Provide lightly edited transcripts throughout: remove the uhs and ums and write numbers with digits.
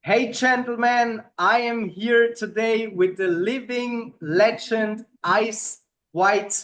Hey, gentlemen, I am here today with the living legend Ice White,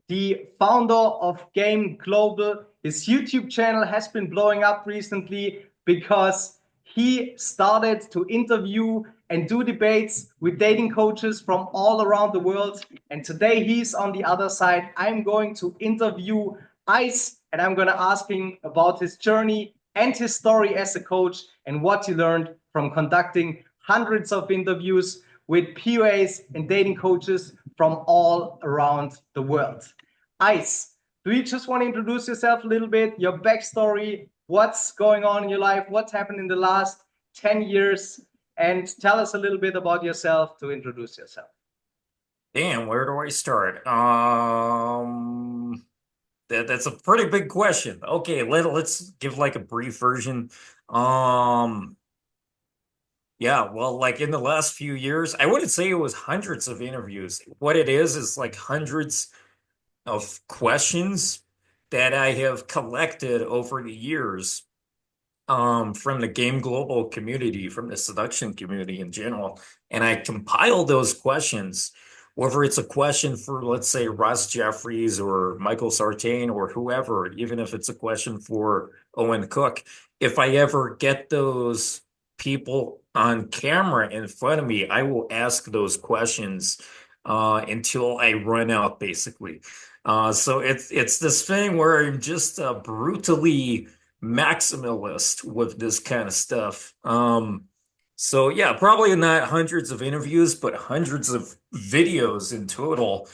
the founder of Game Global. His YouTube channel has been blowing up recently because he started to interview and do debates with dating coaches from all around the world. And today he's on the other side. I'm going to interview Ice and I'm going to ask him about his journey and his story as a coach and what he learned from conducting hundreds of interviews with PUAs and dating coaches from all around the world. Ice, do you just want to introduce yourself a little bit, your backstory, what's going on in your life, what's happened in the last 10 years, and tell us a little bit about yourself to introduce yourself. Damn, where do I start? That's a pretty big question. Okay, let's give like a brief version. Um, yeah, well, like in the last few years, I wouldn't say it was hundreds of interviews. What it is like hundreds of questions that I have collected over the years, from the Game Global community, from the seduction community in general. And I compile those questions, whether it's a question for, let's say, Ross Jeffries or Michael Sartain or whoever, even if it's a question for Owen Cook. If I ever get those people on camera in front of me, I will ask those questions until I run out, basically. So it's this thing where I'm just brutally maximalist with this kind of stuff. So yeah, probably not hundreds of interviews, but hundreds of videos in total,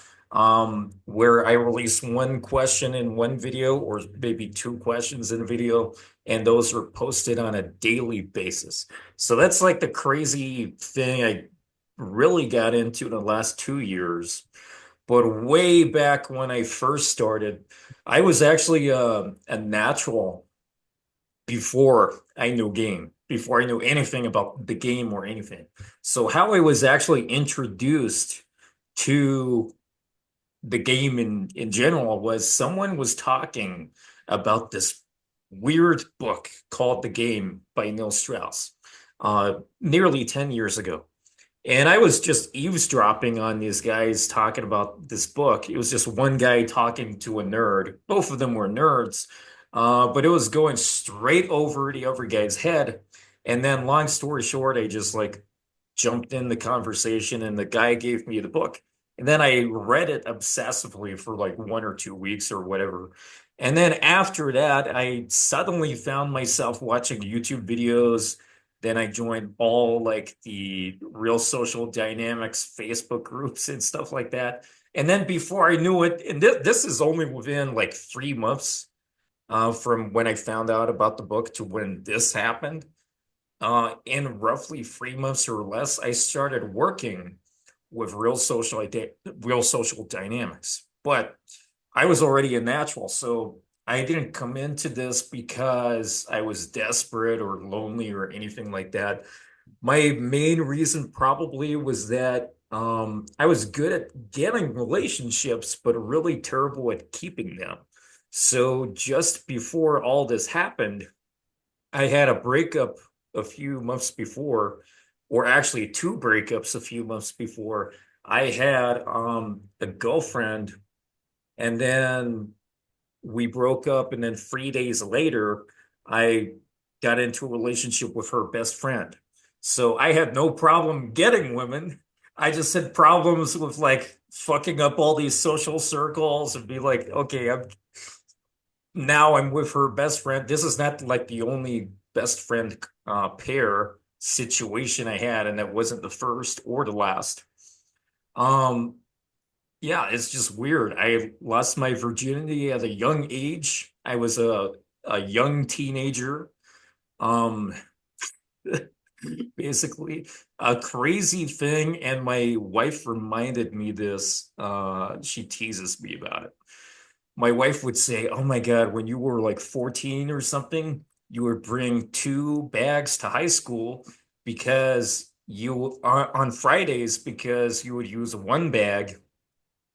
where I release one question in one video or maybe two questions in a video, and those are posted on a daily basis. So that's like the crazy thing I really got into in the last 2 years. But way back when I first started, I was actually a natural before I knew game, before I knew anything about the game or anything. So how I was actually introduced to the game in general was someone was talking about this weird book called The Game by Neil Strauss, nearly 10 years ago. And I was just eavesdropping on these guys talking about this book. It was just one guy talking to a nerd. Both of them were nerds, but it was going straight over the other guy's head. And then, long story short, I just like jumped in the conversation, and the guy gave me the book. And then I read it obsessively for like 1 or 2 weeks or whatever. And then after that, I suddenly found myself watching YouTube videos. Then I joined all like the real social dynamics Facebook groups and stuff like that. And then before I knew it, and this is only within like 3 months, from when I found out about the book to when this happened. In roughly 3 months or less, I started working with real social dynamics. But I was already a natural, so I didn't come into this because I was desperate or lonely or anything like that. My main reason probably was that I was good at getting relationships, but really terrible at keeping them. So just before all this happened, I had a breakup a few months before, or actually two breakups a few months before. I had a girlfriend, and then we broke up, and then 3 days later, I got into a relationship with her best friend. So I had no problem getting women. I just had problems with like fucking up all these social circles and be like, okay, I'm with her best friend. This is not like the only best friend pair situation I had, and that wasn't the first or the last. Um, yeah, it's just weird. I lost my virginity at a young age. I was a young teenager. Um, basically a crazy thing, and my wife reminded me this. She teases me about it. My wife would say, "Oh my God, when you were like 14 or something, you would bring two bags to high school because you on Fridays because you would use one bag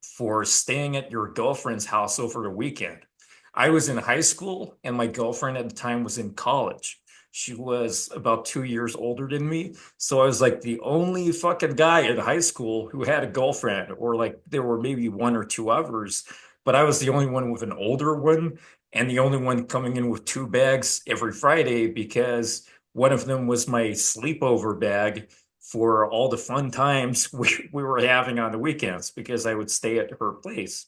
for staying at your girlfriend's house over the weekend." I was in high school and my girlfriend at the time was in college. She was about 2 years older than me. So I was like the only fucking guy in high school who had a girlfriend, or like there were maybe one or two others, but I was the only one with an older one and the only one coming in with two bags every Friday because one of them was my sleepover bag for all the fun times we were having on the weekends because I would stay at her place.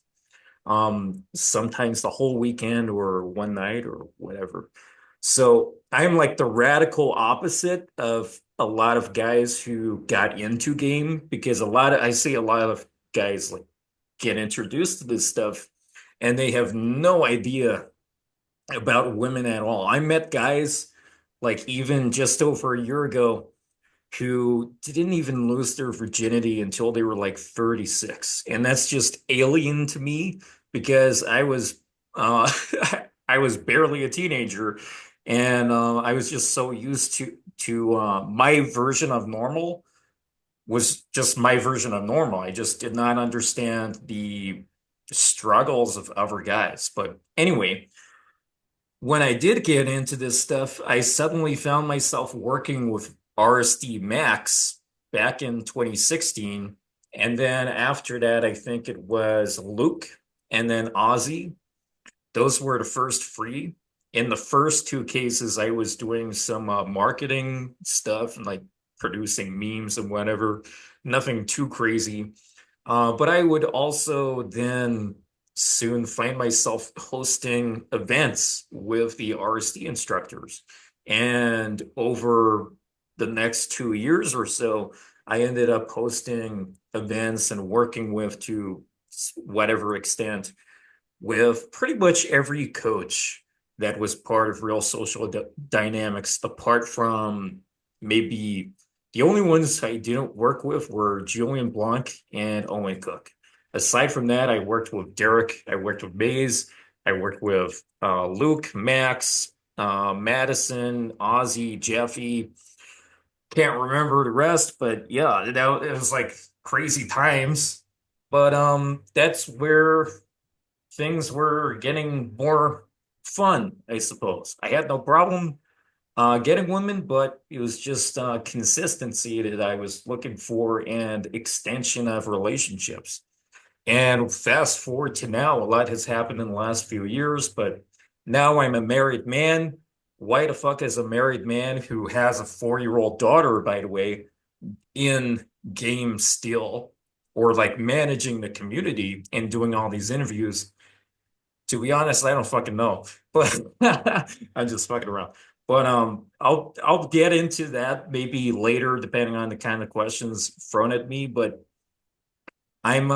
Sometimes the whole weekend or one night or whatever. So I'm like the radical opposite of a lot of guys who got into game because I see a lot of guys like get introduced to this stuff and they have no idea about women at all. I met guys like even just over a year ago who didn't even lose their virginity until they were like 36. And that's just alien to me because uh I was barely a teenager and I was just so used to my version of normal was just my version of normal. I just did not understand the struggles of other guys. But anyway, when I did get into this stuff, I suddenly found myself working with RSD Max back in 2016. And then after that, I think it was Luke and then Ozzy. Those were the first free. In the first two cases, I was doing some marketing stuff and like producing memes and whatever, nothing too crazy. But I would also then soon find myself hosting events with the RSD instructors. And over the next 2 years or so, I ended up hosting events and working with to whatever extent with pretty much every coach that was part of Real Social Dynamics, apart from maybe the only ones I didn't work with were Julian Blanc and Owen Cook. Aside from that, I worked with Derek, I worked with Maze, I worked with Luke, Max, Madison, Ozzy, Jeffy. Can't remember the rest, but yeah, it was like crazy times. But that's where things were getting more fun, I suppose. I had no problem getting women, but it was just consistency that I was looking for and extension of relationships. And fast forward to now, a lot has happened in the last few years, but now I'm a married man. Why the fuck is a married man who has a 4-year-old daughter, by the way, in game still, or like managing the community and doing all these interviews? To be honest, I don't fucking know, but I'm just fucking around. But I'll get into that maybe later, depending on the kind of questions thrown at me. But I'm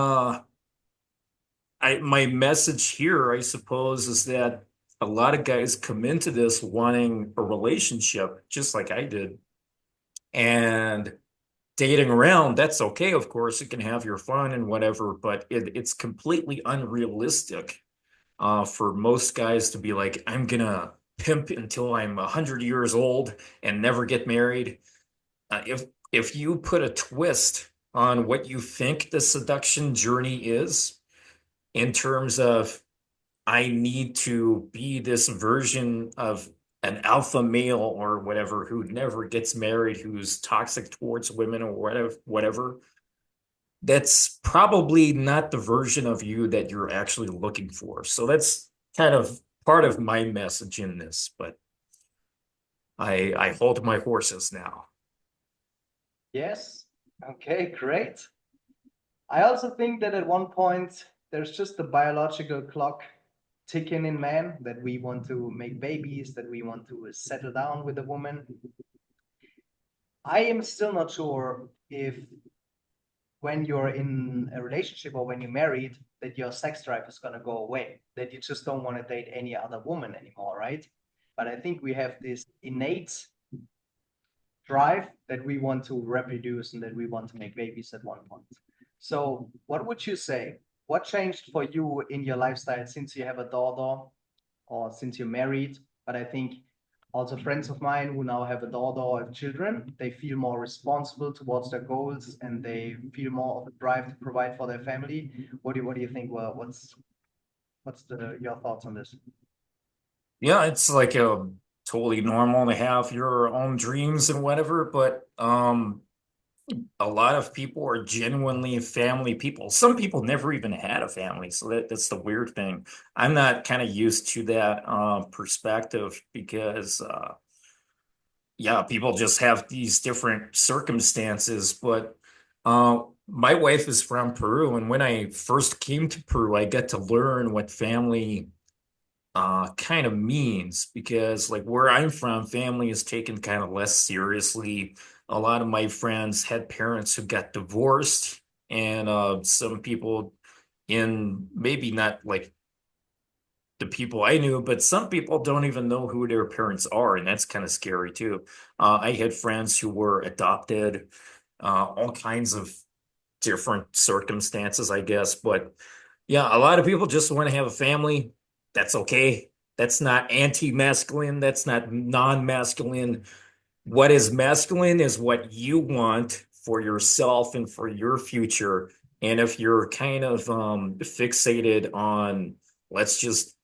I my message here, I suppose, is that a lot of guys come into this wanting a relationship, just like I did, and dating around. That's okay, of course. You can have your fun and whatever, but it's completely unrealistic for most guys to be like, I'm gonna pimp until I'm 100 years old and never get married. If you put a twist on what you think the seduction journey is in terms of I need to be this version of an alpha male or whatever who never gets married, who's toxic towards women or whatever, that's probably not the version of you that you're actually looking for. So that's kind of part of my message in this, but I hold my horses now. Yes. Okay, great. I also think that at one point there's just a biological clock ticking in man that we want to make babies, that we want to settle down with a woman. I am still not sure if when you're in a relationship or when you're married, that your sex drive is going to go away, that you just don't want to date any other woman anymore, right? But I think we have this innate drive that we want to reproduce and that we want to make babies at one point. So, what would you say? What changed for you in your lifestyle since you have a daughter or since you're married? But I think also friends of mine who now have a daughter or have children, they feel more responsible towards their goals and they feel more of a drive to provide for their family. What do you think? Well, what's your thoughts on this? Yeah, it's like totally normal to have your own dreams and whatever, but a lot of people are genuinely family people. Some people never even had a family, so that's the weird thing. I'm not kind of used to that perspective because yeah, people just have these different circumstances. But my wife is from Peru, and when I first came to Peru, I got to learn what family kind of means because like where I'm from, family is taken kind of less seriously. A lot of my friends had parents who got divorced, and some people in maybe not like the people I knew, but some people don't even know who their parents are, and that's kind of scary too. I had friends who were adopted, all kinds of different circumstances, I guess. But yeah, a lot of people just want to have a family. That's okay. That's not anti-masculine. That's not non-masculine. What is masculine is what you want for yourself and for your future. And if you're kind of fixated on, let's just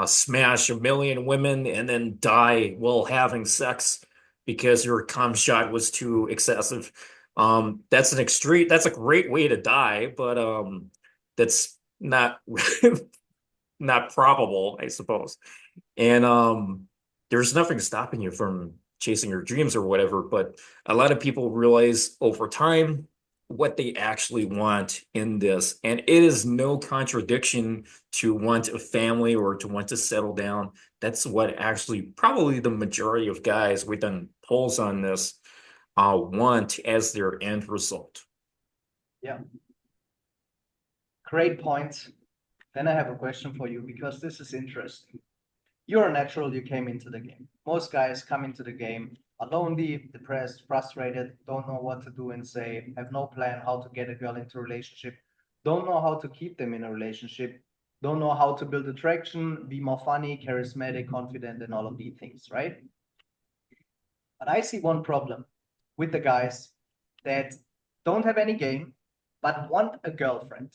smash a million women and then die while having sex because your cum shot was too excessive, that's an extreme, that's a great way to die, but that's not not probable, I suppose. And there's nothing stopping you from chasing your dreams or whatever, but a lot of people realize over time what they actually want in this. And it is no contradiction to want a family or to want to settle down. That's what actually probably the majority of guys, we've done polls on this, want as their end result. Yeah, great point. Then I have a question for you because this is interesting. You're a natural, you came into the game. Most guys come into the game are lonely, depressed, frustrated, don't know what to do and say, have no plan how to get a girl into a relationship, don't know how to keep them in a relationship, don't know how to build attraction, be more funny, charismatic, confident, and all of these things, right? But I see one problem with the guys that don't have any game but want a girlfriend.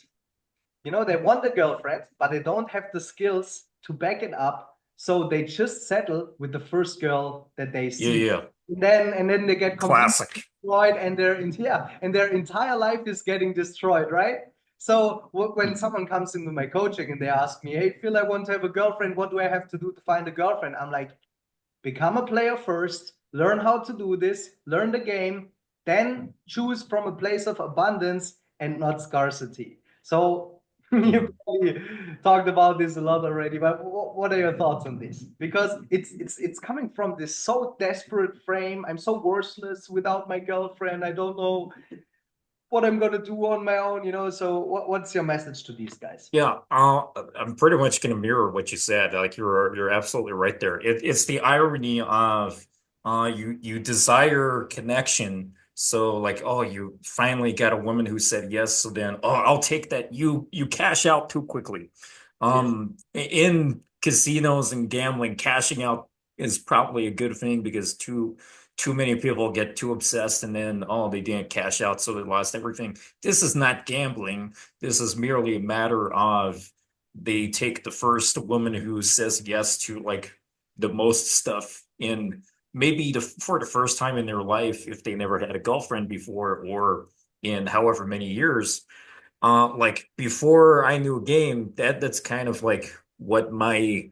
You know, they want a girlfriend, but they don't have the skills to back it up. So they just settle with the first girl that they Yeah, see. yeah. And then they get completely Classic. destroyed, and their entire life is getting destroyed, right? So when someone comes into my coaching and they ask me, "Hey, Phil, I want to have a girlfriend. What do I have to do to find a girlfriend?" I'm like, become a player first, learn how to do this, learn the game, then choose from a place of abundance and not scarcity. So you probably talked about this a lot already, but what are your thoughts on this? Because it's coming from this so desperate frame. I'm so worthless without my girlfriend. I don't know what I'm gonna do on my own, you know. So what's your message to these guys? Yeah, I'm pretty much going to mirror what you said. Like you're absolutely right there. It's the irony of you desire connection. So like, oh, you finally got a woman who said yes. So then, oh, I'll take that. You cash out too quickly. Yes. In casinos and gambling, cashing out is probably a good thing because too many people get too obsessed and then oh, they didn't cash out, so they lost everything. This is not gambling. This is merely a matter of they take the first woman who says yes to like the most stuff in maybe for the first time in their life if they never had a girlfriend before or in however many years. Like before I knew a game, that's kind of like what my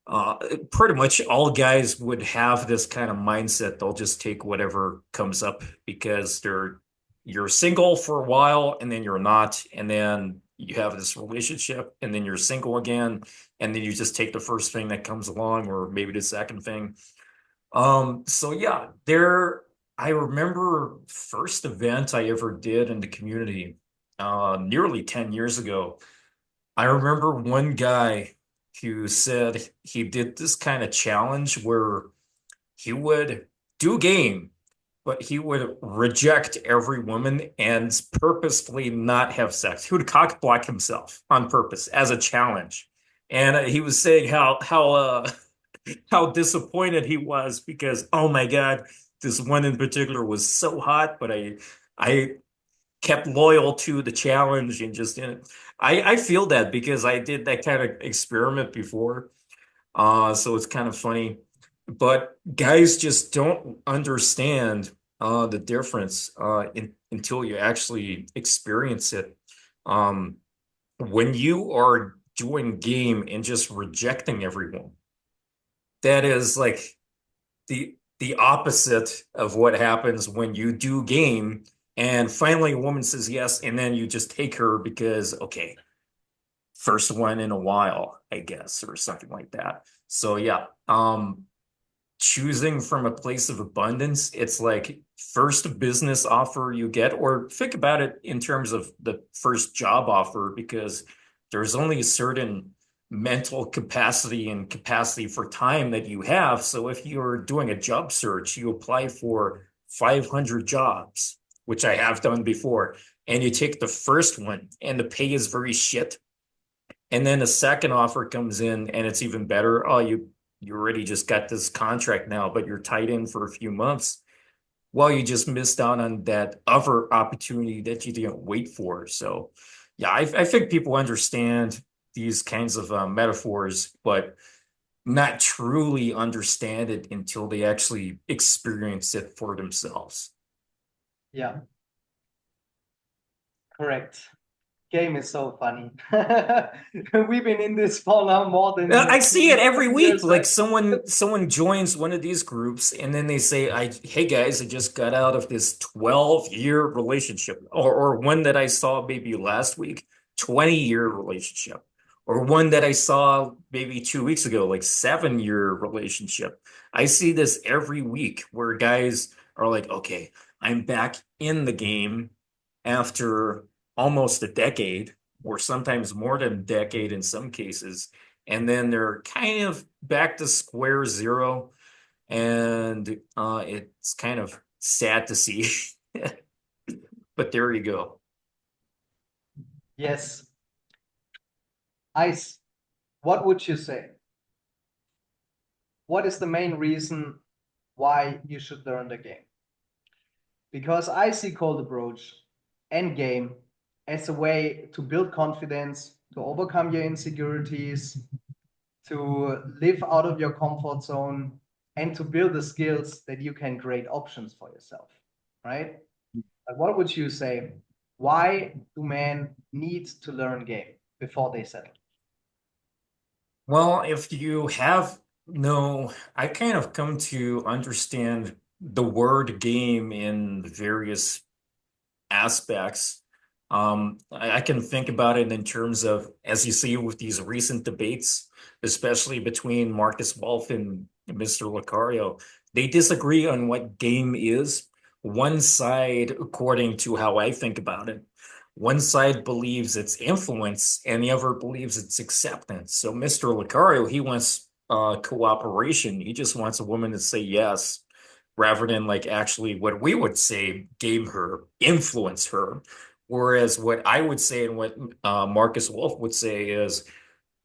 uh, pretty much all guys would have this kind of mindset. They'll just take whatever comes up because you're single for a while and then you're not, and then you have this relationship and then you're single again, and then you just take the first thing that comes along or maybe the second thing. So yeah, I remember first event I ever did in the community, nearly 10 years ago. I remember one guy who said he did this kind of challenge where he would do game, but he would reject every woman and purposefully not have sex. He would cock block himself on purpose as a challenge. And he was saying how disappointed he was because oh my God, this one in particular was so hot, but I kept loyal to the challenge and just didn't. I feel that because I did that kind of experiment before. So it's kind of funny. but guys just don't understand the difference until you actually experience it. Um, when you are doing game and just rejecting everyone, that is like the opposite of what happens when you do game and finally a woman says yes, and then you just take her because okay, first one in a while, I guess, or something like that. So yeah, choosing from a place of abundance, it's like first business offer you get, or think about it in terms of the first job offer, because there's only a certain mental capacity and capacity for time that you have. So if you're doing a job search, you apply for 500 jobs, which I have done before, and you take the first one and the pay is very shit. And then a second offer comes in and it's even better. Oh, you already just got this contract now, but you're tied in for a few months. Well, you just missed out on that other opportunity that you didn't wait for. So, yeah, I think people understand these kinds of metaphors, but not truly understand it until they actually experience it for themselves. Yeah, correct. Game is so funny. We've been in this for now more than I see it every week. years, Like right? someone joins one of these groups and then they say, hey guys, I just got out of this 12-year relationship. Or one that I saw maybe last week, 20-year relationship. Or one that I saw maybe 2 weeks ago, like 7-year relationship. I see this every week where guys are like, okay, I'm back in the game after almost a decade, or sometimes more than a decade in some cases, and then they're kind of back to square zero, and it's kind of sad to see. But there you go. Yes. Ice, what would you say? What is the main reason why you should learn the game? Because I see cold approach and game as a way to build confidence, to overcome your insecurities, to live out of your comfort zone, and to build the skills that you can create options for yourself, right? But what would you say? Why do men need to learn game before they settle? Well, if you have no, I kind of come to understand the word game in various aspects. I can think about it in terms of, as you see with these recent debates, especially between Marcus Wolf and Mr. Lucario, they disagree on what game is. One side, according to how I think about it, one side believes it's influence and the other believes it's acceptance. So Mr. Lucario, he wants cooperation. He just wants a woman to say yes rather than like actually what we would say game her, influence her. Whereas what I would say and what Marcus Wolf would say is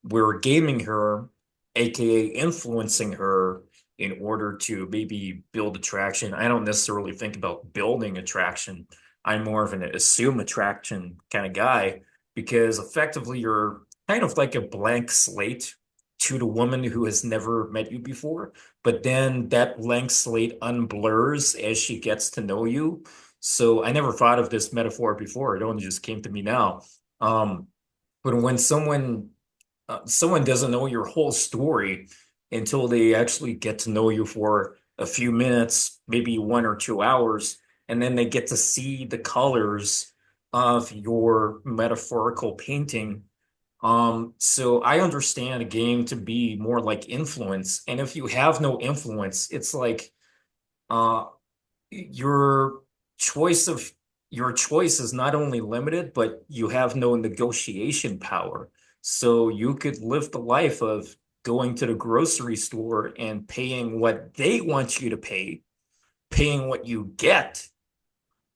we're gaming her, aka influencing her in order to maybe build attraction. I don't necessarily think about building attraction. I'm more of an assume attraction kind of guy because effectively you're kind of like a blank slate to the woman who has never met you before. But then that blank slate unblurs as she gets to know you. So I never thought of this metaphor before. It only just came to me now. Um, but when someone doesn't know your whole story until they actually get to know you for a few minutes, maybe 1 or 2 hours, and then they get to see the colors of your metaphorical painting. So I understand a game to be more like influence. And if you have no influence, it's like uh your choice of your choice is not only limited, but you have no negotiation power. So you could live the life of going to the grocery store and paying what they want you to pay, paying what you get,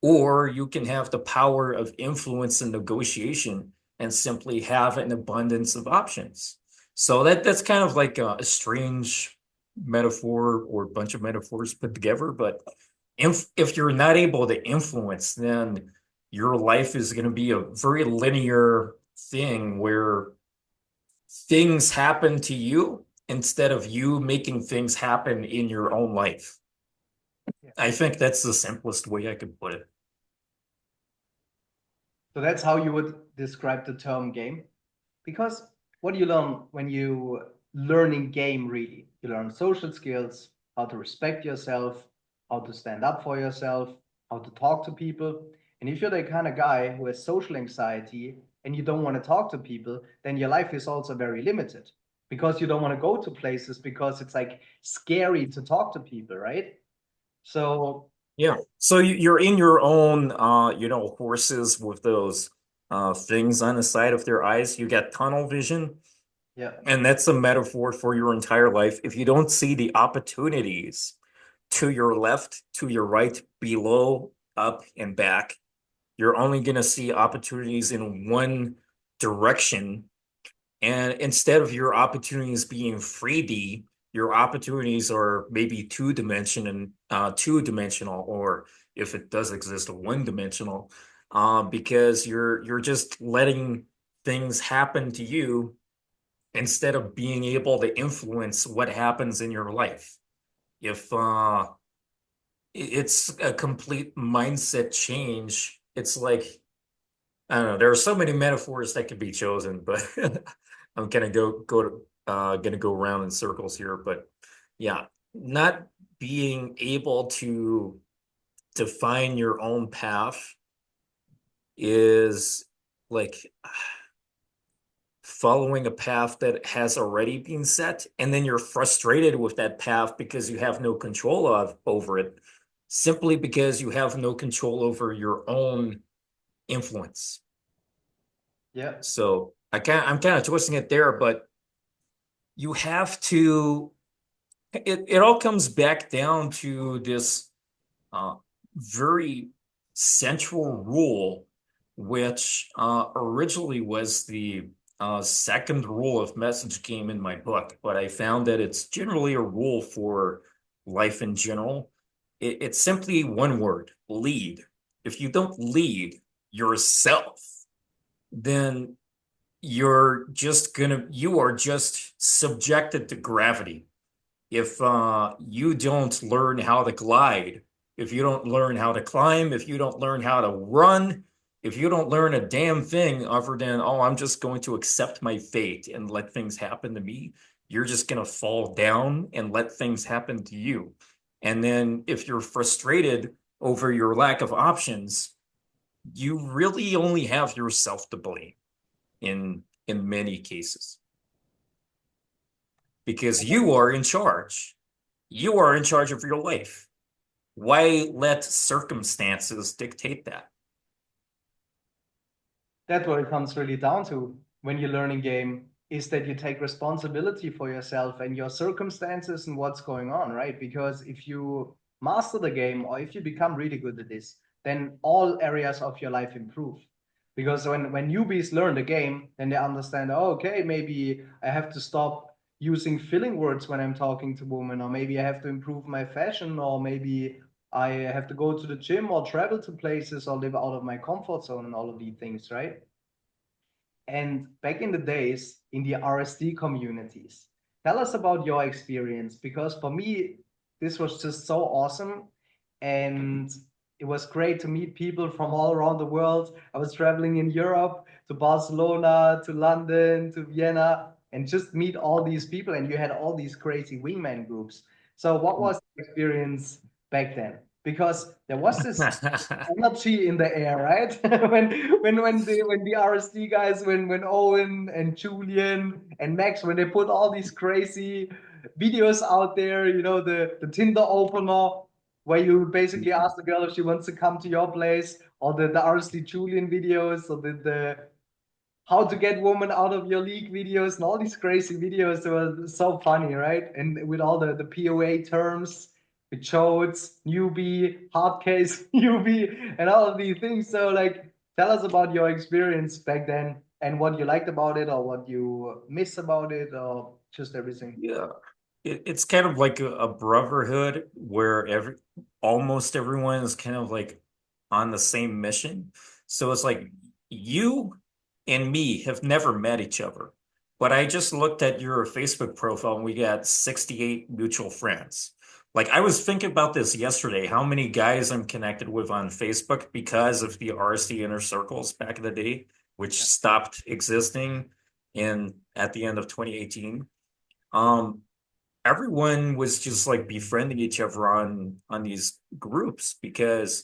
or you can have the power of influence and negotiation and simply have an abundance of options. So that's kind of like a strange metaphor or a bunch of metaphors put together. But if you're not able to influence, then your life is going to be a very linear thing where things happen to you instead of you making things happen in your own life. Yeah. I think that's the simplest way I could put it. So that's how you would describe the term game. Because what do you learn when you learning game really? You learn social skills, how to respect yourself, how to stand up for yourself, how to talk to people. And if you're the kind of guy who has social anxiety and you don't want to talk to people, then your life is also very limited because you don't want to go to places because it's like scary to talk to people, right? So Yeah. So you're in your own horses with those things on the side of their eyes. You get tunnel vision, yeah, and that's a metaphor for your entire life. If you don't see the opportunities to your left, to your right, below, up, and back, you're only going to see opportunities in one direction. And instead of your opportunities being 3D, your opportunities are maybe two dimensional, or if it does exist, one dimensional, because you're just letting things happen to you instead of being able to influence what happens in your life. If it's a complete mindset change, it's like I don't know. There are so many metaphors that could be chosen, but I'm gonna go around in circles here. But yeah, not being able to define your own path is like following a path that has already been set, and then you're frustrated with that path because you have no control over it, simply because you have no control over your own influence. yeah, So I'm kind of twisting it there, but you have to it all comes back down to this uh, very central rule, which originally was the second rule of Message Game in my book, but I found that it's generally a rule for life in general. It's simply one word: lead. If you don't lead yourself, then you are just subjected to gravity. If you don't learn how to glide, if you don't learn how to climb, if you don't learn how to run, if you don't learn a damn thing other than, oh, I'm just going to accept my fate and let things happen to me, you're just going to fall down and let things happen to you. And then if you're frustrated over your lack of options, you really only have yourself to blame in many cases because you are in charge. You are in charge of your life. Why let circumstances dictate that? that's what it comes really down to when you're learning game is that you take responsibility for yourself and your circumstances and what's going on, right? Because if you master the game or if you become really good at this, then all areas of your life improve. Because when newbies learn the game, then they understand, oh, okay, maybe I have to stop using filling words when I'm talking to women, or maybe I have to improve my fashion, or maybe I have to go to the gym or travel to places or live out of my comfort zone and all of these things, right? And back in the days in the RSD communities, tell us about your experience because for me, this was just so awesome. And it was great to meet people from all around the world. I was traveling in Europe to Barcelona, to London, to Vienna, and just meet all these people. And you had all these crazy wingman groups. So, what was the experience back then? Because there was this energy in the air, right? when the RSD guys, when Owen and Julian and Max, when they put all these crazy videos out there, the Tinder opener where you basically ask the girl if she wants to come to your place, or the RSD Julian videos, or the how to get women out of your league videos and all these crazy videos. They were so funny, right? And with all the PUA terms, with chodes, newbie, hard case, newbie, and all of these things. So, like, tell us about your experience back then and what you liked about it, or what you miss about it, or just everything. Yeah. It's kind of like a brotherhood where almost everyone is kind of like on the same mission. So it's like you and me have never met each other, but I just looked at your Facebook profile and we got 68 mutual friends. Like I was thinking about this yesterday, how many guys I'm connected with on Facebook because of the RSD inner circles back in the day, which Yeah. stopped existing in at the end of 2018. Um, Everyone was just like befriending each other on these groups because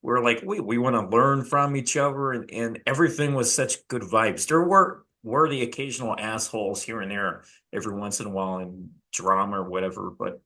we're like we want to learn from each other and everything was such good vibes. There were the occasional assholes here and there every once in a while in drama or whatever, but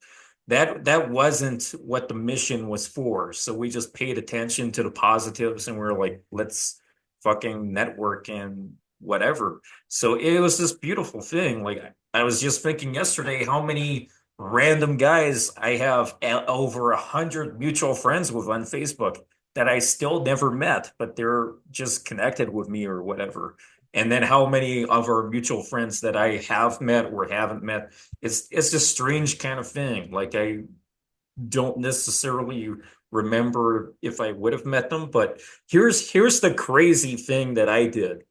that wasn't what the mission was for. So we just paid attention to the positives and we are like, let's fucking network and whatever. So it was this beautiful thing. Like I was just thinking yesterday how many random guys I have over 100 mutual friends with on Facebook that I still never met, but they're just connected with me or whatever. And then how many of our mutual friends that I have met or haven't met. It's a strange kind of thing. Like I don't necessarily remember if I would have met them, but here's the crazy thing that I did.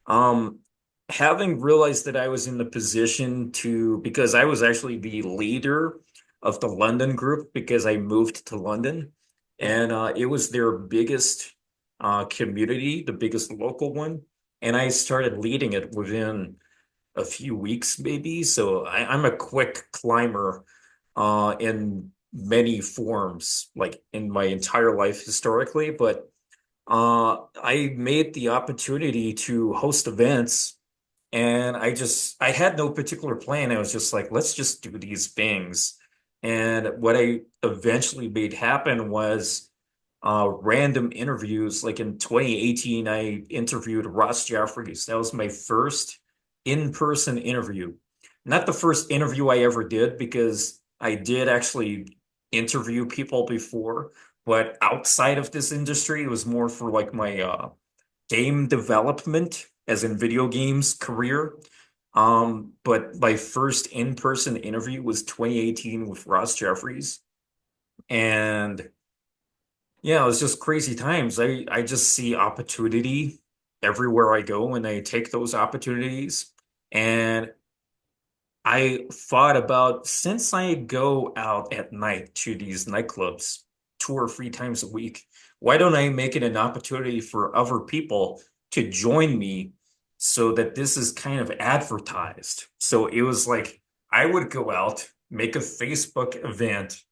Um, Having realized that I was in the position to, because I was actually the leader of the London group because I moved to London, and it was their biggest community, the biggest local one, and I started leading it within a few weeks, maybe. So I'm a quick climber in many forms, like in my entire life historically, but I made the opportunity to host events and I had no particular plan. I was just like, let's just do these things. And what I eventually made happen was random interviews. Like in 2018, I interviewed Ross Jeffries. That was my first in-person interview. Not the first interview I ever did because I did actually interview people before, but outside of this industry, it was more for like my game development, as in video games career. But my first in-person interview was 2018 with Ross Jeffries. And yeah, it was just crazy times. I just see opportunity everywhere I go and I take those opportunities. And I thought about since I go out at night to these nightclubs 2 or 3 times a week, why don't I make it an opportunity for other people to join me so that this is kind of advertised? So it was like I would go out, make a Facebook event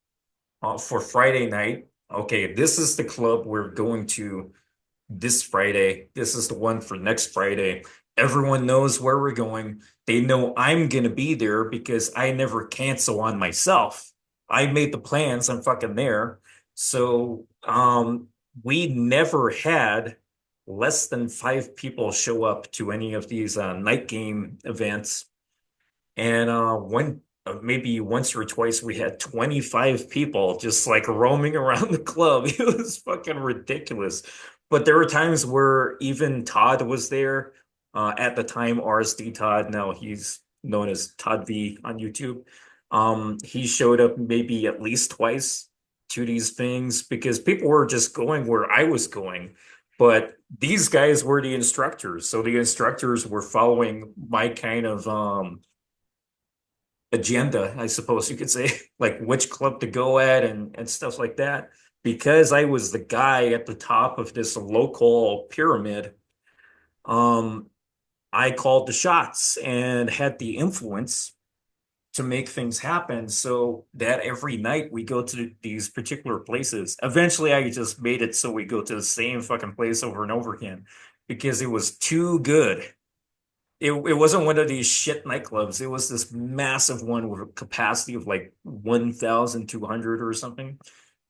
for Friday night. Okay, this is the club we're going to this Friday. This is the one for next Friday. Everyone knows where we're going. They know I'm going to be there because I never cancel on myself. I made the plans. I'm fucking there. So, we never had less than 5 people show up to any of these night game events. And maybe once or twice we had 25 people just like roaming around the club. It was fucking ridiculous. But there were times where even Todd was there. At the time, RSD Todd, now he's known as Todd V on YouTube. He showed up maybe at least twice to these things because people were just going where I was going. But these guys were the instructors. So the instructors were following my kind of agenda, I suppose you could say, like which club to go at and stuff like that. Because I was the guy at the top of this local pyramid, um, I called the shots and had the influence to make things happen so that every night we go to these particular places. Eventually, I just made it so we go to the same fucking place over and over again because it was too good. It wasn't one of these shit nightclubs. It was this massive one with a capacity of like 1,200 or something.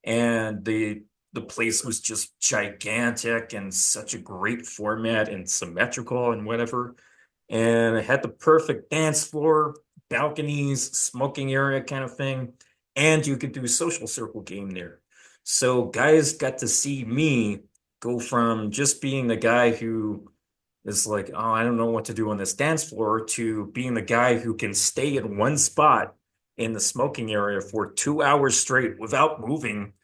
And the place was just gigantic and such a great format and symmetrical and whatever. And it had the perfect dance floor, balconies, smoking area kind of thing. And you could do social circle game there. So guys got to see me go from just being the guy who is like, oh, I don't know what to do on this dance floor, to being the guy who can stay in one spot in the smoking area for 2 hours straight without moving,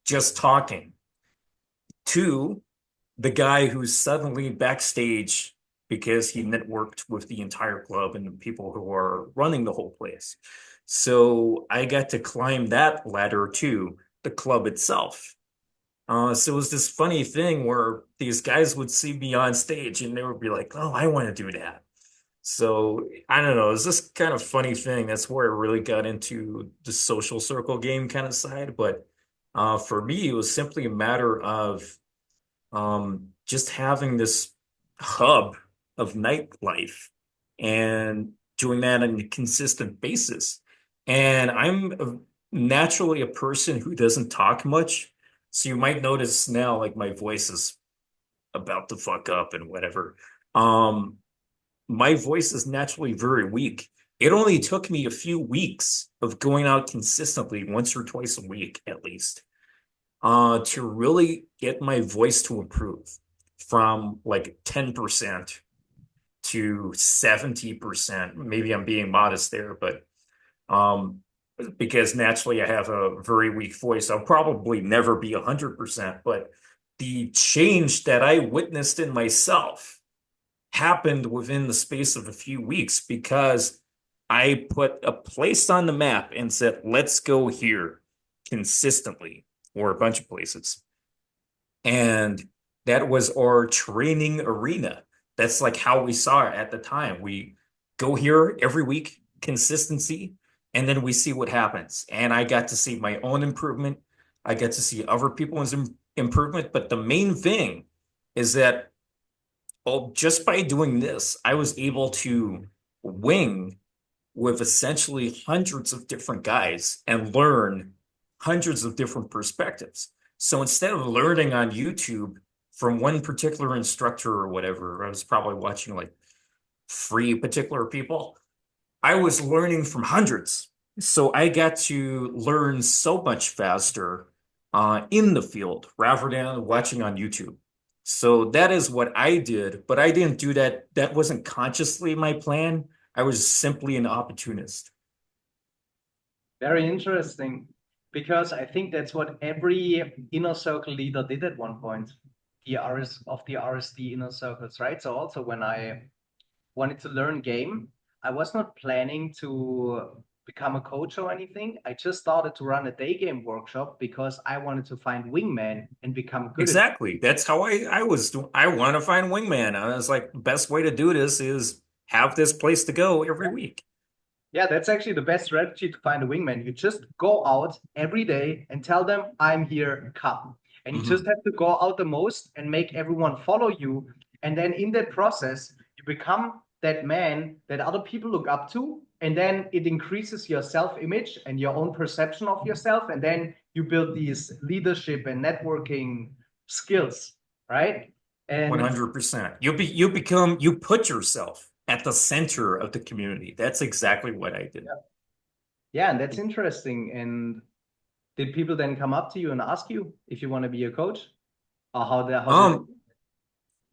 just talking, to the guy who's suddenly backstage because he networked with the entire club and the people who are running the whole place. So I got to climb that ladder too, the club itself. So it was this funny thing where these guys would see me on stage and they would be like, "Oh, I want to do that." So I don't know, it's this kind of funny thing. That's where I really got into the social circle game kind of side. But for me, it was simply a matter of just having this hub of nightlife and doing that on a consistent basis. And naturally a person who doesn't talk much. So you might notice now, like my voice is about to fuck up and whatever. Um, my voice is naturally very weak. It only took me a few weeks of going out consistently, once or twice a week at least, to really get my voice to improve from like 10% to 70%. Maybe I'm being modest there, but um, because naturally I have a very weak voice, I'll probably never be 100%. But the change that I witnessed in myself happened within the space of a few weeks because I put a place on the map and said, let's go here consistently, or a bunch of places. And that was our training arena. That's like how we saw it at the time. We go here every week, consistency, and then we see what happens. And I got to see my own improvement. I got to see other people's improvement. But the main thing is that, oh, just by doing this, I was able to wing with essentially hundreds of different guys and learn hundreds of different perspectives. So instead of learning on YouTube from one particular instructor or whatever, I was probably watching like three particular people. I was learning from hundreds. So I got to learn so much faster in the field rather than watching on YouTube. So that is what I did, but I didn't do that. That wasn't consciously my plan. I was simply an opportunist. Very interesting, because I think that's what every inner circle leader did at one point. The RS of the RSD inner circles, right? So also when I wanted to learn game, I was not planning to become a coach or anything. I just started to run a day game workshop because I wanted to find Wingman and become good at it. Exactly. That's how I was. I want to find Wingman. I was like, the best way to do this is have this place to go every week. Yeah, that's actually the best strategy to find a wingman. You just go out every day and tell them, I'm here, come. And you just Mhm. have to go out the most and make everyone follow you. And then in that process, you become that man that other people look up to. And then it increases your self image and your own perception of yourself. And then you build these leadership and networking skills, right? And 100%. You put yourself at the center of the community. That's exactly what I did. yeah, and that's interesting. And did people then come up to you and ask you if you want to be a coach? Or how did Um,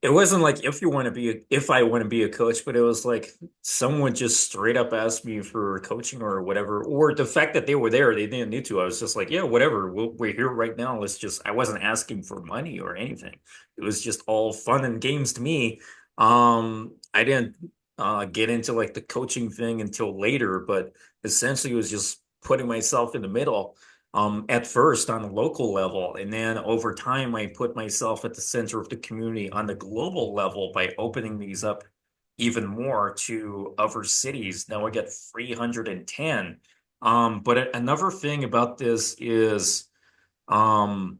it wasn't like if I want to be a coach, but it was like someone just straight up asked me for coaching or whatever, or the fact that they were there, they didn't need to. I was just like, yeah, whatever. We're here right now. I wasn't asking for money or anything. It was just all fun and games to me. I didn't get into like the coaching thing until later, but essentially it was just putting myself in the middle at first on a local level. And then over time, I put myself at the center of the community on the global level by opening these up even more to other cities. Now I get 310. But another thing about this is um,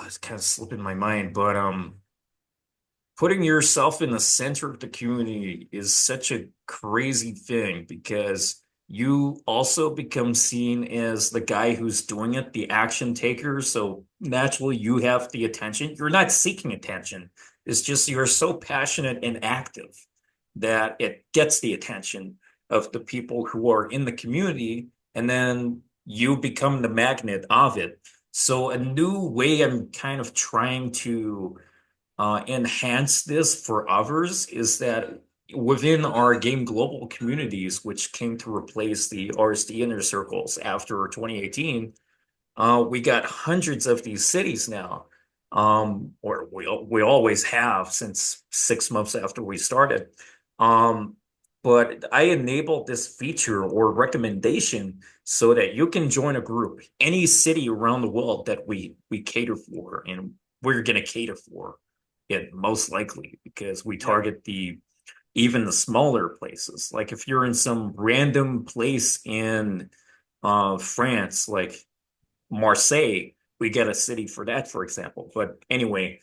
it's kind of slipping my mind, but putting yourself in the center of the community is such a crazy thing because you also become seen as the guy who's doing it, the action taker. So naturally, you have the attention. You're not seeking attention. It's just you're so passionate and active that it gets the attention of the people who are in the community, and then you become the magnet of it. So a new way I'm kind of trying to enhance this for others is that within our game global communities, which came to replace the RSD inner circles after 2018, we got hundreds of these cities now. or we always have since 6 months after we started. Um, but I enabled this feature or recommendation so that you can join a group, any city around the world that we cater for, and we're going to cater for it most likely because we Yeah. target the even the smaller places. Like if you're in some random place in France, like Marseille, we get a city for that, for example. But anyway,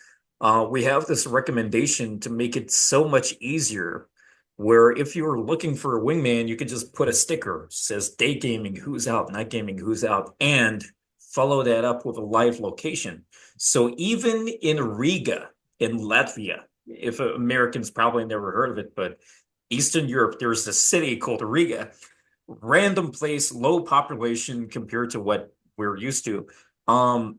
we have this recommendation to make it so much easier. Where if you're looking for a wingman, you could just put a sticker says day gaming, who's out, night gaming, who's out, and follow that up with a live location. So even in Riga, in Latvia, if Americans probably never heard of it, but Eastern Europe, there's a city called Riga, random place, low population compared to what we're used to. Um,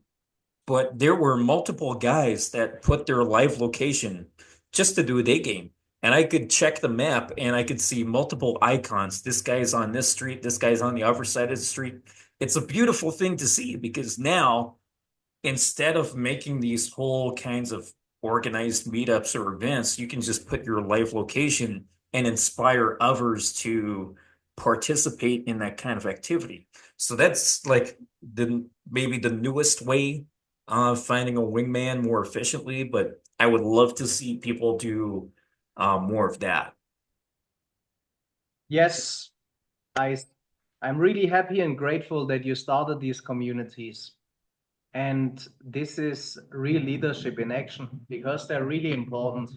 but there were multiple guys that put their live location just to do a day game. And I could check the map and I could see multiple icons. This guy's on this street, this guy's on the other side of the street. It's a beautiful thing to see because now instead of making these whole kinds of organized meetups or events, you can just put your live location and inspire others to participate in that kind of activity. So that's like the maybe the newest way of finding a wingman more efficiently, but I would love to see people do more of that. Yes, I I'm really happy and grateful that you started these communities. And this is real leadership in action because they're really important.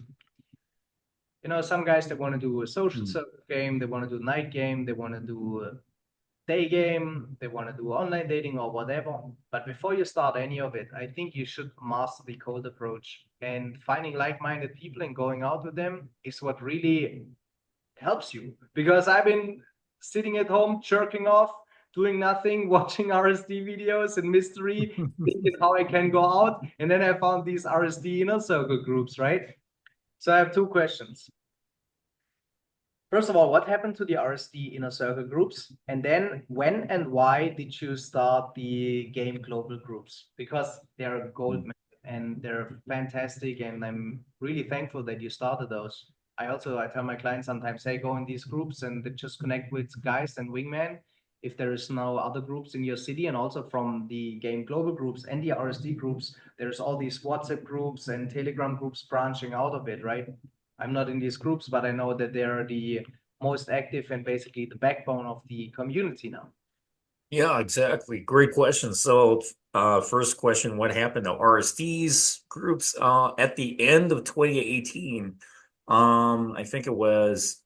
You know, some guys that want to do a social Hmm. circle game, they want to do night game, they want to do a day game, they want to do online dating or whatever. But before you start any of it, I think you should master the cold approach. And finding like-minded people and going out with them is what really helps you. Because I've been sitting at home jerking off, doing nothing, watching RSD videos and mystery, thinking how I can go out. And then I found these RSD inner circle groups, right? So I have two questions. First of all, what happened to the RSD inner circle groups? And then when and why did you start the game global groups? Because they're gold and they're fantastic. And I'm really thankful that you started those. I tell my clients sometimes, hey, go in these groups and just connect with guys and wingman. If there is no other groups in your city, and also from the game global groups and the RSD groups, there's all these WhatsApp groups and Telegram groups branching out of it, right? I'm not in these groups, but I know that they're the most active and basically the backbone of the community now. Yeah, exactly. Great question. So, first question, what happened to RSD's groups? At the end of 2018, I think it was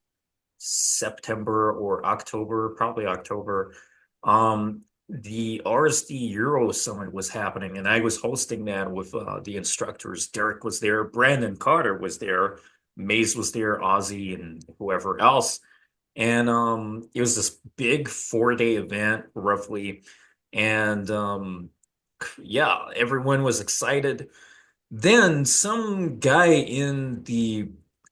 September or October, probably October. The RSD Euro Summit was happening, and I was hosting that with the instructors. Derek was there, Brandon Carter was there, Maze was there, Ozzy, and whoever else. And it was this big 4 day event, roughly. And yeah, everyone was excited. Then some guy in the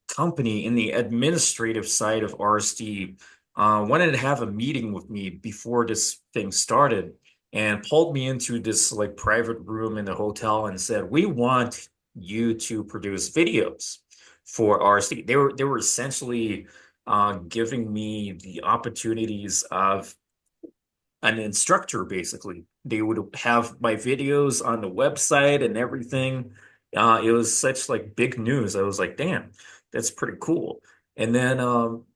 company, in the administrative side of RSD, wanted to have a meeting with me before this thing started and pulled me into this like private room in the hotel and said, "We want you to produce videos for RSD." They were essentially giving me the opportunities of an instructor, basically. They would have my videos on the website and everything. It was such like big news. I was like, damn, that's pretty cool. And then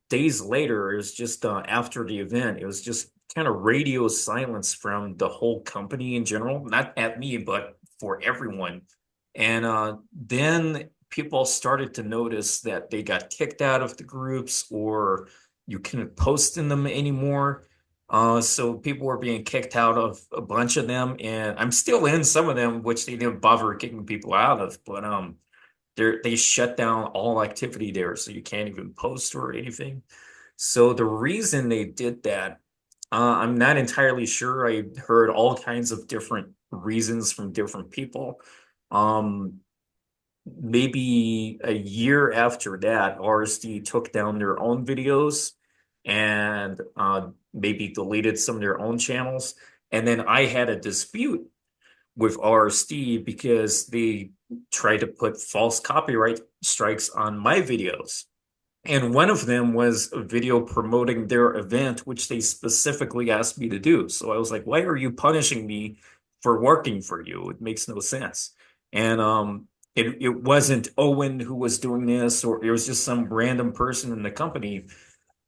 days later, it was just after the event, it was just kind of radio silence from the whole company in general, not at me, but for everyone. And then people started to notice that they got kicked out of the groups or you couldn't post in them anymore. So people were being kicked out of a bunch of them, and I'm still in some of them, which they didn't bother kicking people out of. But they shut down all activity there, so you can't even post or anything. So the reason they did that, I'm not entirely sure. I heard all kinds of different reasons from different people. Um, Maybe a year after that, RSD took down their own videos and maybe deleted some of their own channels. And then I had a dispute with RSD because they tried to put false copyright strikes on my videos. And one of them was a video promoting their event, which they specifically asked me to do. So I was like, why are you punishing me for working for you? It makes no sense. And it wasn't Owen who was doing this, or it was just some random person in the company.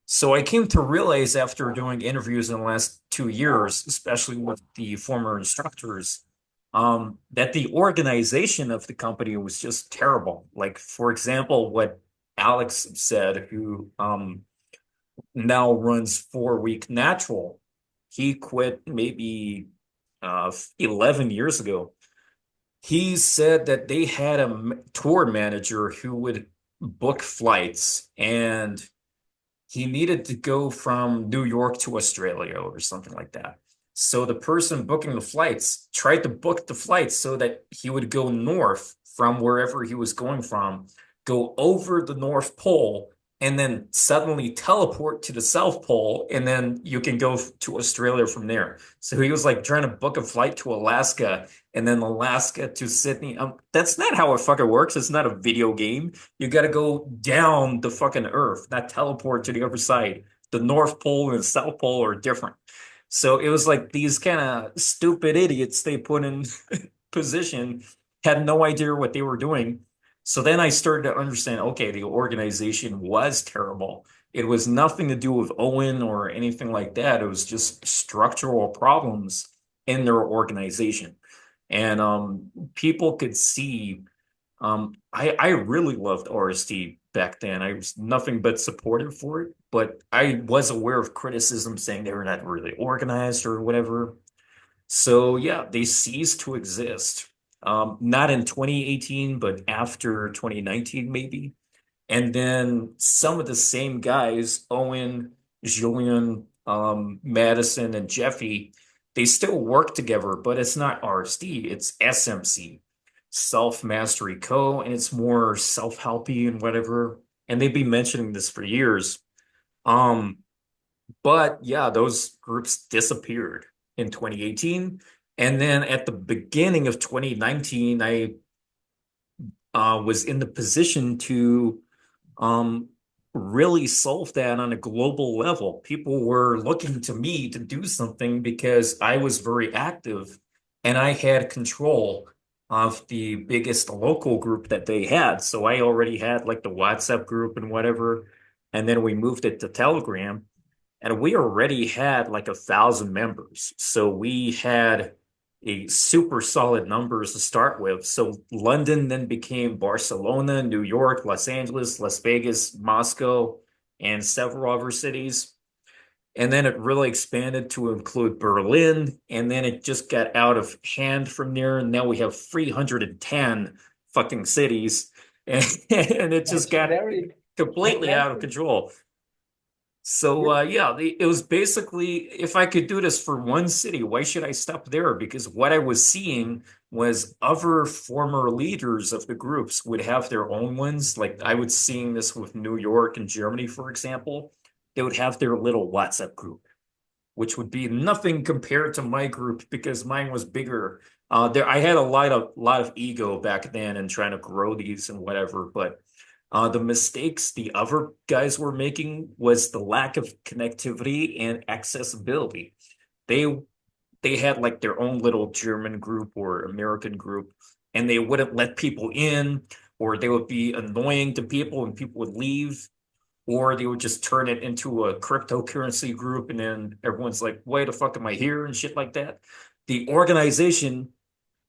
So I came to realize after doing interviews in the last 2 years, especially with the former instructors, that the organization of the company was just terrible. Like, for example, what Alex said, who now runs 4 Week Natural, he quit maybe 11 years ago. He said that they had a tour manager who would book flights and he needed to go from New York to Australia or something like that. So the person booking the flights tried to book the flights so that he would go north from wherever he was going from, go over the North Pole, and then suddenly teleport to the South Pole, and then you can go to Australia from there. So he was like trying to book a flight to Alaska and then Alaska to Sydney. That's not how it fucking works. It's not a video game. You got to go down the fucking Earth, not teleport to the other side. The North Pole and the South Pole are different. So it was like these kind of stupid idiots they put in position had no idea what they were doing. So then I started to understand, okay, the organization was terrible. It was nothing to do with Owen or anything like that. It was just structural problems in their organization. And people could see I really loved RSD back then. I was nothing but supportive for it, but I was aware of criticism saying they were not really organized or whatever. So yeah, they ceased to exist. Not in 2018, but after 2019, maybe. And then some of the same guys, Owen, Julian, Madison, and Jeffy, they still work together, but it's not RSD, it's SMC, Self Mastery Co., and it's more self-helpy and whatever. And they've been mentioning this for years. Um, but yeah, those groups disappeared in 2018. And then at the beginning of 2019, I was in the position to um, really solve that on a global level. People were looking to me to do something because I was very active and I had control of the biggest local group that they had. So I already had like the WhatsApp group and whatever. And then we moved it to Telegram. And we already had like 1,000 members. So we had a super solid numbers to start with. So London then became Barcelona, New York, Los Angeles, Las Vegas, Moscow, and several other cities. And then it really expanded to include Berlin. And then it just got out of hand from there. And now we have 310 fucking cities. And it just got completely out of control. So yeah, it was basically if I could do this for one city, why should I stop there? Because what I was seeing was other former leaders of the groups would have their own ones. Like I was seeing this with New York and Germany, for example. They would have their little WhatsApp group, which would be nothing compared to my group because mine was bigger. There, I had a lot of ego back then and trying to grow these and whatever, but the mistakes the other guys were making was the lack of connectivity and accessibility. They they had like their own little German group or American group, and they wouldn't let people in, or they would be annoying to people and people would leave, or they would just turn it into a cryptocurrency group, and then everyone's like, why the fuck am I here and shit like that. The organization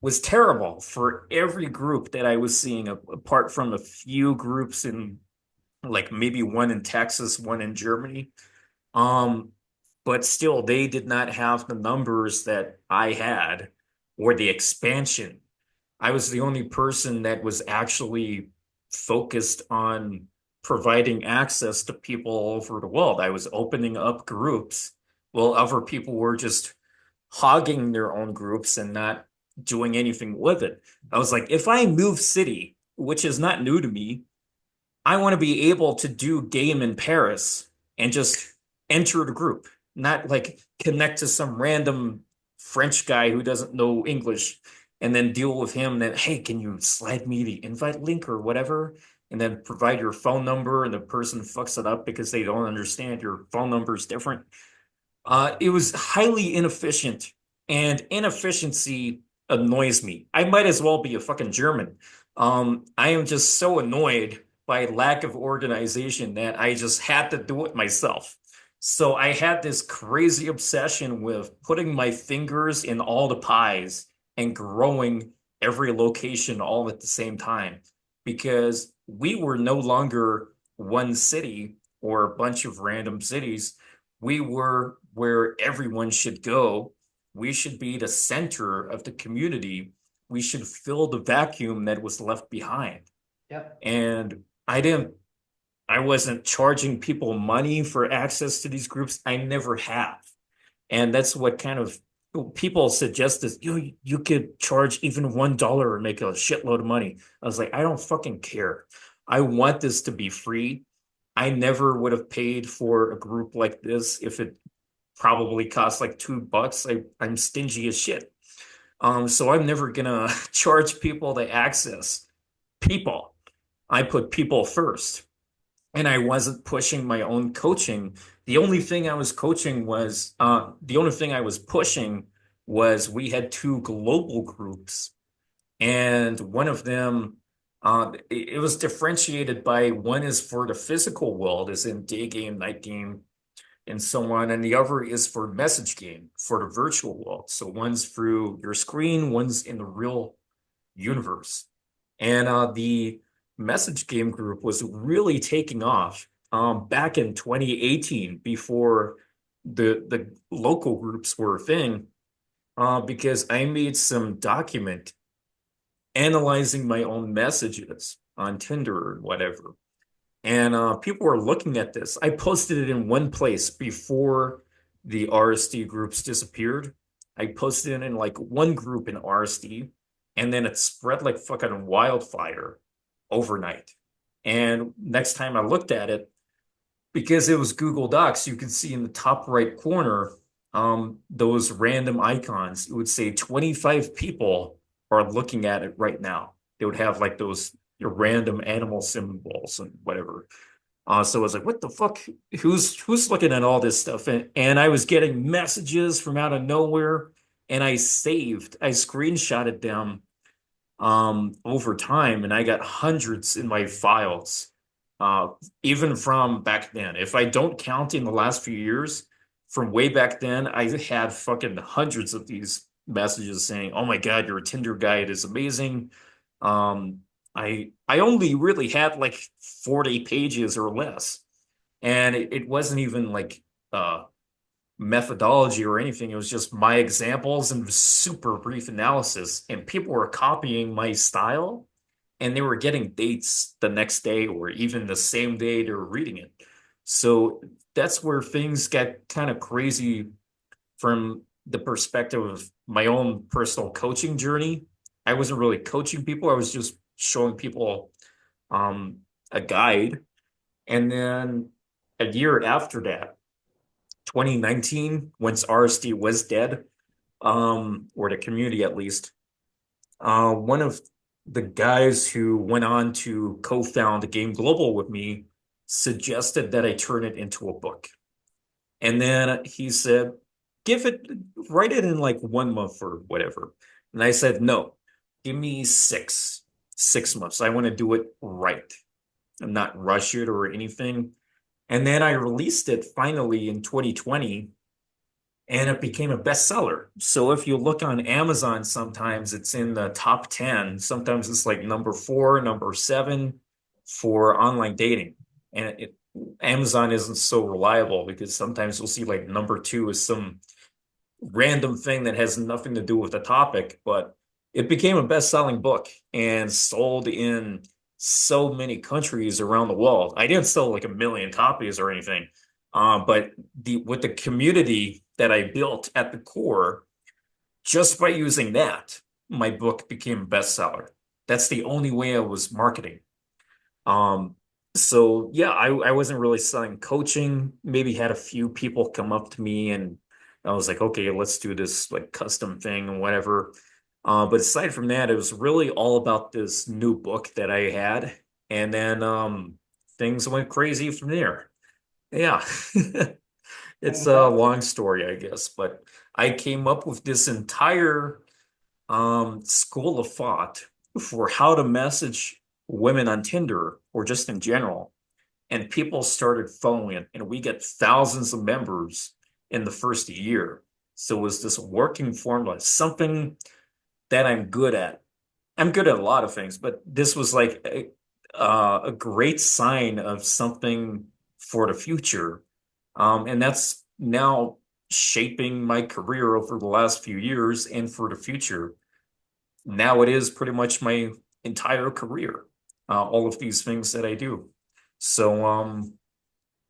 was terrible for every group that I was seeing, apart from a few groups in like maybe one in Texas, one in Germany. Um, but still, they did not have the numbers that I had or the expansion. I was the only person that was actually focused on providing access to people all over the world. I was opening up groups while other people were just hogging their own groups and not doing anything with it. I was like, if I move city, which is not new to me, I want to be able to do game in Paris and just enter the group, not like connect to some random French guy who doesn't know English and then deal with him. And then, hey, can you slide me the invite link or whatever? And then provide your phone number, and the person fucks it up because they don't understand your phone number is different. It was highly inefficient, and inefficiency annoys me. I might as well be a fucking German. I am just so annoyed by lack of organization that I just had to do it myself. So I had this crazy obsession with putting my fingers in all the pies and growing every location all at the same time because we were no longer one city or a bunch of random cities. We were where everyone should go. We should be the center of the community. We should fill the vacuum that was left behind. Yep. And I wasn't charging people money for access to these groups. I never have. And that's what kind of people suggest is you could charge even $1 and make a shitload of money. I was like, I don't fucking care. I want this to be free. I never would have paid for a group like this if it probably cost like $2. I'm stingy as shit. So I'm never gonna charge people to access people. I put people first. And I wasn't pushing my own coaching. The only thing I was pushing was we had two global groups, and one of them, it was differentiated by one is for the physical world, as in Daygame, Nightgame, and so on, and the other is for message game for the virtual world. So one's through your screen, one's in the real universe. And the message game group was really taking off back in 2018 before the local groups were a thing because I made some document analyzing my own messages on Tinder or whatever. And people were looking at this. I posted it in one place before the RSD groups disappeared. I posted it in like one group in RSD, and then it spread like fucking wildfire overnight. And next time I looked at it, because it was Google Docs, you could see in the top right corner those random icons. It would say 25 people are looking at it right now. They would have like those random animal symbols and whatever. So I was like, what the fuck? Who's looking at all this stuff? And I was getting messages from out of nowhere, and I screenshotted them over time, and I got hundreds in my files, even from back then. If I don't count in the last few years, from way back then, I had fucking hundreds of these messages saying, "Oh my God, your Tinder guide is amazing." Um, I only really had like 40 pages or less, and it wasn't even like methodology or anything. It was just my examples and super brief analysis. And people were copying my style, and they were getting dates the next day or even the same day they were reading it. So that's where things get kind of crazy from the perspective of my own personal coaching journey. I wasn't really coaching people. I was just showing people a guide. And then a year after that, 2019, once RSD was dead, or the community at least, one of the guys who went on to co-found Game Global with me suggested that I turn it into a book. And then he said, write it in like 1 month or whatever. And I said, no, give me 6 months. I want to do it right. I'm not rush it or anything. And then I released it finally in 2020, and it became a bestseller. So if you look on Amazon, sometimes it's in the top 10. Sometimes it's like number 4, number 7 for online dating. And Amazon isn't so reliable because sometimes you'll see like number 2 is some random thing that has nothing to do with the topic, but it became a best-selling book and sold in so many countries around the world. I didn't sell like 1 million copies or anything, but with the community that I built at the core, just by using that, my book became a bestseller. That's the only way I was marketing. Um, so yeah, I wasn't really selling coaching. Maybe had a few people come up to me, and I was like, okay, let's do this like custom thing and whatever. But aside from that, it was really all about this new book that I had, and then things went crazy from there. Yeah. It's a Fantastic. long story, I guess, but I came up with this entire school of thought for how to message women on Tinder or just in general. And people started following it, and we get thousands of members in the first year. So it was this working formula, something that I'm good at. I'm good at a lot of things, but this was like a great sign of something for the future. And that's now shaping my career over the last few years and for the future. Now it is pretty much my entire career, all of these things that I do. So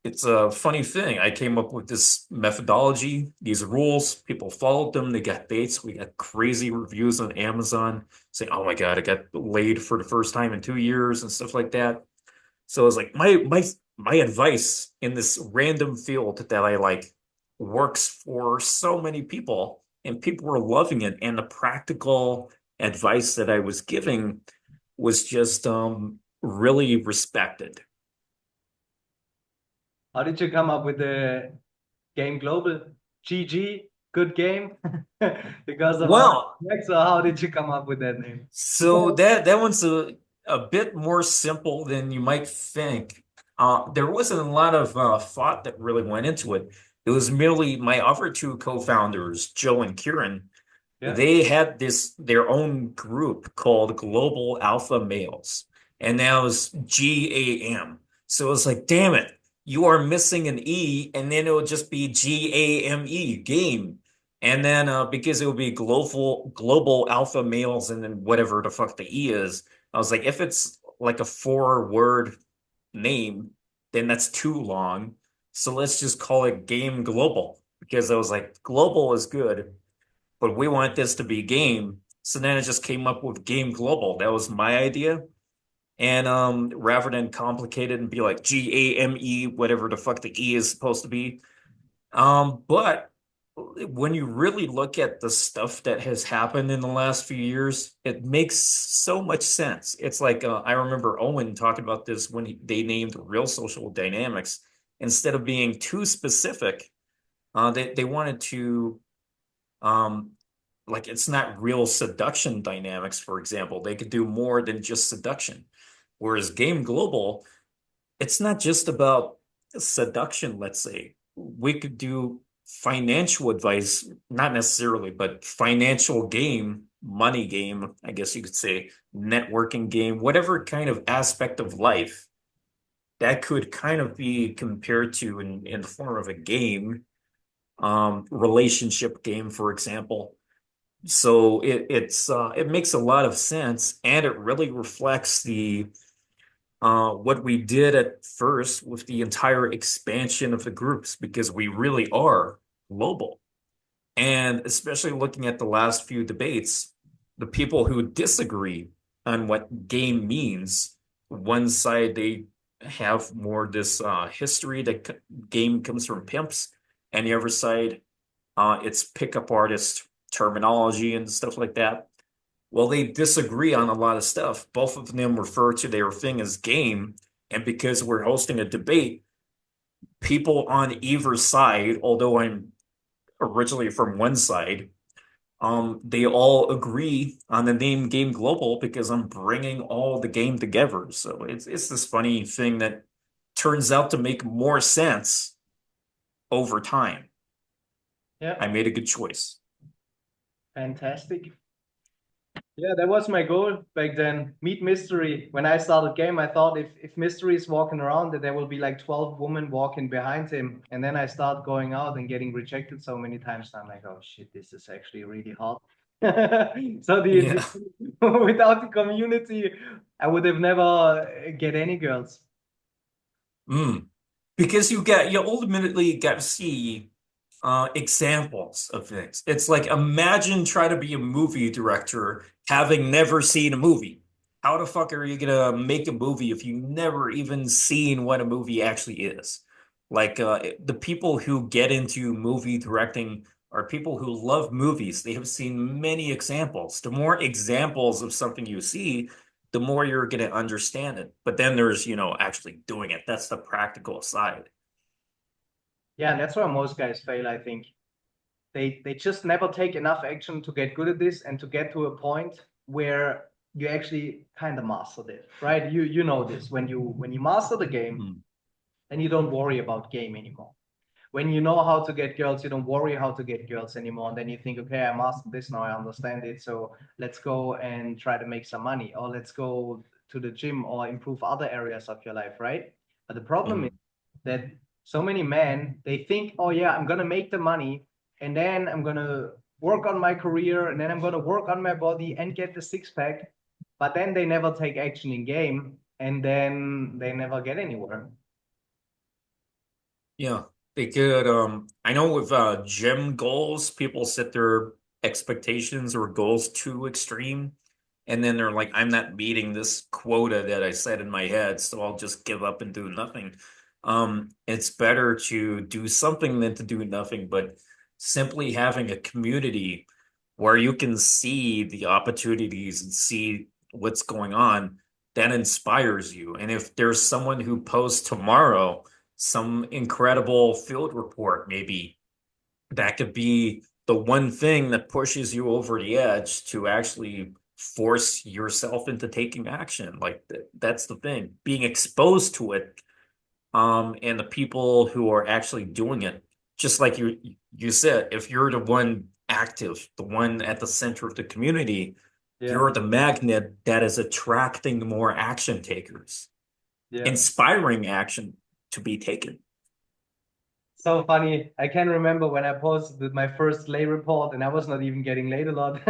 it's a funny thing. I came up with this methodology, these rules. People followed them. They got dates. We got crazy reviews on Amazon saying, "Oh my God, I got laid for the first time in 2 years" and stuff like that. So it was like my advice in this random field that I like works for so many people, and people were loving it. And the practical advice that I was giving was just really respected. How did you come up with the game global? GG, good game. Because of how Well, it works, or how did you come up with that name? so that one's a bit more simple than you might think. There wasn't a lot of thought that really went into it. It was merely my other two co-founders, Joe and Kieran. Yeah. They had their own group called Global Alpha Males, and that was GAM. So it was like, damn it, you are missing an E, and then it would just be GAME, game. And then because it would be global alpha males and then whatever the fuck the E is, I was like, if it's like a 4 word name, then that's too long. So let's just call it Game Global because I was like, global is good, but we want this to be game. So then it just came up with Game Global. That was my idea. And rather than complicated and be like GAME, whatever the fuck the E is supposed to be, but when you really look at the stuff that has happened in the last few years, it makes so much sense. It's like I remember Owen talking about this when they named Real Social Dynamics. Instead of being too specific, they wanted to um, like it's not real seduction dynamics, for example. They could do more than just seduction. Whereas Game Global, it's not just about seduction, let's say. We could do financial advice, not necessarily, but financial game, money game, I guess you could say, networking game, whatever kind of aspect of life that could kind of be compared to in the form of a game, relationship game, for example. So it makes a lot of sense, and it really reflects the what we did at first with the entire expansion of the groups because we really are global. And especially looking at the last few debates, the people who disagree on what game means, one side they have more this history that game comes from pimps, and the other side it's pickup artist terminology and stuff like that. Well, they disagree on a lot of stuff. Both of them refer to their thing as game. And because we're hosting a debate, people on either side, although I'm originally from one side, they all agree on the name Game Global because I'm bringing all the game together. So it's this funny thing that turns out to make more sense over time. Yeah. I made a good choice. Fantastic. Yeah, that was my goal back then. Meet Mystery. When I started game, I thought if Mystery is walking around, that there will be like 12 women walking behind him. And then I start going out and getting rejected so many times. I'm like, oh shit, this is actually really hard. So Yeah. without the community, I would have never get any girls. Mm. Because you ultimately get to see examples of things. It's like imagine try to be a movie director having never seen a movie. How the fuck are you gonna make a movie if you never even seen what a movie actually is? Like the people who get into movie directing are people who love movies. They have seen many examples. The more examples of something you see, the more you're going to understand it. But then there's, actually doing it. That's the practical side. Yeah, and that's where most guys fail, I think. They just never take enough action to get good at this and to get to a point where you actually kind of mastered it, right? You know this. When you master the game, Mm. then you don't worry about game anymore. When you know how to get girls, you don't worry how to get girls anymore. And then you think, okay, I mastered this now, I understand it. So let's go and try to make some money, or let's go to the gym or improve other areas of your life, right? But the problem is Mm. that so many men, they think, oh yeah, I'm gonna make the money, and then I'm gonna work on my career, and then I'm gonna work on my body and get the six pack. But then they never take action in game, and then they never get anywhere. Yeah, they could. I know with gym goals, people set their expectations or goals too extreme, and then they're like, "I'm not meeting this quota that I set in my head, so I'll just give up and do nothing." It's better to do something than to do nothing, but simply having a community where you can see the opportunities and see what's going on, that inspires you. And if there's someone who posts tomorrow some incredible field report, maybe that could be the one thing that pushes you over the edge to actually force yourself into taking action. Like that's the thing, being exposed to it, and the people who are actually doing it. Just like you said, if you're the one active, the one at the center of the community, Yeah, you're the magnet that is attracting more action takers, yeah. inspiring action to be taken. So funny. I can remember when I posted my first lay report, and I was not even getting laid a lot.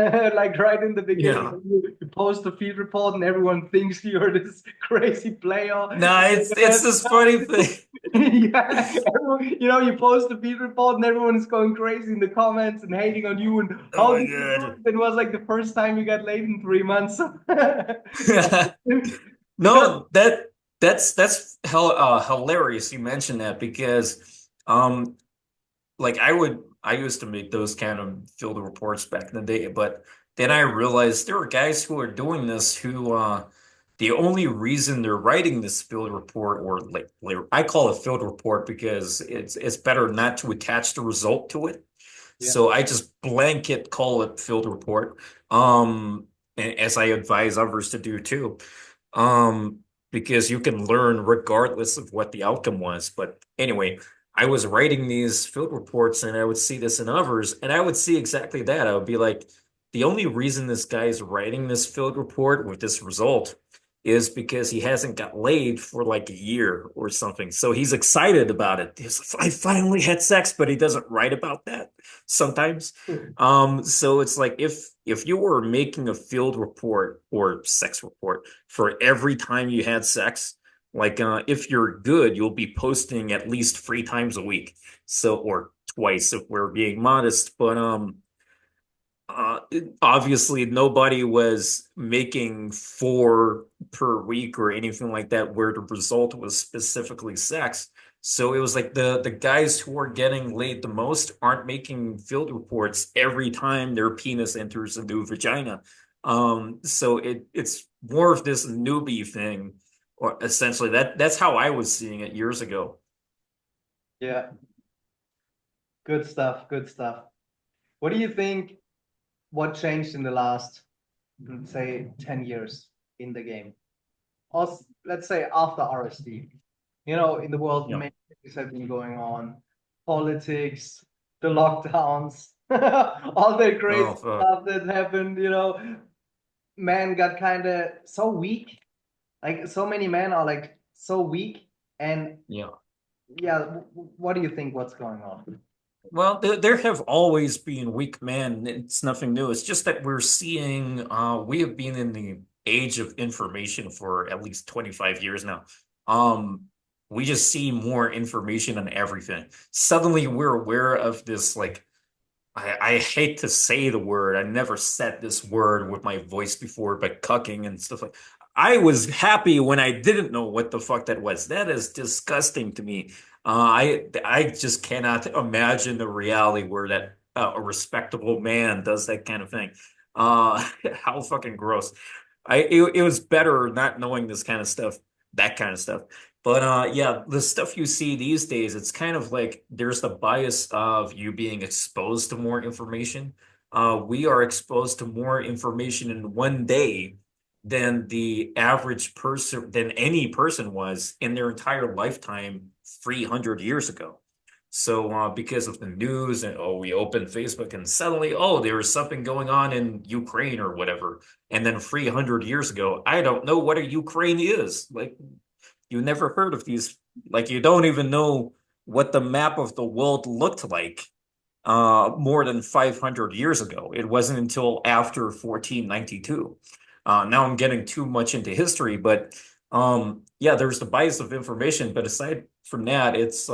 Like right in the beginning, Yeah. you post a field report, and everyone thinks you're this crazy player. No, it's this funny thing. Yeah, you post a field report, and everyone is going crazy in the comments and hating on you. And Oh how my did you do God. it? It was like the first time you got laid in 3 months. Because No, that's hilarious you mentioned that because like I used to make those kind of field reports back in the day, but then I realized there are guys who are doing this who the only reason they're writing this field report, or like I call it field report because it's better not to attach the result to it. yeah, So I just blanket call it field report. As I advise others to do too. Um, because you can learn regardless of what the outcome was. But anyway, I was writing these field reports and I would see this in others, and I would see exactly that. I would be like, the only reason this guy's writing this field report with this result is because he hasn't got laid for like a year or something. So he's excited about it. I finally had sex, but he doesn't write about that sometimes. So it's like if you were making a field report or sex report for every time you had sex, like if you're good, you'll be posting at least 3 times a week. So or twice if we're being modest, but obviously nobody was making 4 per week or anything like that where the result was specifically sex. So it was like the guys who are getting laid the most aren't making field reports every time their penis enters a new vagina. So it's more of this newbie thing, or essentially that's how I was seeing it years ago. yeah, good stuff, good stuff. What do you think? What changed in the last, let's say, 10 years in the game? Or let's say after RSD. In the world, Yeah. many things have been going on. Politics, the lockdowns, all the crazy Oh, fuck. stuff that happened. Man got kind of so weak. Like so many men are like so weak. And Yeah. yeah, what do you think? What's going on? Well, there have always been weak men. It's nothing new. It's just that we're seeing, we have been in the age of information for at least 25 years now. Um, we just see more information on everything. Suddenly we're aware of this, like, I hate to say the word. I never said this word with my voice before, but cucking and stuff like. I was happy when I didn't know what the fuck that was. That is disgusting to me. I just cannot imagine the reality where that a respectable man does that kind of thing. How fucking gross. It was better not knowing this kind of stuff, that kind of stuff. But yeah, the stuff you see these days, it's kind of like there's the bias of you being exposed to more information. We are exposed to more information in one day than the average person, than any person was in their entire lifetime 300 years ago. So because of the news and oh, we open Facebook and suddenly, oh, there was something going on in Ukraine or whatever. And then 300 years ago, I don't know what a Ukraine is. Like you never heard of these, like you don't even know what the map of the world looked like more than 500 years ago. It wasn't until after 1492. Now I'm getting too much into history, but yeah, there's the bias of information. But aside from that, it's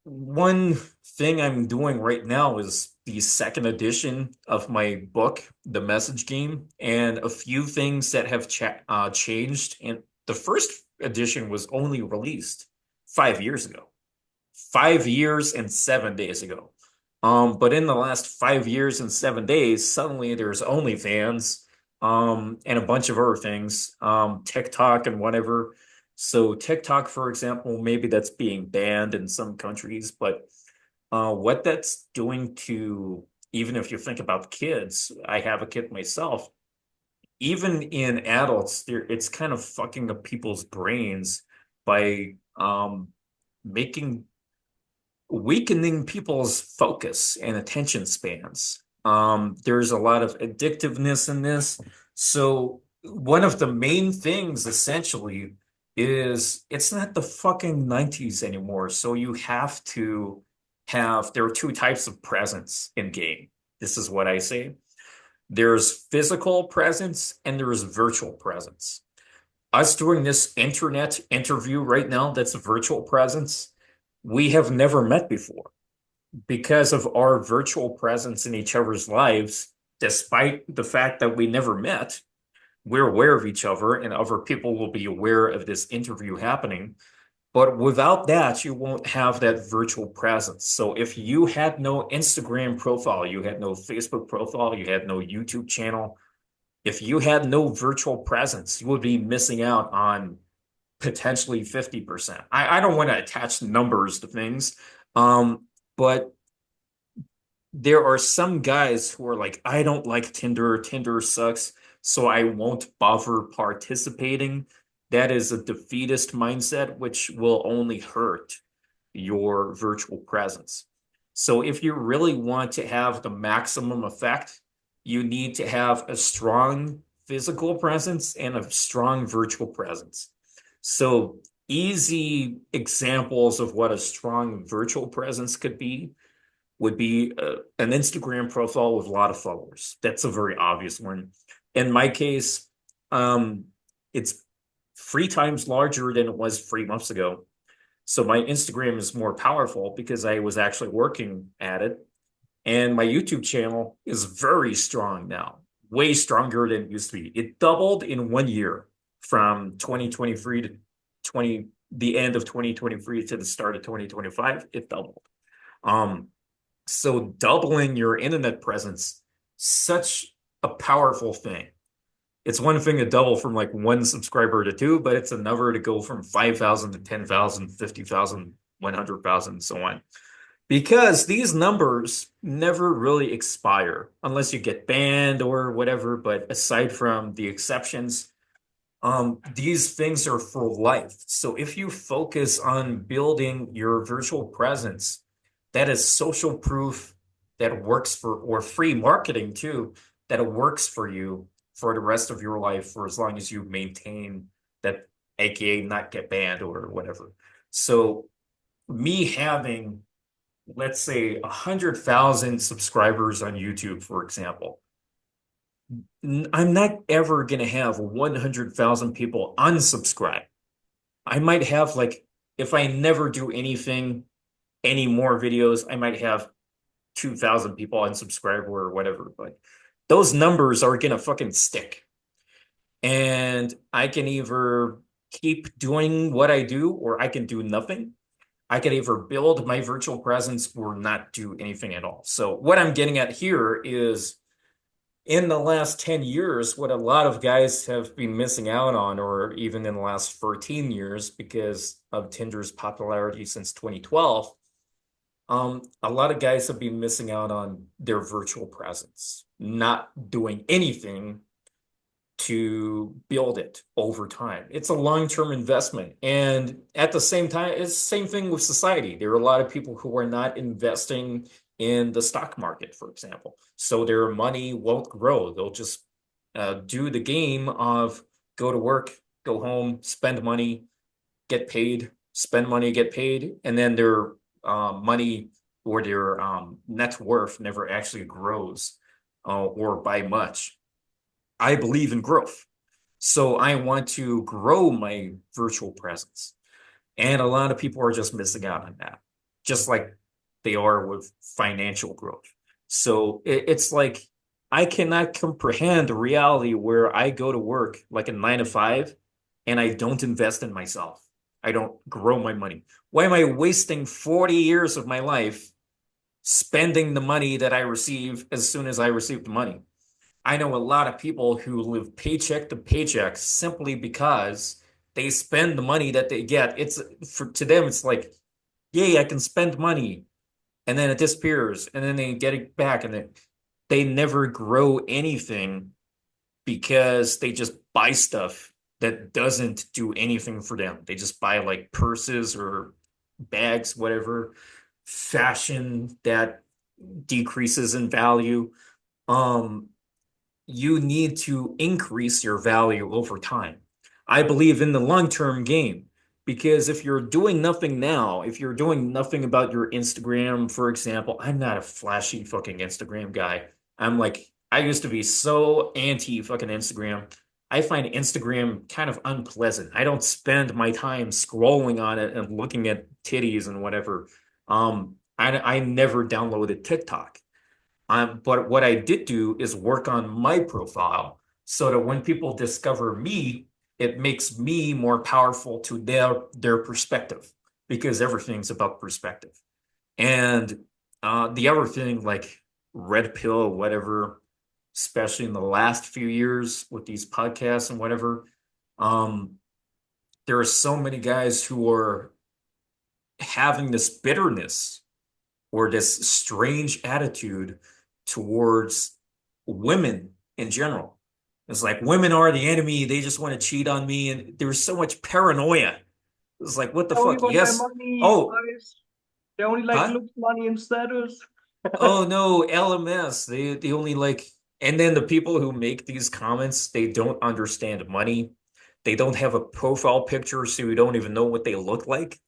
one thing I'm doing right now is the second edition of my book, The Message Game, and a few things that have changed. And the first edition was only released 5 years ago. 5 years and 7 days ago. But in the last 5 years and 7 days, suddenly there's OnlyFans, and a bunch of other things, TikTok and whatever. So TikTok, for example, maybe that's being banned in some countries, but what that's doing to, even if you think about kids, I have a kid myself, even in adults, it's kind of fucking up people's brains by making weakening people's focus and attention spans. There's a lot of addictiveness in this. So one of the main things essentially is it's not the fucking 90s anymore. So you have to have, there are two types of presence in game. This is what I say. There's physical presence and there's virtual presence. Us doing this internet interview right now, that's a virtual presence. We have never met before. Because of our virtual presence in each other's lives, despite the fact that we never met, we're aware of each other and other people will be aware of this interview happening. But without that, you won't have that virtual presence. So if you had no Instagram profile, you had no Facebook profile, you had no YouTube channel, if you had no virtual presence, you would be missing out on potentially 50%. I don't want to attach numbers to things, but there are some guys who are like, I don't like Tinder. Tinder sucks, so I won't bother participating. That is a defeatist mindset, which will only hurt your virtual presence. So if you really want to have the maximum effect, you need to have a strong physical presence and a strong virtual presence. So easy examples of what a strong virtual presence could be would be an Instagram profile with a lot of followers. That's a very obvious one. In my case, it's 3 times larger than it was 3 months ago. So my Instagram is more powerful because I was actually working at it. And my YouTube channel is very strong now, way stronger than it used to be. It doubled in 1 year from 2023 to 20, the end of 2023 to the start of 2025. It doubled. So doubling your internet presence, such a powerful thing. It's one thing to double from like 1 subscriber to 2, but it's another to go from 5,000 to 10,000, 50,000, 100,000, and so on. Because these numbers never really expire unless you get banned or whatever. But aside from the exceptions, these things are for life. So if you focus on building your virtual presence, that is social proof that works for, or free marketing too, that it works for you for the rest of your life for as long as you maintain that, AKA not get banned or whatever. So me having, let's say, 100,000 subscribers on YouTube, for example, I'm not ever going to have 100,000 people unsubscribe. I might have, like, if I never do anything, any more videos, I might have 2,000 people unsubscribe or whatever, but those numbers are going to fucking stick. And I can either keep doing what I do or I can do nothing. I could either build my virtual presence or not do anything at all. So what I'm getting at here is in the last 10 years, what a lot of guys have been missing out on, or even in the last 13 years, because of Tinder's popularity since 2012, a lot of guys have been missing out on their virtual presence, not doing anything to build it over time. It's a long-term investment. And at the same time, it's the same thing with society. There are a lot of people who are not investing in the stock market, for example. So their money won't grow. They'll just do the game of go to work, go home, spend money, get paid, spend money, get paid, and then their money or their net worth never actually grows or by much. I believe in growth. So I want to grow my virtual presence. And a lot of people are just missing out on that, just like they are with financial growth. So it's like I cannot comprehend a reality where I go to work like a 9 to 5 and I don't invest in myself. I don't grow my money. Why am I wasting 40 years of my life spending the money that I receive as soon as I receive the money? I know a lot of people who live paycheck to paycheck simply because they spend the money that they get. It's to them, it's like, yay, I can spend money, and then it disappears, and then they get it back, and they never grow anything because they just buy stuff that doesn't do anything for them. They just buy like purses or bags, whatever, fashion that decreases in value. Um, you need to increase your value over time. I believe in the long-term game because if you're doing nothing now, if you're doing nothing about your Instagram, for example, I'm not a flashy fucking Instagram guy. I'm like, I used to be so anti fucking Instagram. I find Instagram kind of unpleasant. I don't spend my time scrolling on it and looking at titties and whatever. I never downloaded TikTok. But what I did do is work on my profile so that when people discover me, it makes me more powerful to their perspective because everything's about perspective. And the other thing, like red pill, whatever, especially in the last few years with these podcasts and whatever, um, there are so many guys who are having this bitterness or this strange attitude towards women in general. It's like women are the enemy. They just want to cheat on me. And there's so much paranoia. It's like, what the They only fuck? want my Yes. money, Oh, guys. They only like huh? looks, money, and status. Oh no, LMS. They only like, and then the people who make these comments, they don't understand money. They don't have a profile picture, so you don't even know what they look like.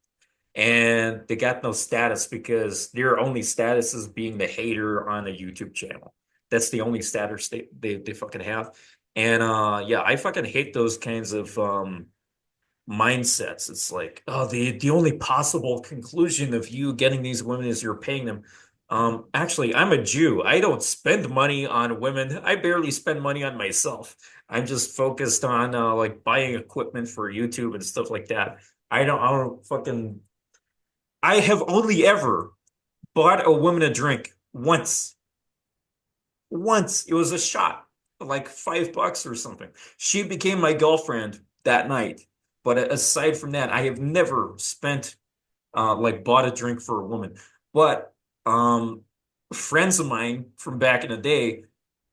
And they got no status because their only status is being the hater on a YouTube channel. That's the only status they fucking have. And yeah, I fucking hate those kinds of mindsets. It's like, oh, the only possible conclusion of you getting these women is you're paying them. Actually, I'm a Jew. I don't spend money on women. I barely spend money on myself. I'm just focused on like buying equipment for YouTube and stuff like that. I don't fucking I have only ever bought a woman a drink once. Once. It was a shot, like $5 or something. She became my girlfriend that night. But aside from that, I have never spent like bought a drink for a woman. But um friends of mine from back in the day,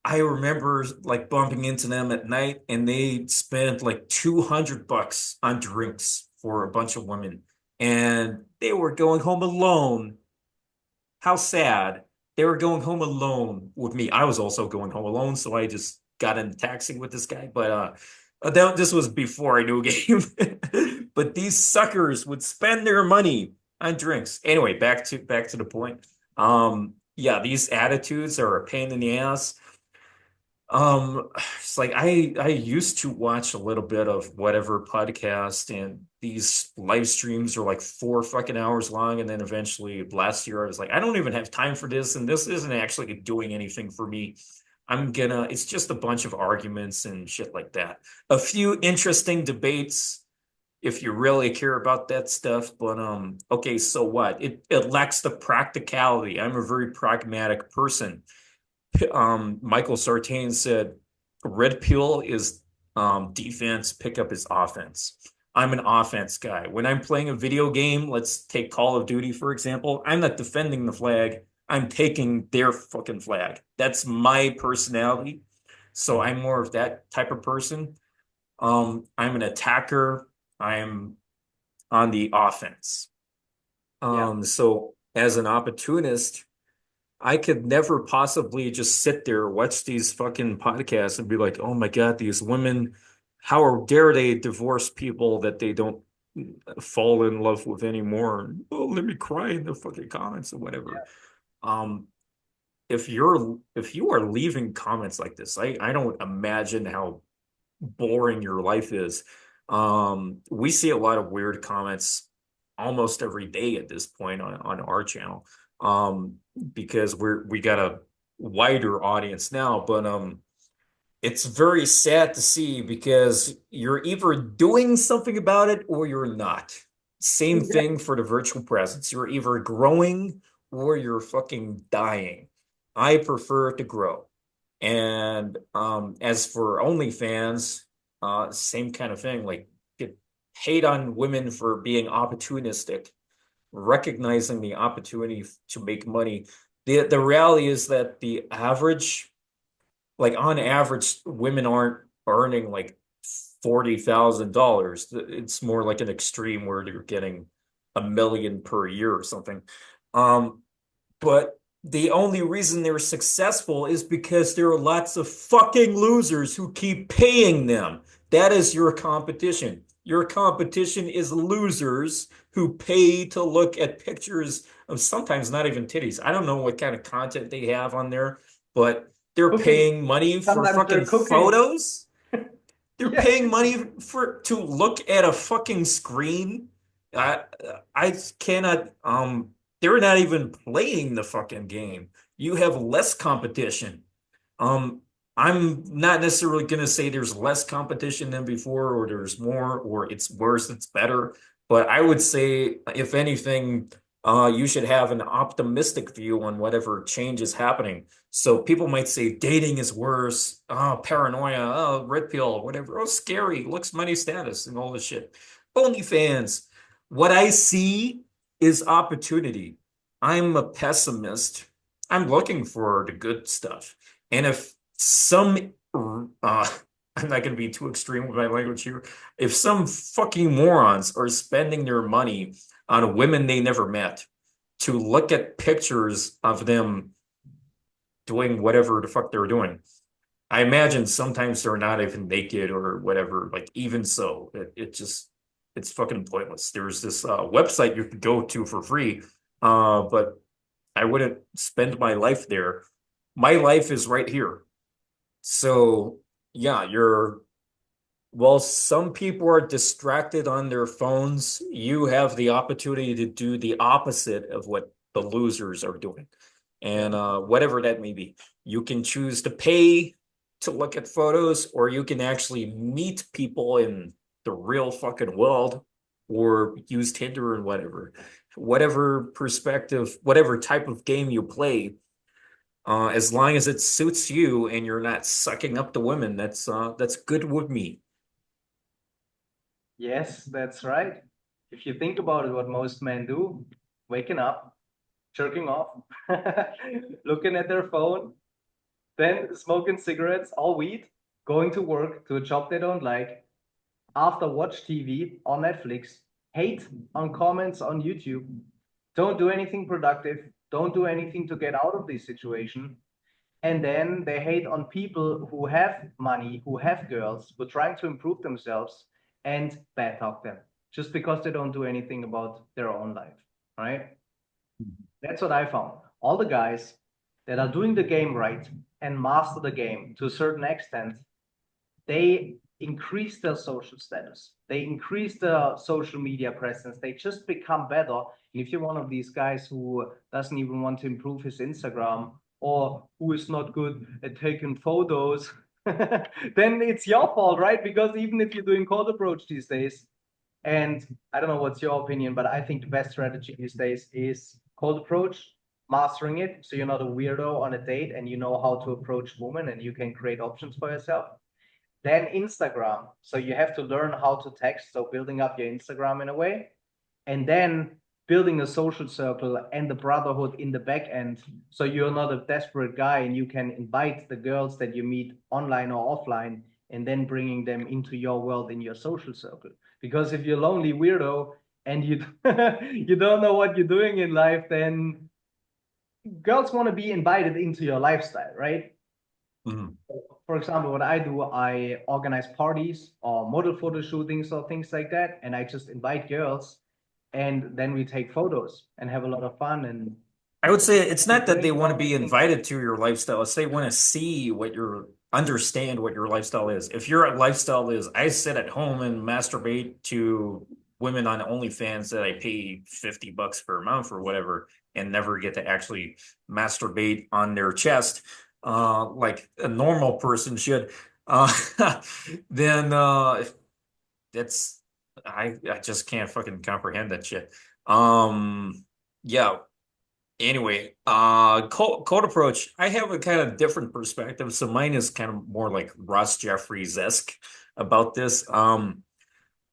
I remember like bumping into them at night and they spent like $200 on drinks for a bunch of women. And they were going home alone. How sad. They were going home alone with me. I was also going home alone, so I just got in a taxi with this guy. But this was before I knew game. But these suckers would spend their money on drinks. Anyway, back to the point. Yeah, these attitudes are a pain in the ass. It's like I used to watch a little bit of whatever podcast, and these live streams are like 4 fucking hours long, and then eventually last year I was like, I don't even have time for this, and this isn't actually doing anything for me. It's just a bunch of arguments and shit like that. A few interesting debates, if you really care about that stuff. But okay, so what? It lacks the practicality. I'm a very pragmatic person. Michael Sartain said red pill is defense, pickup is offense. I'm an offense guy. When I'm playing a video game, let's take Call of Duty, for example, I'm not defending the flag. I'm taking their fucking flag. That's my personality. So I'm more of that type of person. I'm an attacker. I'm on the offense. Yeah. So as an opportunist, I could never possibly just sit there, watch these fucking podcasts and be like, oh my God, these women, how dare they divorce people that they don't fall in love with anymore? Oh, let me cry in the fucking comments or whatever. Um, if you are leaving comments like this, I don't imagine how boring your life is. We see a lot of weird comments almost every day at this point on our channel. Because we got a wider audience now, but it's very sad to see because you're either doing something about it or you're not. Same thing for the virtual presence. You're either growing or you're fucking dying. I prefer to grow. And as for OnlyFans, same kind of thing. Like get hate on women for being opportunistic, recognizing the opportunity to make money. The reality is that the average, like on average, women aren't earning like $40,000. It's more like an extreme where they're getting 1 million per year or something. Um, but the only reason they're successful is because there are lots of fucking losers who keep paying them. That is your competition. Your competition is losers who pay to look at pictures of sometimes not even titties. I don't know what kind of content they have on there, but they're Cooking. paying money for Sometimes they're fucking cooking. photos. They're Yeah. paying money for to look at a fucking screen. I I cannot they're not even playing the fucking game. You have less competition. Um I'm not necessarily going to say there's less competition than before or there's more or it's worse, it's better, but I would say if anything you should have an optimistic view on whatever change is happening. So people might say dating is worse, oh, paranoia, oh, red pill, whatever, oh, scary, looks money status and all this shit. OnlyFans. What I see is opportunity. I'm a pessimist. I'm looking for the good stuff. And if some, I'm not going to be too extreme with my language here. If some fucking morons are spending their money on women they never met to look at pictures of them doing whatever the fuck they're doing. I imagine sometimes they're not even naked or whatever. Like even so, it just it's fucking pointless. There's this website you could go to for free, but I wouldn't spend my life there. My life is right here. So yeah, you're while some people are distracted on their phones, you have the opportunity to do the opposite of what the losers are doing. And Yeah. whatever that may be, you can choose to pay to look at photos, or you can actually meet people in the real fucking world or use Tinder and whatever. Whatever perspective, whatever type of game you play, as long as it suits you and you're not sucking up the women, that's good with me. Yes, that's right. If you think about it, what most men do, waking up, jerking off, looking at their phone, then smoking cigarettes, all weed, going to work to a job they don't like, after watch TV on Netflix, hate on comments on YouTube, don't do anything productive, don't do anything to get out of this situation. And then they hate on people who have money, who have girls, who are trying to improve themselves and bad talk them just because they don't do anything about their own life. Right? That's what I found. All the guys that are doing the game right and master the game to a certain extent, they increase their social status. They increase their social media presence. They just become better. And if you're one of these guys who doesn't even want to improve his Instagram or who is not good at taking photos, then it's your fault, right? Because even if you're doing cold approach these days, And I don't know what's your opinion, but I think the best strategy these days is cold approach, mastering it. So you're not a weirdo on a date and you know how to approach women and you can create options for yourself. Then Instagram. So you have to learn how to text. So building up your Instagram in a way. And then building a social circle and the brotherhood in the back end. So you're not a desperate guy and you can invite the girls that you meet online or offline and then bringing them into your world in your social circle. Because if you're a lonely weirdo and you you don't know what you're doing in life, then girls want to be invited into your lifestyle, right? Mhm. For example, what I do, I organize parties or model photo shootings or things like that, and I just invite girls, and then we take photos and have a lot of fun. And I would say it's not that they doing want to all be these things. invited to your lifestyle. It's they want to see understand what your lifestyle is. If your lifestyle is, I sit at home and masturbate to women on OnlyFans that I pay $50 per month or whatever, and never get to actually masturbate on their chest, like a normal person should, uh, then that's I just can't fucking comprehend that shit. Yeah. Anyway, cold approach. I have a kind of different perspective. So mine is kind of more like Ross Jeffries-esque about this.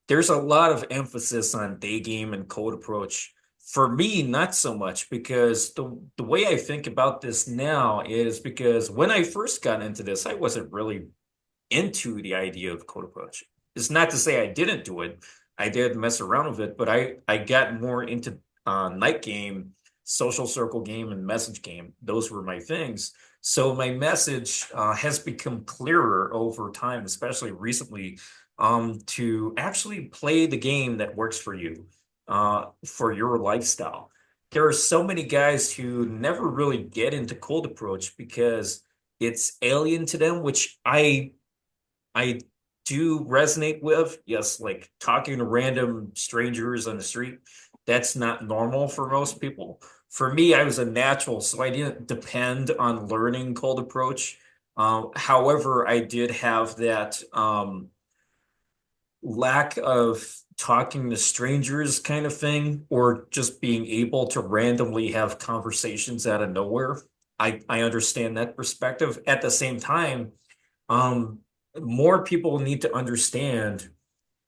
There's a lot of emphasis on day game and cold approach. For me, not so much because the way I think about this now is because when I first got into this, I wasn't really into the idea of cold approach. It's not to say I didn't do it. I did mess around with it, but I got more into night game, social circle game, and message game. Those were my things. So my message has become clearer over time, especially recently, to actually play the game that works for you, for your lifestyle. There are so many guys who never really get into cold approach because it's alien to them, which I do resonate with. Yes, like talking to random strangers on the street, that's not normal for most people. For me, I was a natural, so I didn't depend on learning cold approach. However, I did have that lack of talking to strangers kind of thing, or just being able to randomly have conversations out of nowhere. I understand that perspective. At the same time, um, more people need to understand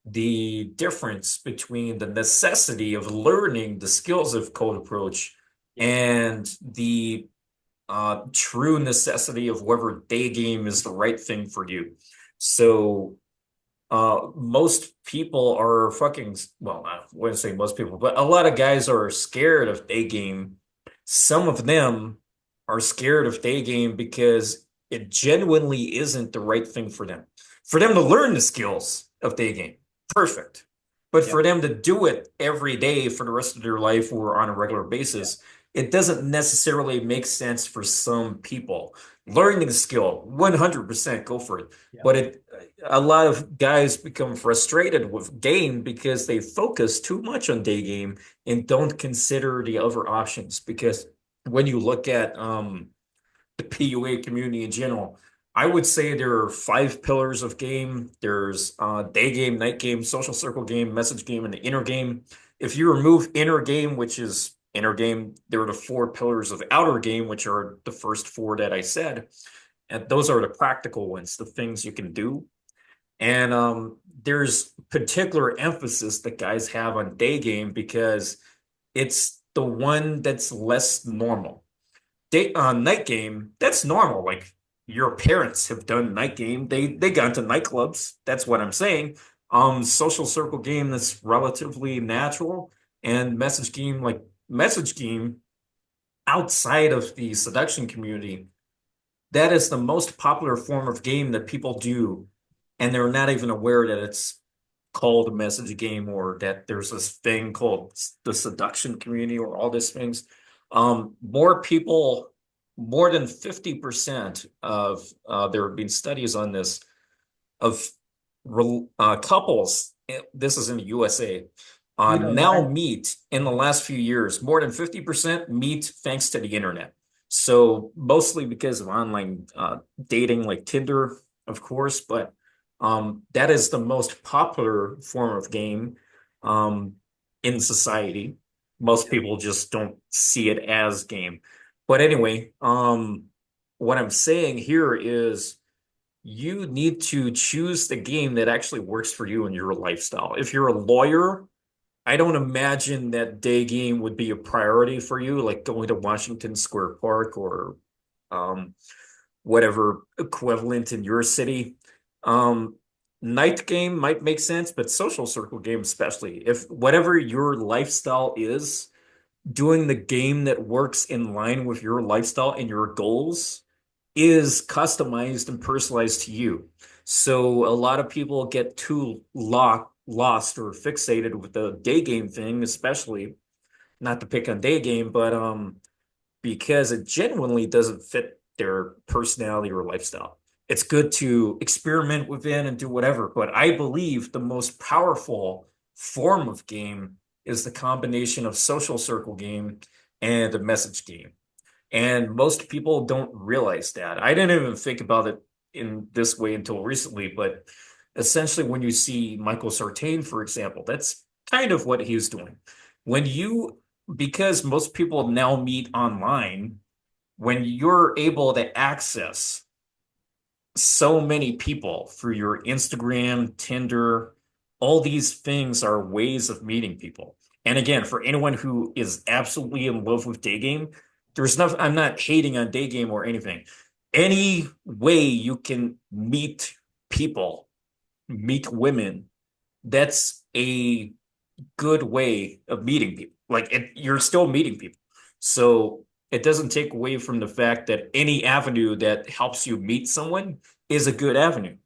the difference between the necessity of learning the skills of code approach Yes. and the true necessity of whether day game is the right thing for you. So most people are fucking, well, I wouldn't say most people, but a lot of guys are scared of day game. Some of them are scared of day game because it genuinely isn't the right thing for them. For them to learn the skills of day game, perfect. But Yeah. for them to do it every day for the rest of their life or on a regular Yeah. basis, it doesn't necessarily make sense for some people. Learning the skill, 100% go for it. Yeah. But a lot of guys become frustrated with game because they focus too much on day game and don't consider the other options. Because when you look at the PUA community in general, I would say there are five pillars of game. There's day game, night game, social circle game, message game, and the inner game. If you remove inner game, which is inner game, there are the four pillars of outer game, which are the first four that I said. And those are the practical ones, the things you can do. And there's particular emphasis that guys have on day game because it's the one that's less normal. Night game, that's normal. Like your parents have done night game. They got into nightclubs. That's what I'm saying. Social circle game that's relatively natural, and message game outside of the seduction community, that is the most popular form of game that people do, and they're not even aware that it's called a message game or that there's this thing called the seduction community or all these things. More people, more than 50% of there have been studies on this of couples. This is in the USA. Meet Now online. meet in the last few years, more than 50% meet thanks to the internet. So mostly because of online dating like Tinder, of course, but that is the most popular form of game. um, in society. Most people just don't see it as game. But anyway, what I'm saying here is you need to choose the game that actually works for you and your lifestyle. If you're a lawyer, I don't imagine that day game would be a priority for you, like going to Washington Square Park or um, whatever equivalent in your city. Um, Night game might make sense, but social circle game especially. If whatever your lifestyle is, doing the game that works in line with your lifestyle and your goals is customized and personalized to you. So a lot of people get too lost or fixated with the day game thing, especially not to pick on day game, but because it genuinely doesn't fit their personality or lifestyle. It's good to experiment within and do whatever, but I believe the most powerful form of game is the combination of social circle game and a message game. And most people don't realize that. I didn't even think about it in this way until recently, but essentially when you see Michael Sartain, for example, that's kind of what he's doing. When you, because most people now meet online, when you're able to access so many people through your Instagram, Tinder, all these things are ways of meeting people. And again, for anyone who is absolutely in love with Daygame, there's nothing, I'm not hating on Daygame or anything. Any way you can meet people, meet women, that's a good way of meeting people. Like you're still meeting people. So it doesn't take away from the fact that any avenue that helps you meet someone is a good avenue.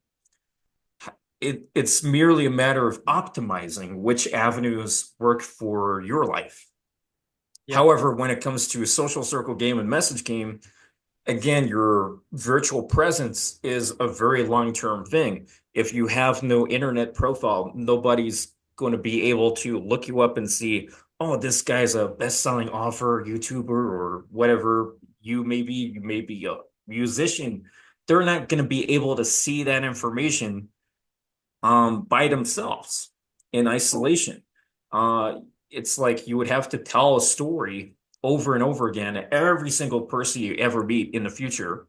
It's merely a matter of optimizing which avenues work for your life. Yeah. However, when it comes to a social circle game and message game, again, your virtual presence is a very long-term thing. If you have no internet profile, nobody's going to be able to look you up and see, oh, this guy's a best-selling author, YouTuber, or whatever you may be a musician. They're not going to be able to see that information by themselves in isolation. It's like you would have to tell a story over and over again to every single person you ever meet in the future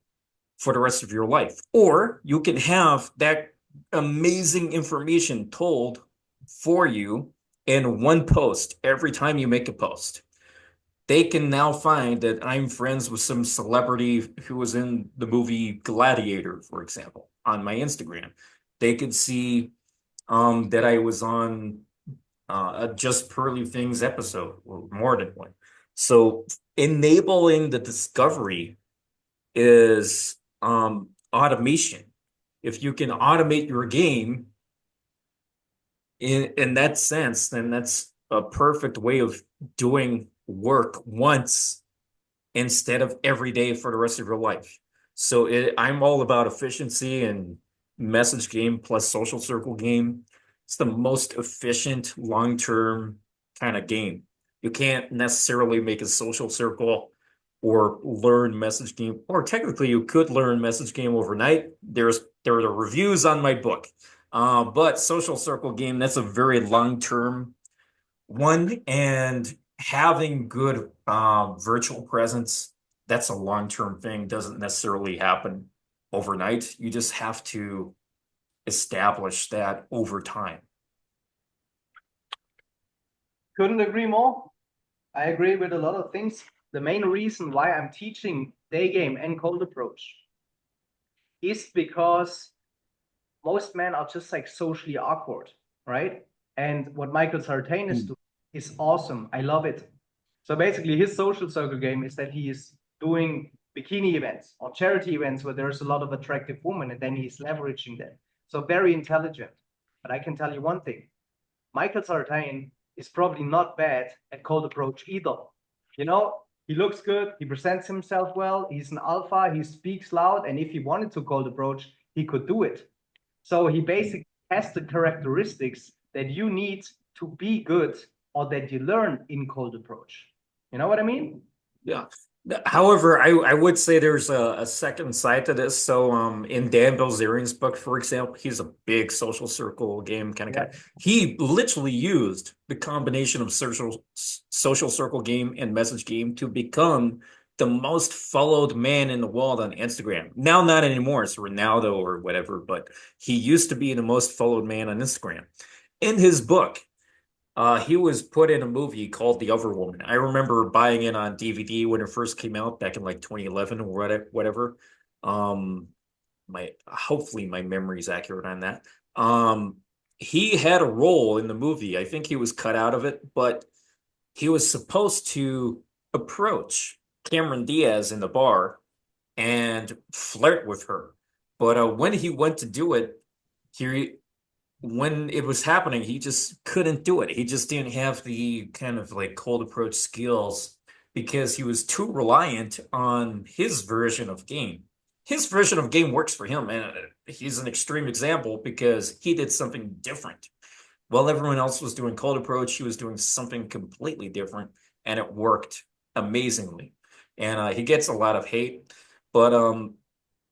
for the rest of your life. Or you can have that amazing information told for you in one post every time you make a post. They can now find that I'm friends with some celebrity who was in the movie Gladiator, for example, on my Instagram. They could see that I was on a Just Pearly Things episode, or more than one. So enabling the discovery is automation. If you can automate your game in that sense, then that's a perfect way of doing work once instead of every day for the rest of your life. So I'm all about efficiency and message game plus social circle game. It's the most efficient long-term kind of game. You can't necessarily make a social circle or learn message game, or technically you could learn message game overnight. There are the reviews on my book. But social circle game, that's a very long-term one, and having good virtual presence, that's a long-term thing, doesn't necessarily happen overnight. You just have to establish that over time. Couldn't agree more. I agree with a lot of things. The main reason why I'm teaching day game and cold approach is because most men are just like socially awkward, right? And what Michael Sartain is doing is awesome. I love it. So basically, his social circle game is that he is doing bikini events or charity events where there's a lot of attractive women, and then he's leveraging them. So very intelligent. But I can tell you one thing: Michael Sartain is probably not bad at cold approach either. You know, he looks good, he presents himself well, he's an alpha, he speaks loud, and if he wanted to cold approach, he could do it. So he basically has the characteristics that you need to be good or that you learn in cold approach. You know what I mean? Yeah. However, I would say there's a second side to this. So, in Dan Bilzerian's book, for example, he's a big social circle game kind of Yeah. guy. He literally used the combination of social circle game and message game to become the most followed man in the world on Instagram. Now, not anymore. It's Ronaldo or whatever, but he used to be the most followed man on Instagram. In his book, he was put in a movie called The Other Woman. I remember buying it on DVD when it first came out back in like 2011 or whatever. Um, my hopefully my memory is accurate on that. Um, he had a role in the movie. I think he was cut out of it, but he was supposed to approach Cameron Diaz in the bar and flirt with her. But when he went to do it, he when it was happening, he just couldn't do it. He just didn't have the kind of like cold approach skills because he was too reliant on his version of game. His version of game works for him, and he's an extreme example because he did something different. While everyone else was doing cold approach, he was doing something completely different, and it worked amazingly. And he gets a lot of hate, but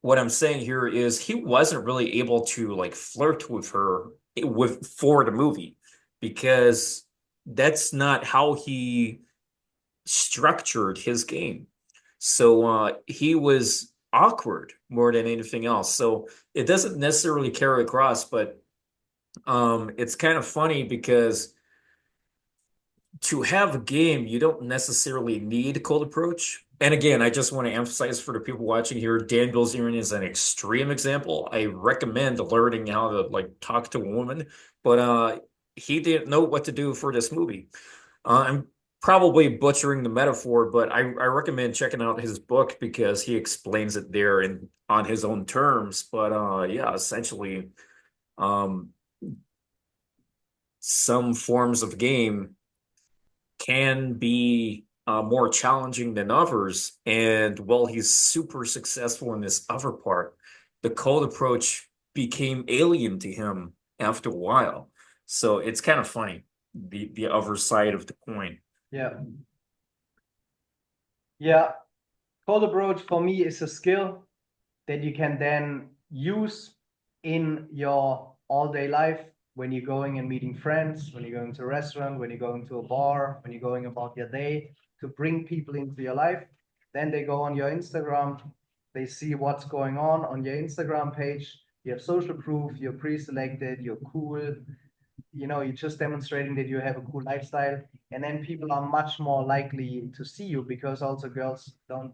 what I'm saying here is he wasn't really able to like flirt with her with for the movie because that's not how he structured his game. So he was awkward more than anything else. So it doesn't necessarily carry across, but it's kind of funny because to have a game, you don't necessarily need cold approach. And again, I just want to emphasize for the people watching here, Dan Bilzerian is an extreme example. I recommend learning how to like talk to a woman, but he didn't know what to do for this movie. I'm probably butchering the metaphor, but I recommend checking out his book because he explains it there in on his own terms. But yeah, essentially, um, some forms of game can be more challenging than others. And while he's super successful in this other part, the cold approach became alien to him after a while. So it's kind of funny, the other side of the coin. Yeah. Yeah. Cold approach for me is a skill that you can then use in your all-day life when you're going and meeting friends, when you're going to a restaurant, when you're going to a bar, when you're going about your day to bring people into your life. Then they go on your Instagram, they see what's going on your Instagram page. You have social proof, you're pre-selected, you're cool, you're just demonstrating that you have a cool lifestyle. And then people are much more likely to see you because also girls don't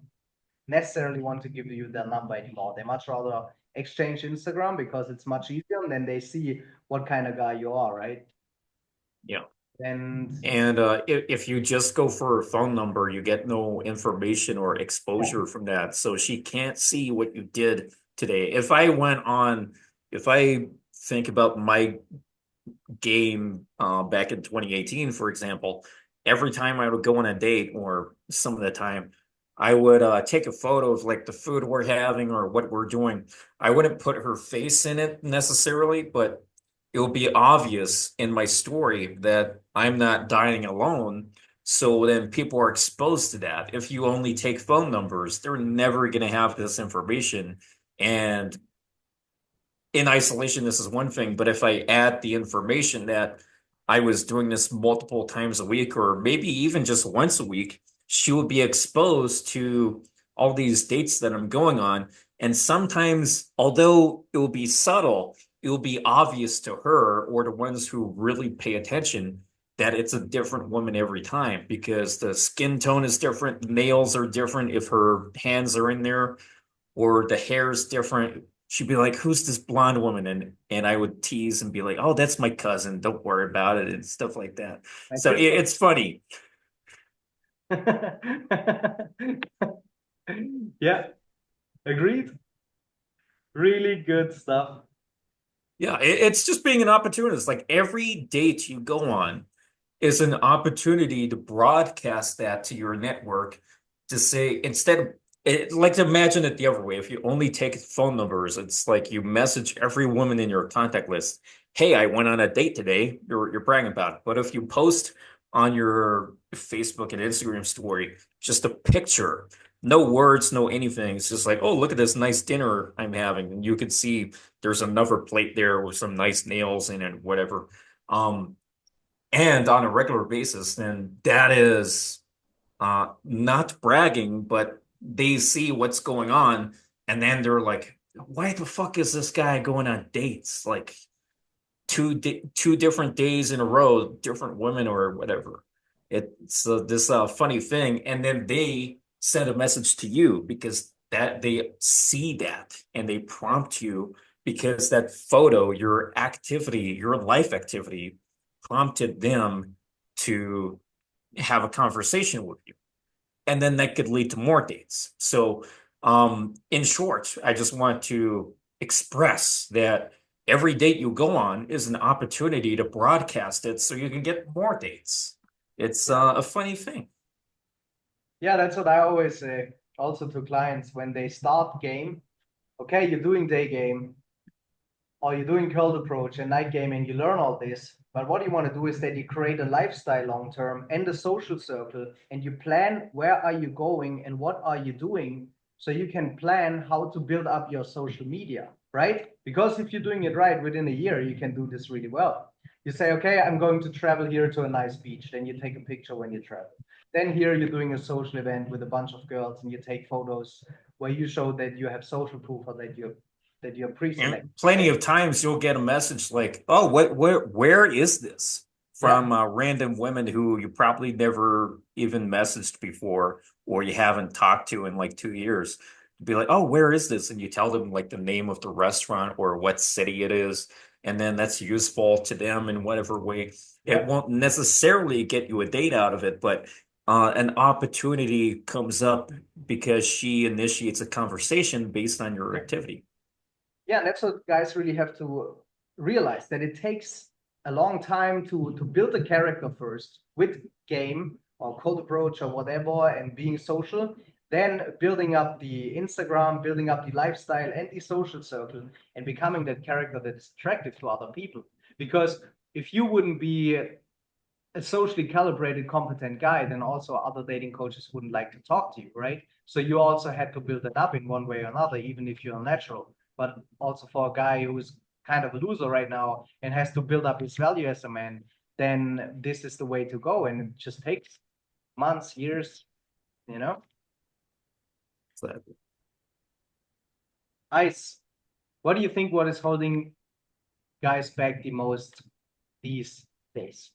necessarily want to give you their number anymore. They much rather exchange Instagram because it's much easier and then they see what kind of guy you are, right? Yeah. And And if you just go for her phone number, you get no information or yeah, exposure from that. So she can't see what you did today. If I think about my game back in 2018, for example, every time I would go on a date or some of the time, I would take a photo of like the food we're having or what we're doing. I wouldn't put her face in it necessarily, but it will be obvious in my story that I'm not dining alone. So then people are exposed to that. If you only take phone numbers, they're never going to have this information. And in isolation, this is one thing, but if I add the information that I was doing this multiple times a week, or maybe even just once a week, she would be exposed to all these dates that I'm going on. And sometimes, although it will be subtle, it will be obvious to her or the ones who really pay attention that it's a different woman every time because the skin tone is different, nails are different if her hands are in there or the hair is different. She'd be like, "Who's this blonde woman?" And I would tease and be like, "Oh, that's my cousin. Don't worry about it," and stuff like that. my So sister. it's funny. Yeah, agreed. Really good stuff. Yeah, it's just being an opportunist. Like every date you go on is an opportunity to broadcast that to your network to say instead of like to imagine it the other way. If you only take phone numbers, it's like you message every woman in your contact list, "Hey, I went on a date today." You're bragging about it. But if you post on your Facebook and Instagram story just a picture No words, no anything. It's just like, oh, look at this nice dinner I'm having. And you can see there's another plate there with some nice nails in it, whatever. Um, and on a regular basis, then that is not bragging, but they see what's going on, and then they're like, why the fuck is this guy going on dates? Like two different days in a row, different women or whatever. It's this funny thing, and then they send a message to you because that they see that and they prompt you because that photo, your activity, your life activity, prompted them to have a conversation with you, and then that could lead to more dates. So, in short, I just want to express that every date you go on is an opportunity to broadcast it so you can get more dates. It's a funny thing. Yeah, that's what I always say also to clients when they start game. Okay, you're doing day game or you're doing cold approach and night game and you learn all this. But what you want to do is that you create a lifestyle long term and a social circle and you plan where are you going and what are you doing so you can plan how to build up your social media, right? Because if you're doing it right within a year, you can do this really well. You say, okay, I'm going to travel here to a nice beach. Then you take a picture when you travel. Then here you're doing a social event with a bunch of girls and you take photos where you show that you have social proof or that you're And pre-selected, plenty right? of times you'll get a message like, "Oh, where is this?" Yeah. from random women who you probably never even messaged before, or you haven't talked to in like 2 years. Be like, "Oh, where is this?" And you tell them like the name of the restaurant or what city it is, and then that's useful to them in whatever way. It Yeah. won't necessarily get you a date out of it, but an opportunity comes up because she initiates a conversation based on your Yeah. activity. Yeah, and that's what guys really have to realize that it takes a long time to build a character first with game or cold approach or whatever and being social, then building up the Instagram, building up the lifestyle and the social circle and becoming that character that is attractive to other people. Because if you wouldn't be a socially calibrated, competent guy, then also other dating coaches wouldn't like to talk to you, right? So you also had to build it up in one way or another, even if you're natural. But also for a guy who's kind of a loser right now and has to build up his value as a man, then this is the way to go. And it just takes months, years, you know? So, Ice, what do you think what is holding guys back the most these days?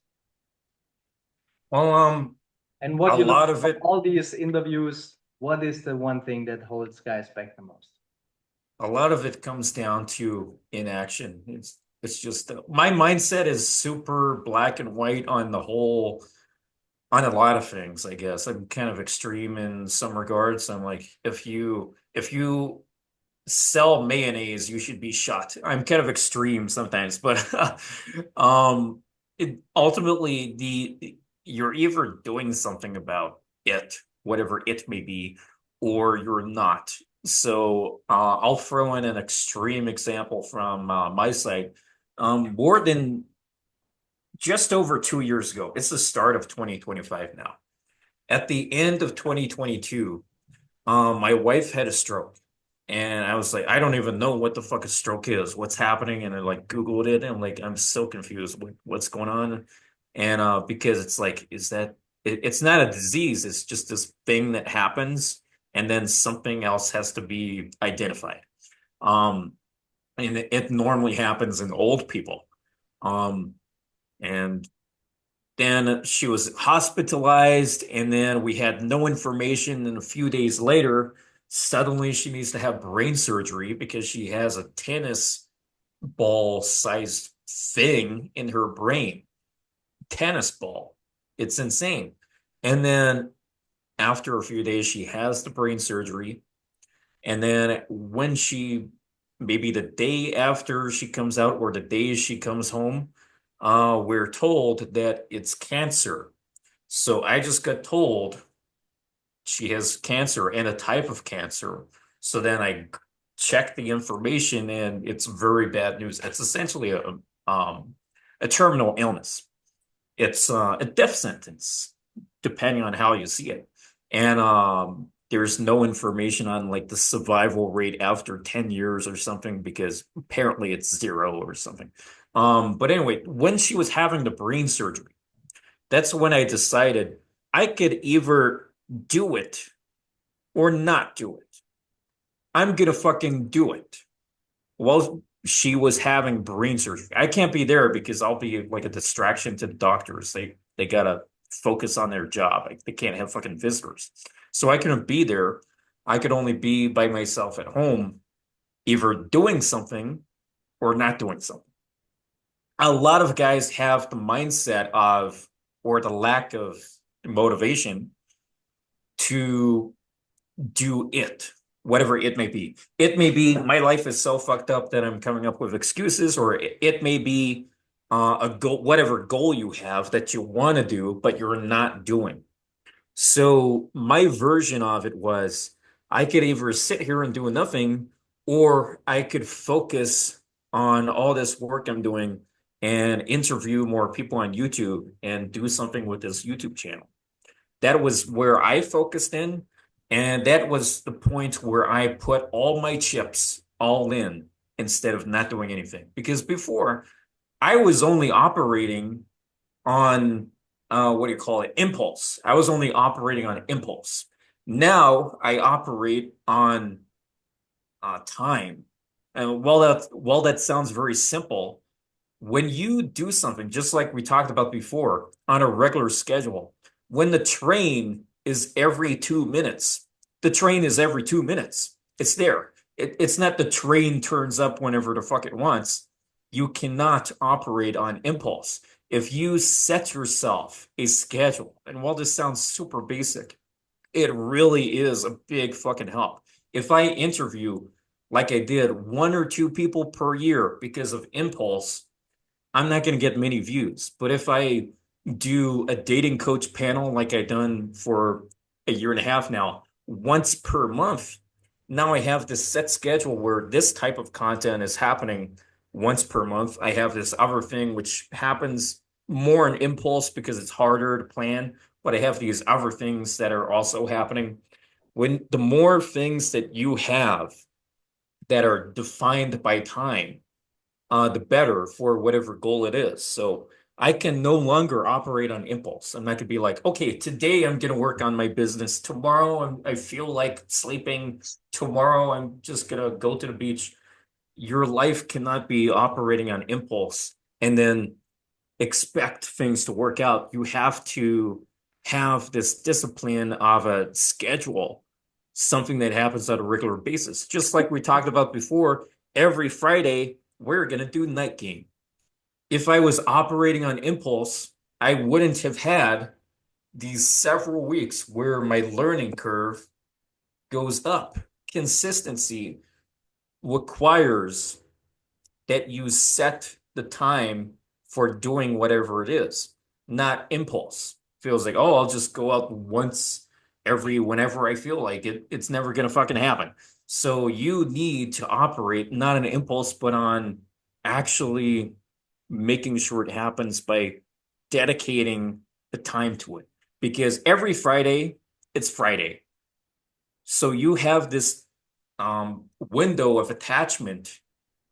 well, And what a you look lot of from it, all these interviews, what is the one thing that holds guys back the most? a lot of it comes down to inaction. It's just my mindset is super black and white on the whole, on a lot of things, I guess. I'm kind of extreme in some regards. I'm like, if you sell mayonnaise, you should be shot. I'm kind of extreme sometimes, but ultimately you're either doing something about it, whatever it may be, or you're not. So I'll throw in an extreme example from my side. More than just over 2 years ago, it's the start of 2025 now. At the end of 2022, my wife had a stroke. And I was like, I don't even know what the fuck a stroke is. What's happening? And I like Googled it and I'm like, I'm so confused. What's going on? And because it's like, it's not a disease, it's just this thing that happens, and then something else has to be identified. Um, and it normally happens in old people. Um, and then she was hospitalized, and then we had no information. And a few days later, suddenly she needs to have brain surgery because she has a tennis ball sized thing in her brain. Tennis ball. It's insane. And then after a few days, she has the brain surgery. And then when maybe the day after she comes out or the day she comes home, we're told that it's cancer. So I just got told she has cancer and a type of cancer. So then I checked the information and it's very bad news. It's essentially a terminal illness. It's a death sentence, depending on how you see it. And there's no information on like the survival rate after 10 years or something because apparently it's zero or something. But anyway, when she was having the brain surgery, that's when I decided I could either do it or not do it. I'm gonna fucking do it. Well, she was having brain surgery. I can't be there because I'll be like a distraction to the doctors. They gotta focus on their job. Like, they can't have fucking visitors. So I couldn't be there. I could only be by myself at home, either doing something or not doing something. A lot of guys have the mindset of, or the lack of motivation to do it, whatever it may be. It may be my life is so fucked up that I'm coming up with excuses, or it may be a goal, whatever goal you have that you want to do, but you're not doing. So my version of it was I could either sit here and do nothing, or I could focus on all this work I'm doing and interview more people on YouTube and do something with this YouTube channel. That was where I focused in. And that was the point where I put all my chips all in instead of not doing anything. Because before, I was only operating on what do you call it? Impulse. I was only operating on impulse. Now I operate on time. And while that sounds very simple, when you do something, just like we talked about before, on a regular schedule, when the train is every 2 minutes, the train is every 2 minutes. It's there. It's not the train turns up whenever the fuck it wants. You cannot operate on impulse. If you set yourself a schedule, and while this sounds super basic, it really is a big fucking help. If I interview, like I did, one or two people per year because of impulse, I'm not going to get many views. But if I do a dating coach panel like I've done for a year and a half now, once per month, now I have this set schedule where this type of content is happening once per month. I have this other thing which happens more in impulse because it's harder to plan, but I have these other things that are also happening. When the more things that you have that are defined by time, the better for whatever goal it is. So I can no longer operate on impulse. I'm not gonna be like, okay, today I'm gonna work on my business. Tomorrow I feel like sleeping. Tomorrow I'm just gonna go to the beach. Your life cannot be operating on impulse and then expect things to work out. You have to have this discipline of a schedule, something that happens on a regular basis. Just like we talked about before, every Friday, we're going to do Nightgame. If I was operating on impulse, I wouldn't have had these several weeks where my learning curve goes up. Consistency requires that you set the time for doing whatever it is, not impulse. Feels like, oh, I'll just go out once whenever I feel like it. It's never gonna fucking happen. So you need to operate not on impulse, but on actually making sure it happens by dedicating the time to it. Because every Friday, it's Friday. So you have this window of attachment.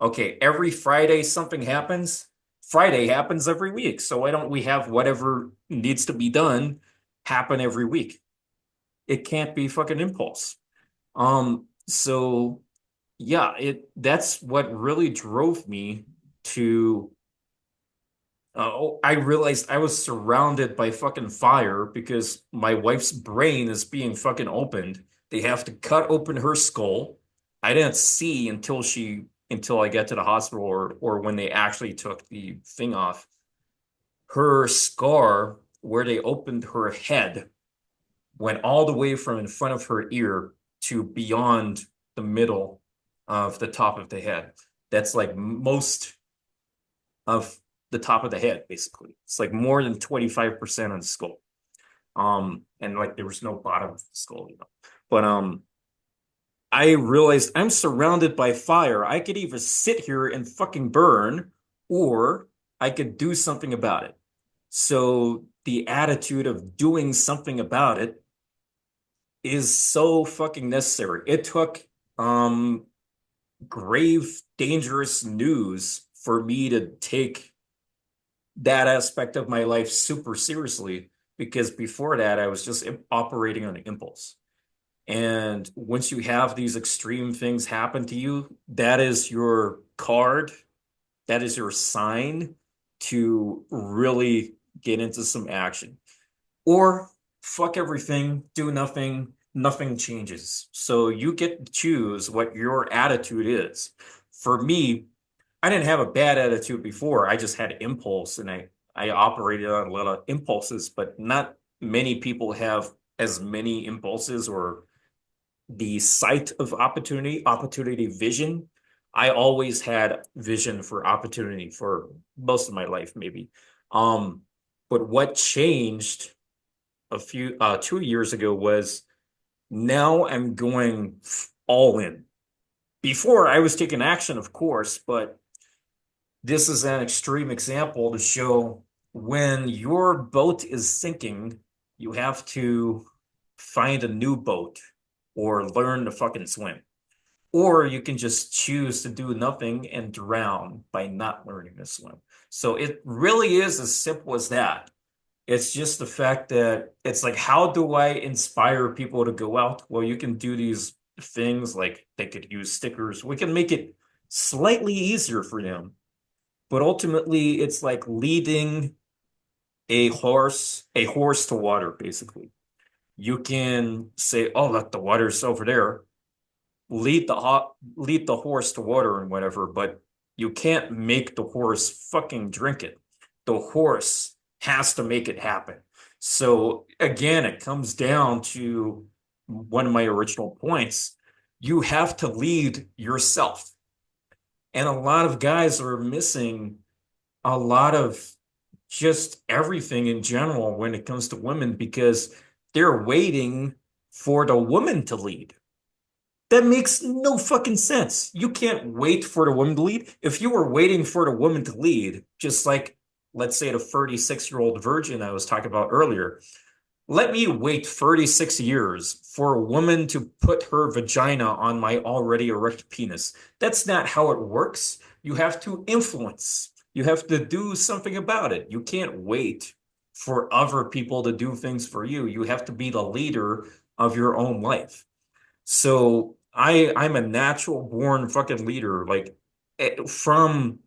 Okay, every Friday something happens. Friday happens every week. So why don't we have whatever needs to be done happen every week? It can't be fucking impulse. So yeah, that's what really drove me to I realized I was surrounded by fucking fire because my wife's brain is being fucking opened. They have to cut open her skull. I didn't see until I get to the hospital or when they actually took the thing off. Her scar where they opened her head went all the way from in front of her ear to beyond the middle of the top of the head. That's like most of the top of the head, basically. It's like more than 25% on the skull. And like there was no bottom of the skull, you know. But I realized I'm surrounded by fire. I could either sit here and fucking burn, or I could do something about it. So the attitude of doing something about it is so fucking necessary. It took grave, dangerous news for me to take that aspect of my life super seriously, because before that, I was just operating on impulse. And once you have these extreme things happen to you, that is your card, that is your sign to really get into some action. Or fuck everything, do nothing, nothing changes. So you get to choose what your attitude is. For me, I didn't have a bad attitude before. I just had impulse, and I operated on a lot of impulses, but not many people have as many impulses or the sight of opportunity vision. I always had vision for opportunity for most of my life, maybe. Um, but what changed a few 2 years ago was now I'm going all in. Before I was taking action, of course, but this is an extreme example to show when your boat is sinking, you have to find a new boat or learn to fucking swim. Or you can just choose to do nothing and drown by not learning to swim. So it really is as simple as that. It's just the fact that it's like, how do I inspire people to go out? Well, you can do these things like they could use stickers. We can make it slightly easier for them. But ultimately, it's like leading a horse to water, basically. You can say, oh, look, the water's over there. Lead the horse to water and whatever, but you can't make the horse fucking drink it. The horse has to make it happen. So again, it comes down to one of my original points. You have to lead yourself. And a lot of guys are missing a lot of just everything in general when it comes to women because they're waiting for the woman to lead. That makes no fucking sense. You can't wait for the woman to lead. If you were waiting for the woman to lead, just like, let's say, the 36-year-old virgin I was talking about earlier, let me wait 36 years for a woman to put her vagina on my already erect penis. That's not how it works. You have to influence. You have to do something about it. You can't wait for other people to do things for you. You have to be the leader of your own life. So I'm a natural born fucking leader. Like from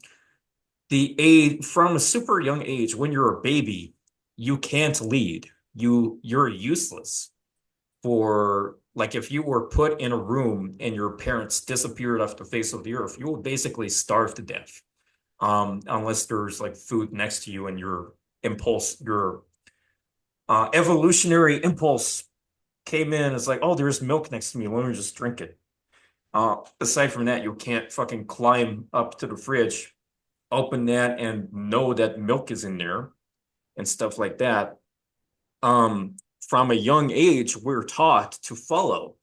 from a super young age, when you're a baby, you can't lead. You're useless. For like if you were put in a room and your parents disappeared off the face of the earth, you will basically starve to death. Unless there's like food next to you and your evolutionary impulse came in. It's like, oh, there's milk next to me. Let me just drink it. Aside from that, you can't fucking climb up to the fridge, open that, and know that milk is in there and stuff like that. From a young age, we're taught to follow,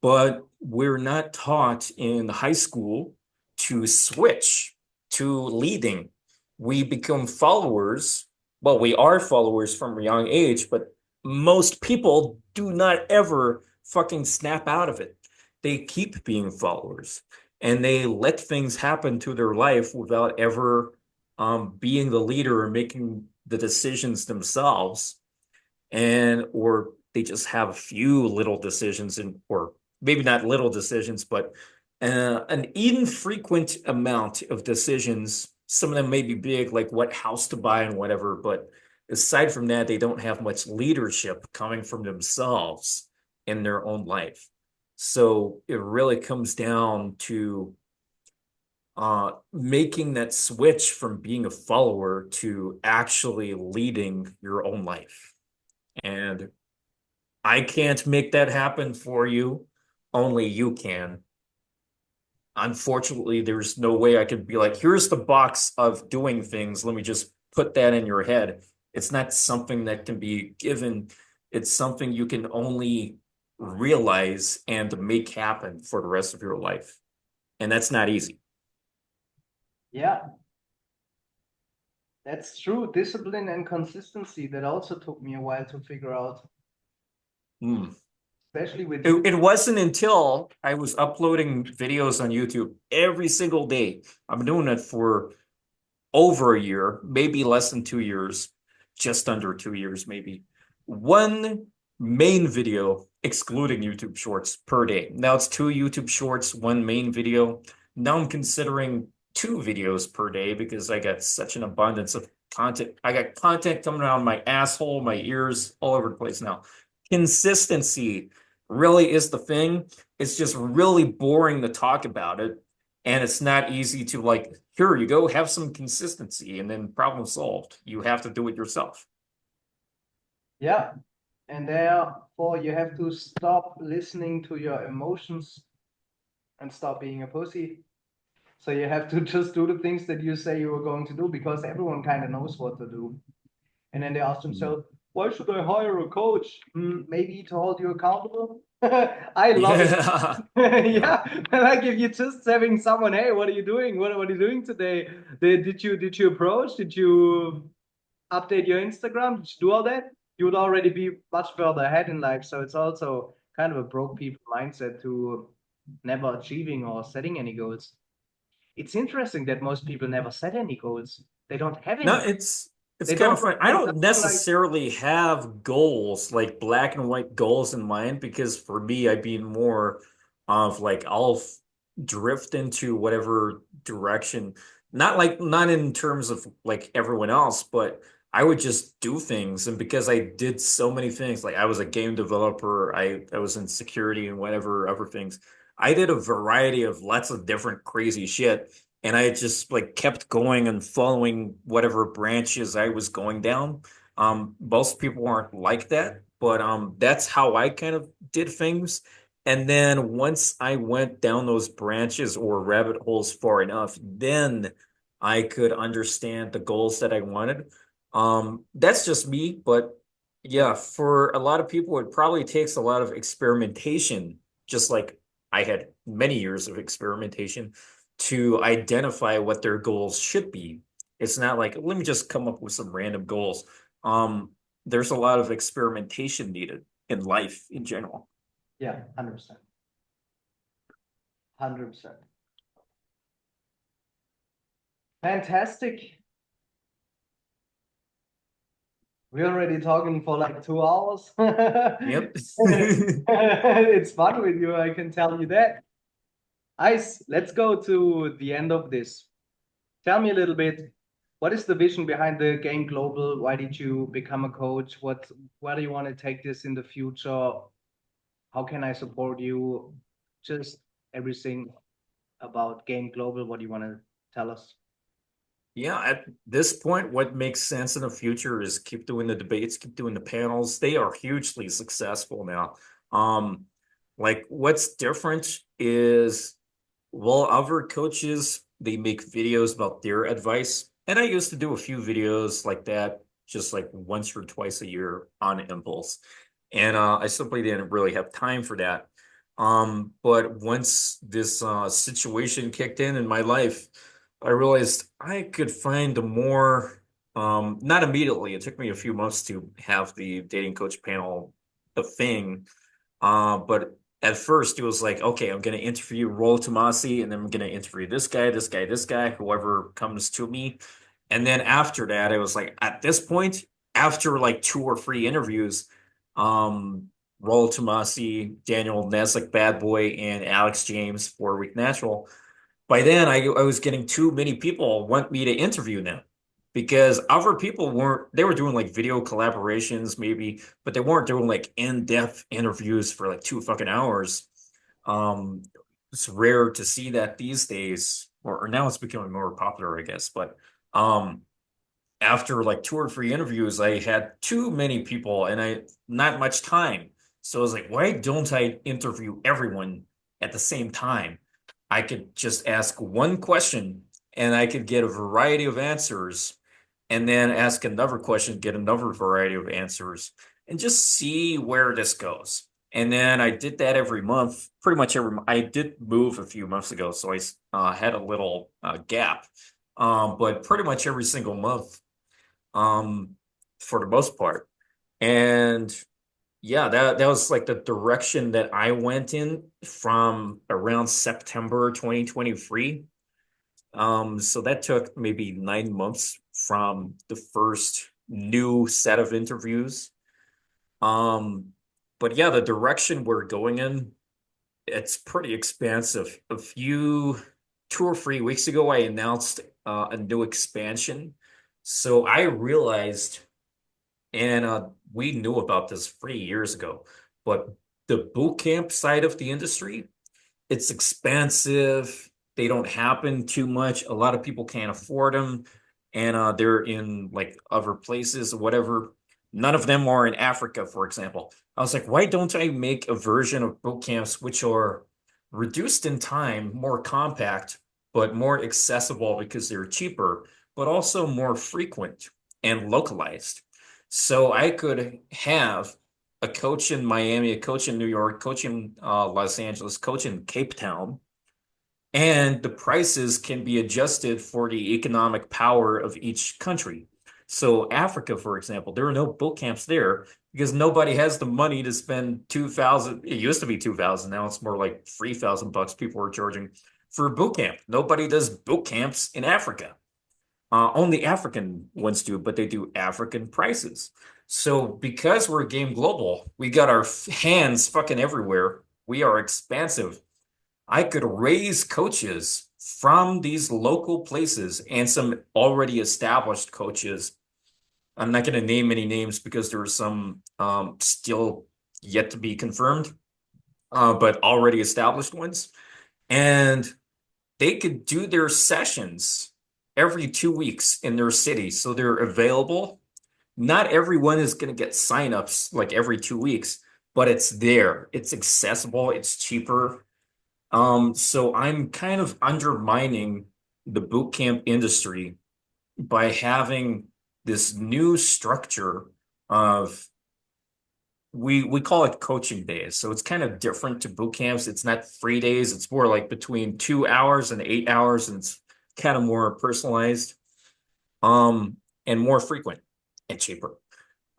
but we're not taught in high school to switch to leading. We become followers. Well, we are followers from a young age, but most people do not ever fucking snap out of it. They keep being followers and they let things happen to their life without ever being the leader and making the decisions themselves, and or they just have a few little decisions, and or maybe not little decisions, but an infrequent amount of decisions. Some of them may be big, like what house to buy and whatever, but aside from that, they don't have much leadership coming from themselves in their own life. So it really comes down to making that switch from being a follower to actually leading your own life. And I can't make that happen for you. Only you can. Unfortunately, there's no way I could be like, here's the box of doing things. Let me just put that in your head. It's not something that can be given. It's something you can only realize and make happen for the rest of your life. And that's not easy. Yeah, that's true. Discipline and consistency. That also took me a while to figure out. Mm. especially with It, you. it wasn't until I was uploading videos on YouTube every single day. I'm doing it for over a year, maybe less than 2 years, just under 2 years, maybe. One main video, excluding YouTube Shorts, per day. Now it's two YouTube Shorts, one main video. Now I'm considering two videos per day because I got such an abundance of content. I got content coming out of my asshole, my ears, all over the place now. Consistency really is the thing. It's just really boring to talk about it. And it's not easy to like, here you go, have some consistency and then problem solved. You have to do it yourself. Yeah. And therefore, you have to stop listening to your emotions and stop being a pussy. So you have to just do the things that you say you were going to do because everyone kind of knows what to do. And then they ask themselves, why should I hire a coach? Maybe to hold you accountable. I love it. Yeah. Yeah. Yeah, like if you're just having someone, hey, what are you doing? What are you doing today? Did you approach? Did you update your Instagram? Did you do all that? You would already be much further ahead in life. So it's also kind of a broke people mindset to never achieving or setting any goals. It's interesting that most people never set any goals. They don't have No, any. it's They kind don't of write fun. I them don't down like, necessarily have goals, like black and white goals in mind, because for me, I'd be more of like drift into whatever direction. Not in terms of like everyone else, but I would just do things. And because I did so many things, like I was a game developer, I was in security and whatever other things. I did a variety of lots of different crazy shit. And I just like kept going and following whatever branches I was going down. Most people aren't like that, but that's how I kind of did things. And then once I went down those branches or rabbit holes far enough, then I could understand the goals that I wanted. That's just me, but yeah, yeah, for a lot of people, it probably takes a lot of experimentation, just like I had many years of experimentation to identify what their goals should be. It's not like, let me just come up with some random goals. There's a lot of experimentation needed in life in general. yeah, 100%. 100%. Fantastic. We're already talking for like 2 hours. Yep. It's fun with you, I can tell you that. Ice, let's go to the end of this. Tell me a little bit, what is the vision behind the Game Global? Why did you become a coach? Where do you want to take this in the future? How can I support you? Just everything about Game Global. What do you want to tell us? Yeah, at this point, what makes sense in the future is keep doing the debates, keep doing the panels. They are hugely successful now. Um, like what's different is, well, other coaches, they make videos about their advice. And I used to do a few videos like that, just like once or twice a year on impulse. And I simply didn't really have time for that. But once this situation kicked in my life, I realized I could find a more, not immediately. It took me a few months to have the dating coach panel a thing. But at first it was like, okay, I'm going to interview Rollo Tomasi and then I'm going to interview this guy, this guy, this guy, whoever comes to me. And then after that, it was like, at this point, after like two or three interviews, um, Rollo Tomasi, Daniel Neslick, Bad Boy, and Alex James, 4 Week Natural, by then I was getting too many people want me to interview them because other people weren't, they were doing like video collaborations maybe, but they weren't doing like in-depth interviews for like 2 fucking hours. um it's rare to see that these days, or now it's becoming more popular, I guess. But um after like two or three interviews, I had too many people and I not much time. So I was like, why don't I interview everyone at the same time? I could just ask one question and I could get a variety of answers, and then ask another question, get another variety of answers, and just see where this goes. And then I did that every month, pretty much every month. I did move a few months ago, so I had a little gap. But pretty much every single month, um, for the most part. And yeah, that was like the direction that I went in from around September 2023. So that took maybe 9 months from the first new set of interviews. Um, but yeah, the direction we're going in, it's pretty expansive. 2 or 3 weeks ago, I announced a new expansion. So I realized, and we knew about this 3 years ago, but the boot camp side of the industry, it's expensive. They don't happen too much. A lot of people can't afford them, and they're in like other places or whatever. None of them are in Africa, for example. I was like, why don't I make a version of boot camps which are reduced in time, more compact, but more accessible because they're cheaper, but also more frequent and localized. So I could have a coach in Miami, a coach in New York, coach in Los Angeles, coach in Cape Town, and the prices can be adjusted for the economic power of each country. So Africa, for example, there are no boot camps there because nobody has the money to spend 2,000. It used to be 2,000. Now it's more like 3,000 bucks people are charging for a boot camp. Nobody does boot camps in Africa. Only African ones do, but they do African prices. So because we're game global, we got our hands fucking everywhere. We are expansive. I could raise coaches from these local places and some already established coaches. I'm not going to name any names because there are some still yet to be confirmed, but already established ones. And they could do their sessions every 2 weeks in their city. So they're available. Not everyone is going to get signups like every 2 weeks, but it's there. It's accessible. It's cheaper. So I'm kind of undermining the boot camp industry by having this new structure of we call it coaching days. So it's kind of different to boot camps. It's not 3 days. It's more like between 2 hours and 8 hours, and it's kind of more personalized, and more frequent and cheaper.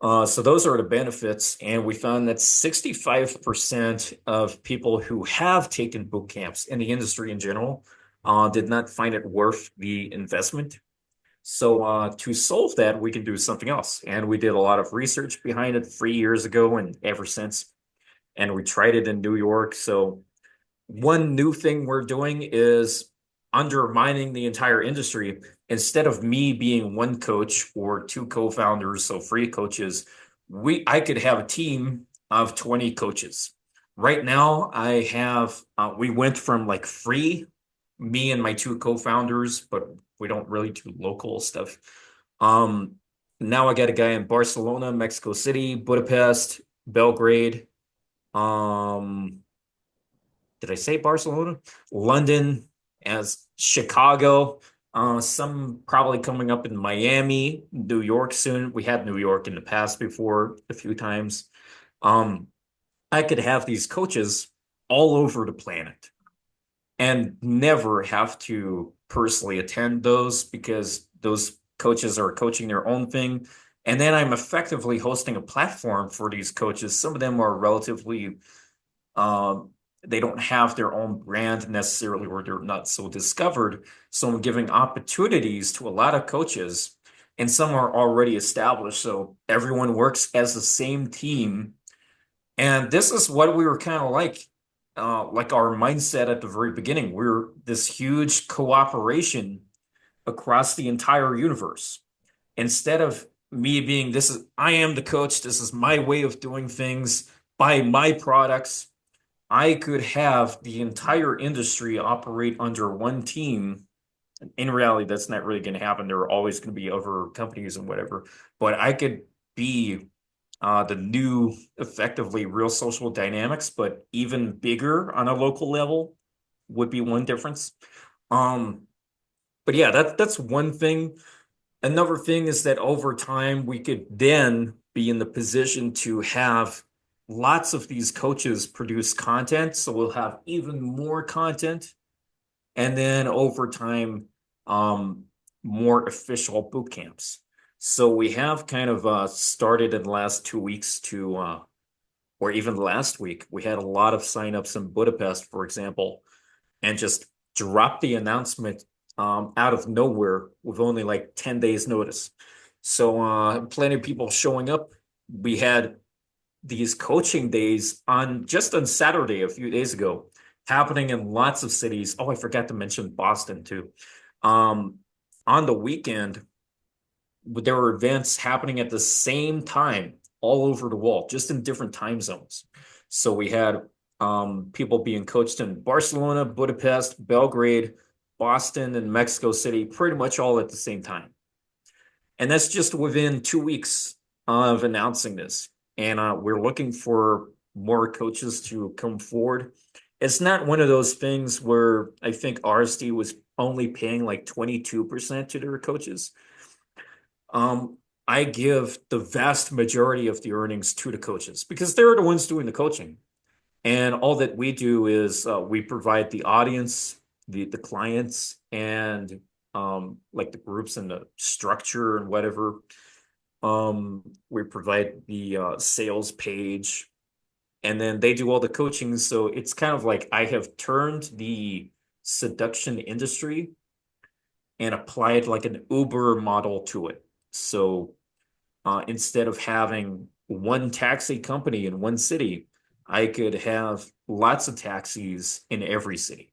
So those are the benefits, and we found that 65% of people who have taken boot camps in the industry in general did not find it worth the investment. So to solve that, we can do something else. And we did a lot of research behind it 3 years ago and ever since. And we tried it in New York. So one new thing we're doing is undermining the entire industry. Instead of me being one coach or two co-founders, so free coaches, I could have a team of 20 coaches. Right now, I have we went from like free, me and my two co-founders, but we don't really do local stuff. Um, Now I got a guy in Barcelona, Mexico City, Budapest, Belgrade. Um, did I say Barcelona? London, as Chicago, some probably coming up in Miami, New York soon. We had New York in the past before a few times. Um, I could have these coaches all over the planet and never have to personally attend those because those coaches are coaching their own thing. And then I'm effectively hosting a platform for these coaches. Some of them are relatively um, they don't have their own brand necessarily, or they're not so discovered. So I'm giving opportunities to a lot of coaches, and some are already established. So everyone works as the same team. And this is what we were kind of like our mindset at the very beginning. We're this huge cooperation across the entire universe. Instead of me being, I am the coach, this is my way of doing things, buy my products. I could have the entire industry operate under one team. In reality, that's not really going to happen. There are always going to be other companies and whatever, but I could be the new, effectively real social dynamics, but even bigger on a local level would be one difference. Um, but yeah, that's one thing. Another thing is that over time, we could then be in the position to have lots of these coaches produce content. So we'll have even more content. And then over time, um, more official boot camps. So we have kind of started in the last 2 weeks to or even last week, we had a lot of signups in Budapest, for example, and just dropped the announcement out of nowhere with only like 10 days notice. So plenty of people showing up. We had these coaching days on just on Saturday a few days ago, happening in lots of cities. Oh, I forgot to mention Boston too. Um, on the weekend, there were events happening at the same time all over the world, just in different time zones. So we had people being coached in Barcelona, Budapest, Belgrade, Boston, and Mexico City, pretty much all at the same time. And that's just within 2 weeks of announcing this. And we're looking for more coaches to come forward. It's not one of those things where I think RSD was only paying like 22% to their coaches. I give the vast majority of the earnings to the coaches because they're the ones doing the coaching. And all that we do is we provide the audience, the clients, and like the groups and the structure and whatever. We provide the sales page, and then they do all the coaching. So it's kind of like I have turned the seduction industry and applied like an Uber model to it. So instead of having one taxi company in one city, I could have lots of taxis in every city.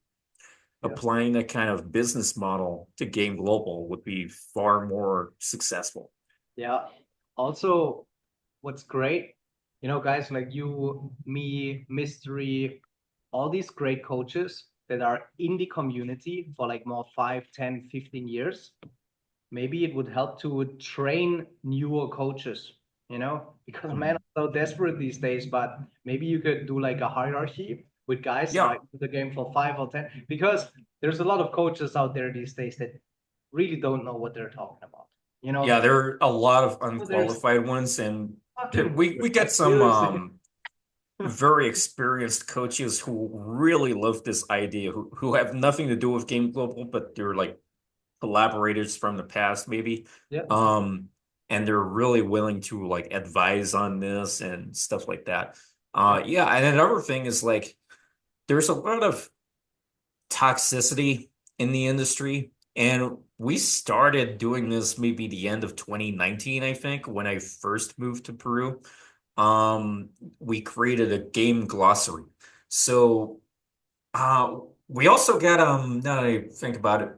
Yeah. Applying that kind of business model to Game Global would be far more successful. Yeah. Also, what's great, guys like you, me, Mystery, all these great coaches that are in the community for like more 5, 10, 15 years. Maybe it would help to train newer coaches, because men are so desperate these days. But maybe you could do like a hierarchy with guys that Yeah. are in the game for 5 or 10, because there's a lot of coaches out there these days that really don't know what they're talking about. Yeah, there are a lot of There's unqualified ones, and fucking we get some seriously. very experienced coaches who really love this idea, who have nothing to do with Game Global, but they're like collaborators from the past, maybe. Yeah. And they're really willing to like advise on this and stuff like that. Yeah, and another thing is like there's a lot of toxicity in the industry, and we started doing this maybe the end of 2019, I think, when I first moved to Peru. We created a game glossary. So we also got now that I think about it,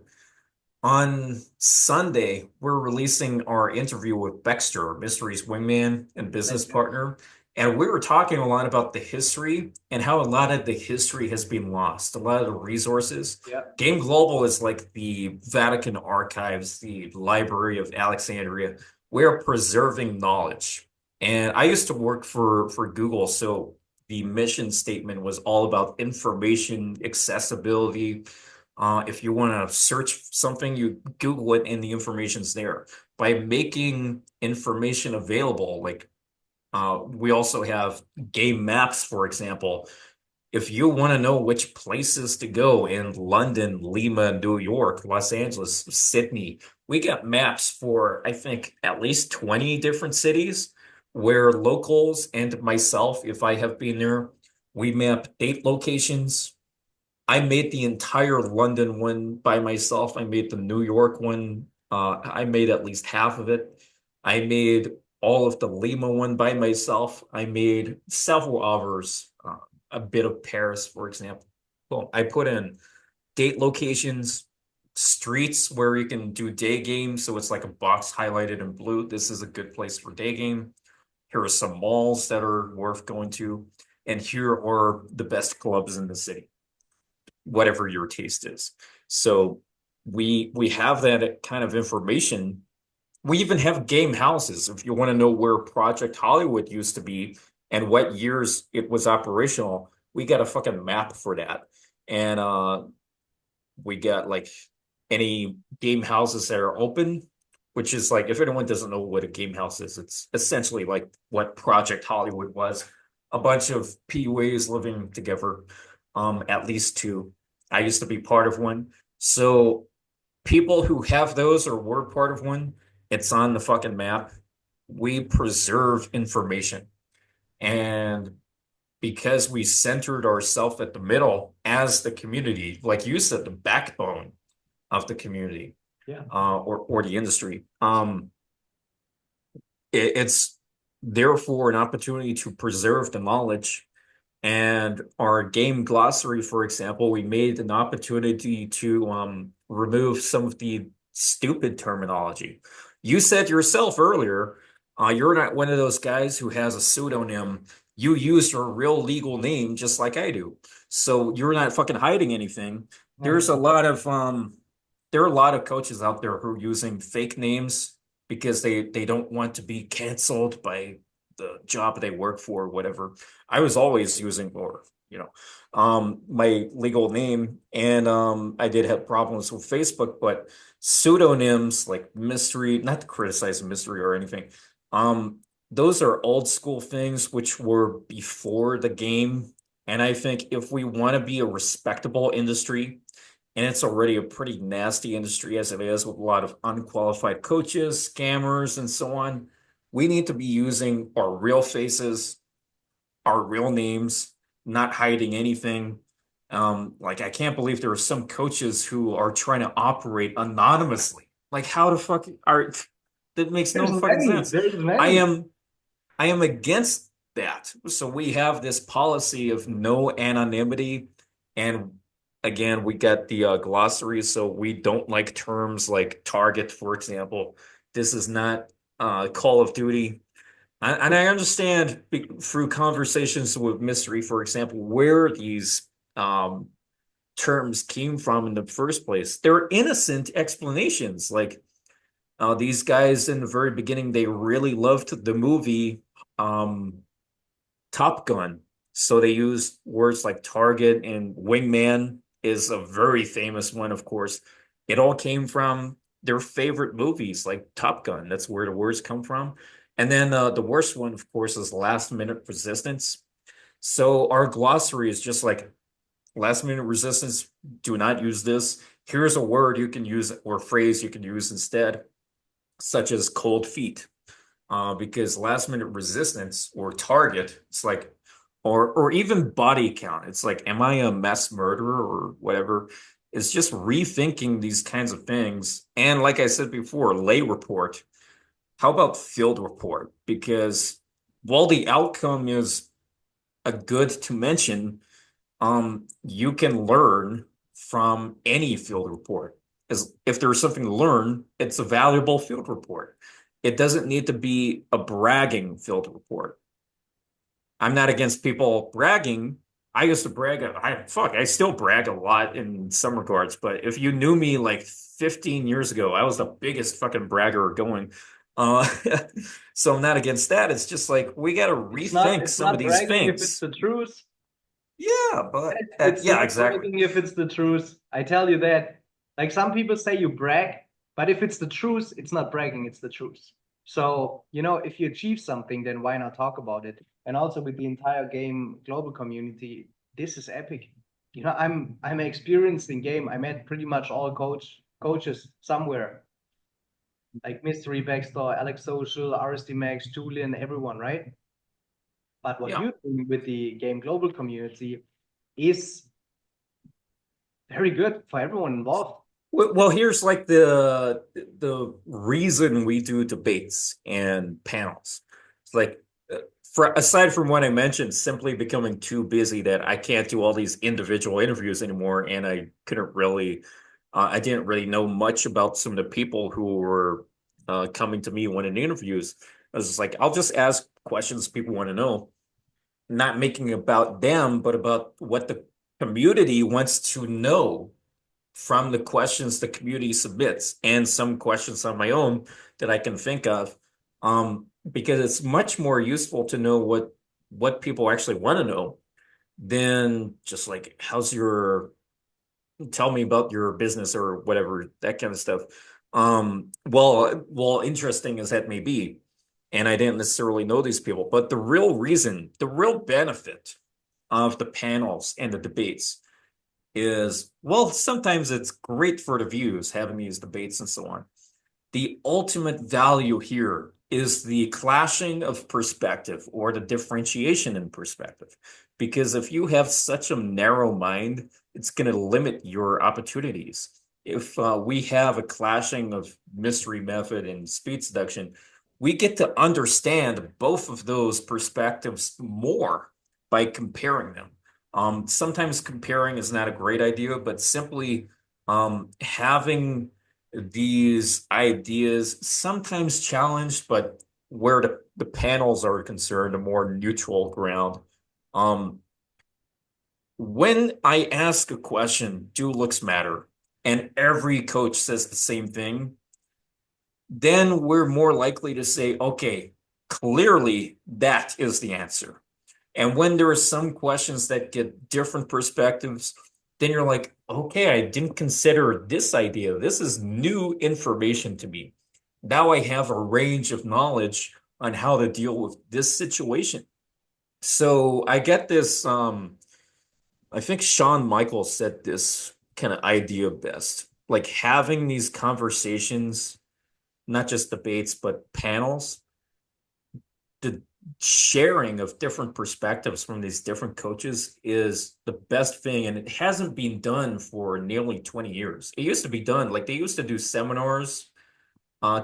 on Sunday, we're releasing our interview with Baxter, Mystery's wingman and business partner. And we were talking a lot about the history and how a lot of the history has been lost, a lot of the resources. Yeah. Game Global is like the Vatican archives, the Library of Alexandria. We're preserving knowledge. And I used to work for Google, so the mission statement was all about information accessibility. If you want to search something, you Google it and the information's there. By making information available, like we also have game maps, for example. If you want to know which places to go in London, Lima, New York, Los Angeles, Sydney, we got maps for, I think, at least 20 different cities where locals and myself, if I have been there, we map date locations. I made the entire London one by myself. I made the New York one. I made at least half of it. I made all of the Lima one by myself. I made several others, a bit of Paris, for example. Well, I put in date locations, streets where you can do day games. So it's like a box highlighted in blue. This is a good place for day game. Here are some malls that are worth going to. And here are the best clubs in the city, whatever your taste is. So we have that kind of information. We even have game houses. If you want to know where Project Hollywood used to be and what years it was operational, we got a fucking map for that. And we got like any game houses that are open, which is like if anyone doesn't know what a game house is, it's essentially like what Project Hollywood was. A bunch of PUAs living together, at least two. I used to be part of one. So people who have those or were part of one, it's on the fucking map. We preserve information. And because we centered ourselves at the middle as the community, like you said, the backbone of the community, Yeah. or the industry. It's therefore an opportunity to preserve the knowledge. And our game glossary, for example, we made an opportunity to remove some of the stupid terminology. You said yourself earlier, you're not one of those guys who has a pseudonym. You use your real legal name just like I do. So you're not fucking hiding anything. There's a lot of there are a lot of coaches out there who are using fake names because they don't want to be canceled by the job they work for or whatever. I was always using, or my legal name, and I did have problems with Facebook, but pseudonyms like mystery, not to criticize mystery or anything, um, those are old school things which were before the game. And I think if we want to be a respectable industry, and it's already a pretty nasty industry as it is with a lot of unqualified coaches, scammers, and so on, we need to be using our real faces, our real names, not hiding anything. Like I can't believe there are some coaches who are trying to operate anonymously. Like how the fuck are that makes There's no fucking many. sense. There's I many. am I am against that. So we have this policy of no anonymity. And again, we got the glossary. So we don't like terms like target, for example. This is not Call of Duty. And I understand through conversations with Mystery, for example, where these um, terms came from in the first place. They're innocent explanations. Like these guys in the very beginning, they really loved the movie um, Top Gun. So they used words like target, and Wingman is a very famous one, of course. It all came from their favorite movies, like Top Gun. That's where the words come from. And then the worst one, of course, is last minute resistance. So our glossary is just like last minute resistance. Do not use this. Here's a word you can use or phrase you can use instead, such as cold feet, because last minute resistance or target, it's like, or even body count. It's like, am I a mass murderer or whatever? It's just rethinking these kinds of things. And like I said before, lay report. How about field report? Because while the outcome is a good to mention, you can learn from any field report. As if there's something to learn, it's a valuable field report. It doesn't need to be a bragging field report. I'm not against people bragging. I used to brag. I still brag a lot in some regards. But if you knew me like 15 years ago, I was the biggest fucking bragger going. Uh, so I'm not against that. It's just like we got to rethink It's some of not these bragging if it's things. the truth. Yeah, but It's yeah, not exactly. bragging if it's the truth. I tell you that. Like some people say you brag, but if it's the truth, it's not bragging, it's the truth. So, if you achieve something, then why not talk about it? And also with the entire game global community, this is epic. I'm experienced in game. I met pretty much all coaches somewhere, like Mystery Backstore, Alex Social, RSD Max, Julian, everyone, right? But what Yeah. you're doing with the game global community is very good for everyone involved. Well, here's like the reason we do debates and panels. It's like aside from what I mentioned, simply becoming too busy that I can't do all these individual interviews anymore, and I didn't really know much about some of the people who were coming to me wanting interviews. I was just like, I'll just ask questions people want to know, not making it about them, but about what the community wants to know from the questions the community submits and some questions on my own that I can think of. Because it's much more useful to know what people actually want to know than just like, tell me about your business or whatever, that kind of stuff. Well, interesting as that may be, and I didn't necessarily know these people, but the real reason, the real benefit of the panels and the debates is, well, sometimes it's great for the views having these debates and so on. The ultimate value here is the clashing of perspective or the differentiation in perspective. because if you have such a narrow mind, it's going to limit your opportunities. If we have a clashing of mystery method and speed seduction, we get to understand both of those perspectives more by comparing them. Sometimes comparing is not a great idea, but simply having these ideas sometimes challenged, but where the panels are concerned, a more neutral ground. Um, when I ask a question, do looks matter, and every coach says the same thing, then we're more likely to say, okay, clearly that is the answer. And when there are some questions that get different perspectives, then you're like, okay, I didn't consider this idea. This is new information to me. Now I have a range of knowledge on how to deal with this situation. So I get this, I think Shawn Michaels said this kind of idea best, like having these conversations, not just debates, but panels, the sharing of different perspectives from these different coaches is the best thing. And it hasn't been done for nearly 20 years. It used to be done, like they used to do seminars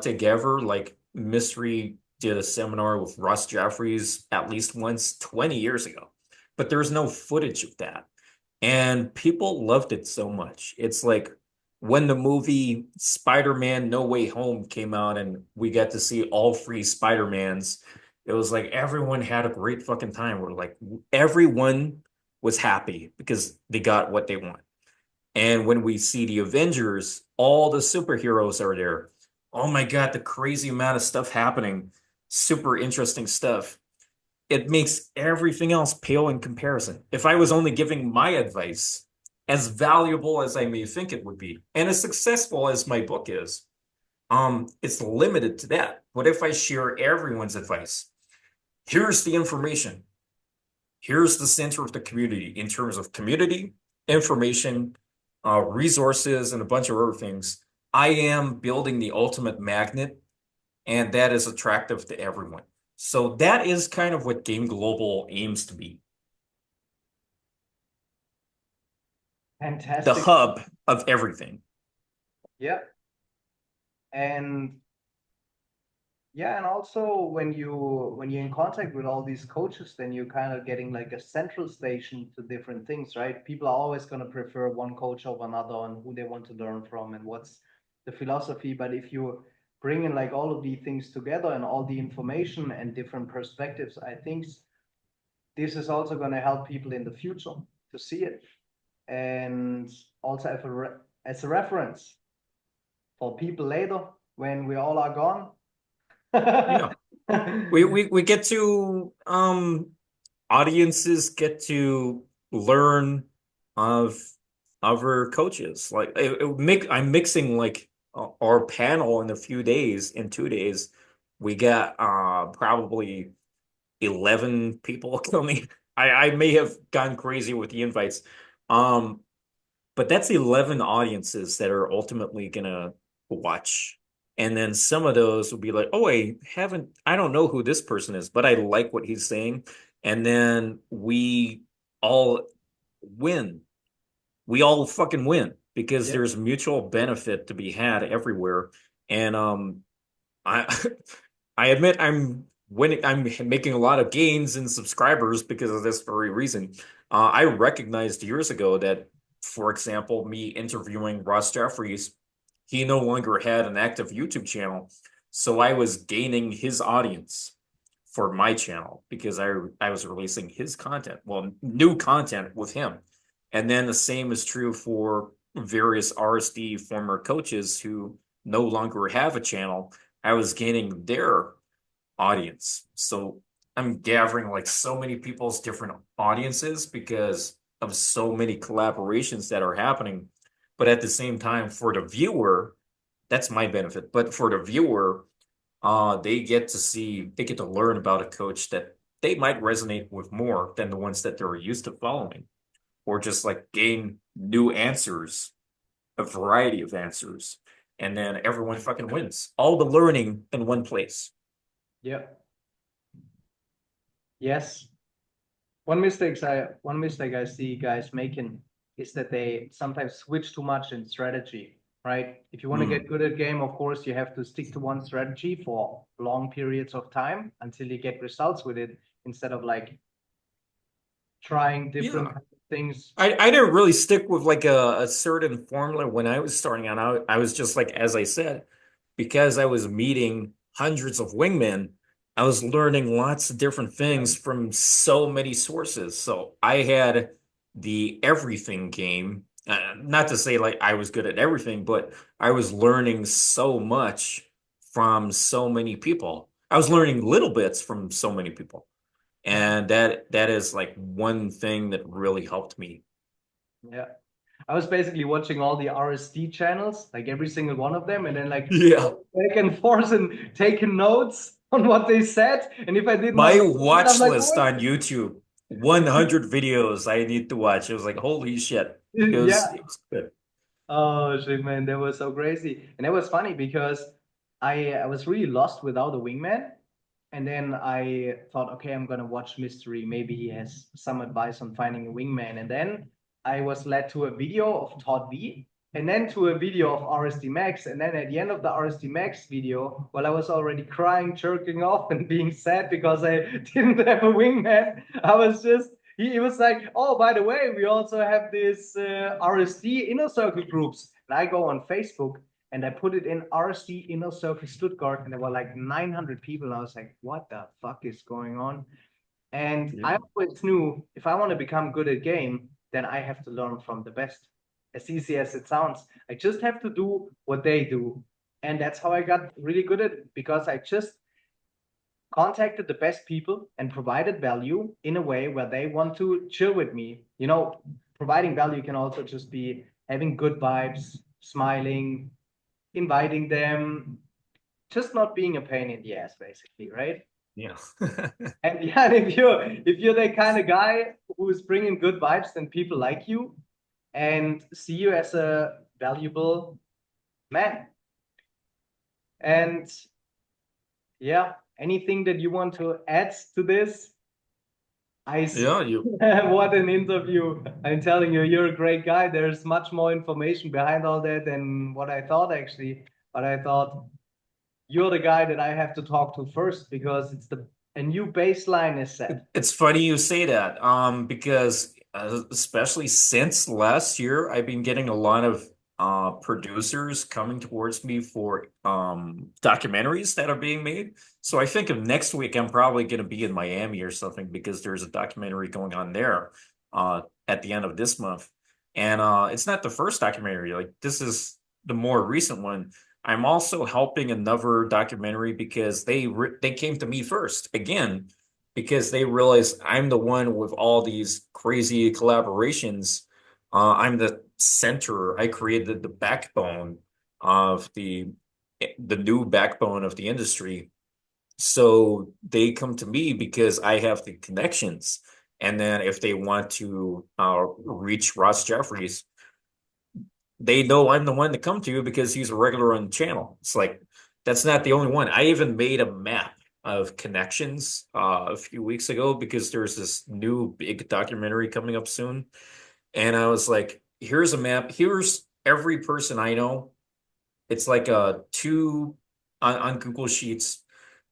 together, like Mystery did a seminar with Ross Jeffries at least once 20 years ago. But there's no footage of that. And people loved it so much. It's like when the movie Spider-Man No Way Home came out and we got to see all three Spider-Mans, it was like everyone had a great fucking time. We're like, everyone was happy because they got what they want. And when we see the Avengers, all the superheroes are there. Oh my God, the crazy amount of stuff happening. Super interesting stuff. It makes everything else pale in comparison. If I was only giving my advice, as valuable as I may think it would be, and as successful as my book is, it's limited to that. What if I share everyone's advice? Here's the information. Here's the center of the community in terms of community, information, resources, and a bunch of other things. I am building the ultimate magnet, and that is attractive to everyone. So that is kind of what Game Global aims to be. The Fantastic. hub of everything. Yeah. And yeah, and also when you're in contact with all these coaches, then you're kind of getting like a central station to different things, right? People are always going to prefer one coach over another on who they want to learn from and what's the philosophy. But if you bring in like all of these things together and all the information and different perspectives, I think this is also going to help people in the future to see it and also as a reference for people later when we all are gone. Yeah. We get to audiences get to learn of other coaches. Like I'm mixing like our panel in a few days, in 2 days, we got probably 11 people coming. I may have gone crazy with the invites. Um, but that's 11 audiences that are ultimately gonna watch. And then some of those will be like, oh, I don't know who this person is, but I like what he's saying. And then we all win. We all fucking win because Yeah. there's mutual benefit to be had everywhere. And I I admit I'm making a lot of gains in subscribers because of this very reason. I recognized years ago that, for example, me interviewing Ross Jeffries, he no longer had an active YouTube channel, so I was gaining his audience for my channel because I was releasing his content, well, new content with him. And then the same is true for various RSD former coaches who no longer have a channel. I was gaining their audience. So I'm gathering like so many people's different audiences because of so many collaborations that are happening. But at the same time, for the viewer, that's my benefit. But for the viewer, they get to learn about a coach that they might resonate with more than the ones that they're used to following, or just like gain new answers, a variety of answers, and then everyone fucking wins. All the learning in one place. Yeah. Yes. one mistake I see guys making is that they sometimes switch too much in strategy, right? If you want to get good at game, of course, you have to stick to one strategy for long periods of time until you get results with it, instead of like trying different Yeah. things. I didn't really stick with like a certain formula when I was starting out. I was just like, as I said, because I was meeting hundreds of wingmen, I was learning lots of different things from so many sources. So I had the everything game. Not to say like I was good at everything, but I was learning so much from so many people. I was learning little bits from so many people. And that is like one thing that really helped me. Yeah. I was basically watching all the RSD channels, like every single one of them, and then like Yeah. back and forth and taking notes on what they said. And if I didn't My understand, I'm watch like, list what? on YouTube, 100 videos I need to watch. It was like, holy shit. Yeah. It was good. Oh shit, man, that was so crazy. And it was funny because I was really lost without a wingman. And then I thought, okay, I'm gonna watch Mystery. Maybe he has some advice on finding a wingman. And then I was led to a video of Todd V, and then to a video of RSD Max. And then at the end of the RSD Max video, well, I was already crying, jerking off, and being sad because I didn't have a wingman. I was just he was like, oh, by the way, we also have this RSD inner circle groups. And I go on Facebook and I put it in RSD Inner Circle Stuttgart, and there were like 900 people. And I was like, what the fuck is going on? And Yeah. I always knew if I want to become good at game, then I have to learn from the best. As easy as it sounds, I just have to do what they do. And that's how I got really good at it, because I just contacted the best people and provided value in a way where they want to chill with me. Providing value can also just be having good vibes, smiling, inviting them, just not being a pain in the ass, basically, right? Yeah. And yeah, and if you're the kind of guy who's bringing good vibes, then people like you and see you as a valuable man. And yeah, anything that you want to add to this? Yeah, you What an interview. I'm telling you, you're a great guy. There's much more information behind all that than what I thought, actually. But I thought you're the guy that I have to talk to first, because a new baseline is set. it's funny you say that. Because especially since last year, I've been getting a lot of producers coming towards me for documentaries that are being made. So I think of next week I'm probably going to be in Miami or something because there's a documentary going on there at the end of this month. And it's not the first documentary. Like this is the more recent one. I'm also helping another documentary because they came to me first again because they realize I'm the one with all these crazy collaborations. I'm the center. I created the backbone of the new backbone of the industry. So they come to me because I have the connections. And then if they want to reach Ross Jeffries, they know I'm the one to come to because he's a regular on the channel. It's like that's not the only one. I even made a map of connections a few weeks ago because there's this new big documentary coming up soon. And I was like, here's a map. Here's every person I know. It's like a two on Google Sheets,